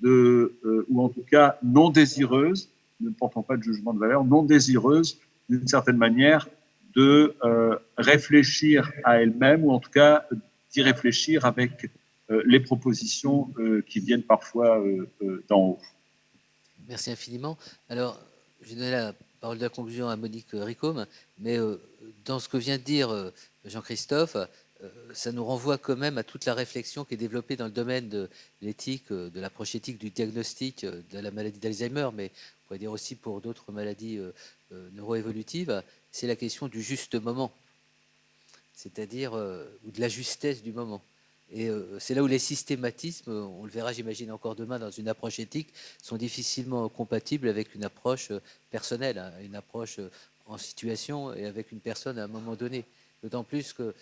ou en tout cas non désireuse, ne portant pas de jugement de valeur, non désireuse d'une certaine manière de réfléchir à elle-même, ou en tout cas d'y réfléchir avec les propositions qui viennent parfois d'en haut. Merci infiniment. Alors, je vais donner la parole de la conclusion à Monique Ricôme, mais dans ce que vient de dire Jean-Christophe, ça nous renvoie quand même à toute la réflexion qui est développée dans le domaine de l'éthique, de l'approche éthique du diagnostic de la maladie d'Alzheimer, mais on pourrait dire aussi pour d'autres maladies neuroévolutives, c'est la question du juste moment, c'est-à-dire ou de la justesse du moment. Et c'est là où les systématismes, on le verra j'imagine encore demain dans une approche éthique, sont difficilement compatibles avec une approche personnelle, hein, une approche en situation et avec une personne à un moment donné. D'autant plus que,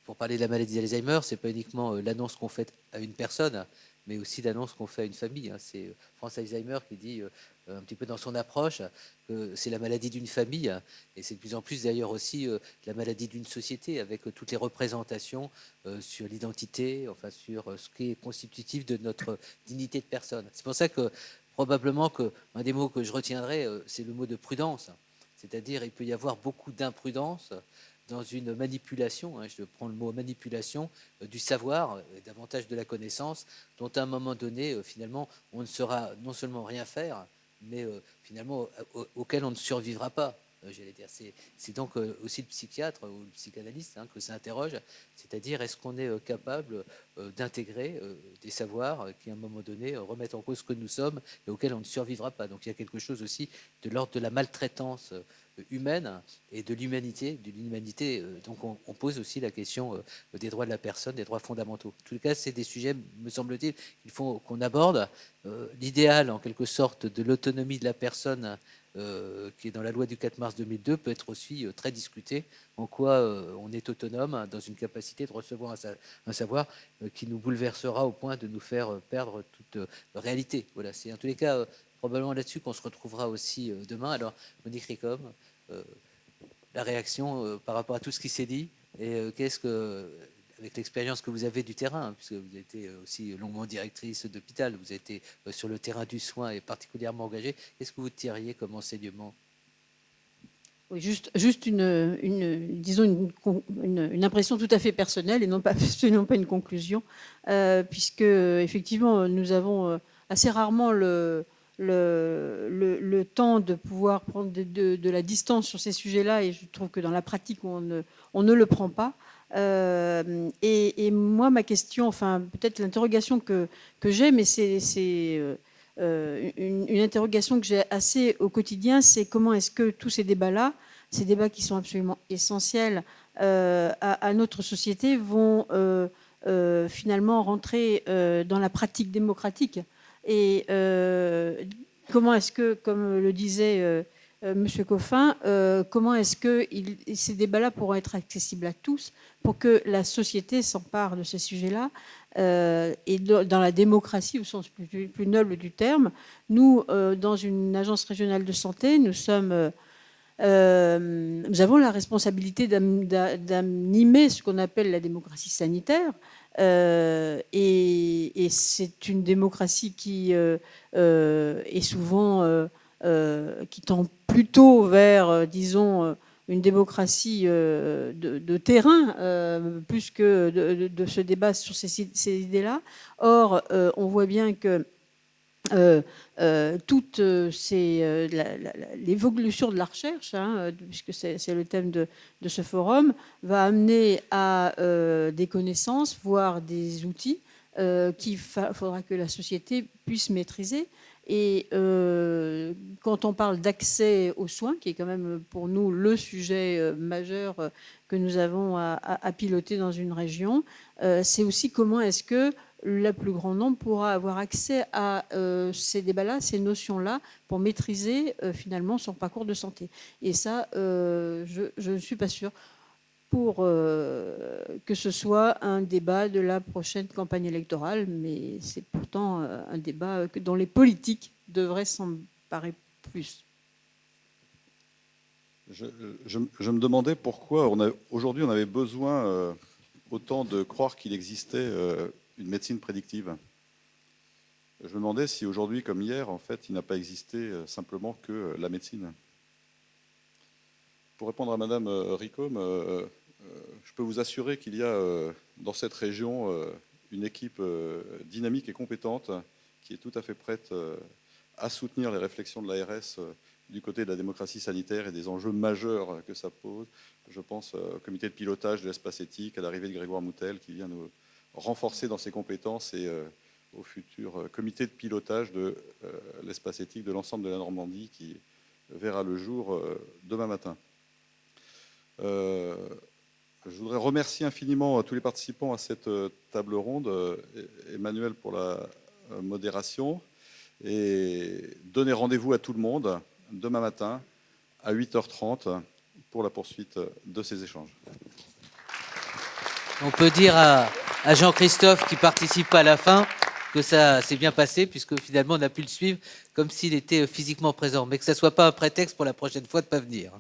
pour parler de la maladie d'Alzheimer, ce n'est pas uniquement l'annonce qu'on fait à une personne, mais aussi l'annonce qu'on fait à une famille. C'est Franz Alzheimer qui dit un petit peu dans son approche que c'est la maladie d'une famille, et c'est de plus en plus d'ailleurs aussi la maladie d'une société, avec toutes les représentations sur l'identité, enfin sur ce qui est constitutif de notre dignité de personne. C'est pour ça que probablement qu'un des mots que je retiendrai, c'est le mot de prudence, c'est-à-dire il peut y avoir beaucoup d'imprudence dans une manipulation, hein, je prends le mot manipulation, du savoir, davantage de la connaissance, dont à un moment donné, finalement, on ne saura non seulement rien faire, mais finalement auquel on ne survivra pas. J'allais dire, c'est donc aussi le psychiatre ou le psychanalyste hein, que ça interroge, c'est-à-dire est-ce qu'on est capable d'intégrer des savoirs qui à un moment donné remettent en cause ce que nous sommes et auxquels on ne survivra pas. Donc il y a quelque chose aussi de l'ordre de la maltraitance humaine et de l'humanité. Donc on pose aussi la question des droits de la personne, des droits fondamentaux. En tout cas, c'est des sujets, me semble-t-il, qu'il faut qu'on aborde. L'idéal, en quelque sorte, de l'autonomie de la personne qui est dans la loi du 4 mars 2002 peut être aussi très discuté, en quoi on est autonome dans une capacité de recevoir un savoir qui nous bouleversera au point de nous faire perdre toute réalité. Voilà, c'est en tous les cas probablement là-dessus qu'on se retrouvera aussi demain. Alors, Monique Ricôme, la réaction par rapport à tout ce qui s'est dit, et qu'est-ce que, avec l'expérience que vous avez du terrain, hein, puisque vous avez été aussi longuement directrice d'hôpital, vous avez été sur le terrain du soin et particulièrement engagé, qu'est-ce que vous tiriez comme enseignement? Oui, juste disons une impression tout à fait personnelle et non pas une conclusion, puisque effectivement nous avons assez rarement le temps de pouvoir prendre de la distance sur ces sujets-là, et je trouve que dans la pratique, on ne le prend pas. Et moi, ma question, enfin, peut-être l'interrogation que j'ai, mais c'est une interrogation que j'ai assez au quotidien, c'est comment est-ce que tous ces débats-là, ces débats qui sont absolument essentiels à notre société, vont finalement rentrer dans la pratique démocratique. Et comment est-ce que, comme le disait Monsieur Coffin, comment est-ce que ces débats-là pourront être accessibles à tous pour que la société s'empare de ces sujets-là et dans la démocratie au sens plus noble du terme. Nous, dans une agence régionale de santé, nous avons la responsabilité d'animer ce qu'on appelle la démocratie sanitaire. Et c'est une démocratie qui est souvent qui tend plutôt vers, disons, une démocratie de terrain, plus que de ce débat sur ces idées-là. Or, on voit bien que toute l'évolution de la recherche, puisque c'est le thème de ce forum, va amener à des connaissances, voire des outils qu'il faudra que la société puisse maîtriser. Et quand on parle d'accès aux soins, qui est quand même pour nous le sujet majeur que nous avons à piloter dans une région, c'est aussi comment est-ce que le plus grand nombre pourra avoir accès à ces débats-là, ces notions-là, pour maîtriser finalement son parcours de santé. Et ça, je ne suis pas sûre pour que ce soit un débat de la prochaine campagne électorale, mais c'est pourtant un débat dont les politiques devraient s'emparer plus. Je me demandais pourquoi aujourd'hui on avait besoin autant de croire qu'il existait une médecine prédictive. Je me demandais si aujourd'hui, comme hier, en fait, il n'a pas existé simplement que la médecine. Pour répondre à Madame Ricôme, je peux vous assurer qu'il y a dans cette région une équipe dynamique et compétente qui est tout à fait prête à soutenir les réflexions de l'ARS du côté de la démocratie sanitaire et des enjeux majeurs que ça pose. Je pense au comité de pilotage de l'espace éthique, à l'arrivée de Grégoire Moutel qui vient nous renforcer dans ses compétences, et au futur comité de pilotage de l'espace éthique de l'ensemble de la Normandie qui verra le jour demain matin. Je voudrais remercier infiniment tous les participants à cette table ronde, Emmanuel pour la modération, et donner rendez-vous à tout le monde demain matin à 8h30 pour la poursuite de ces échanges. On peut dire à Jean-Christophe qui participe à la fin que ça s'est bien passé, puisque finalement on a pu le suivre comme s'il était physiquement présent, mais que ça ne soit pas un prétexte pour la prochaine fois de ne pas venir.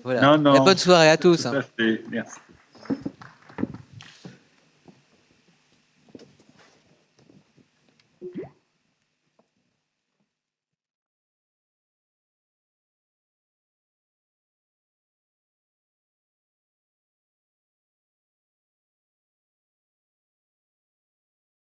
Voilà. Non. Bonne soirée à tous. Tout à fait. Merci.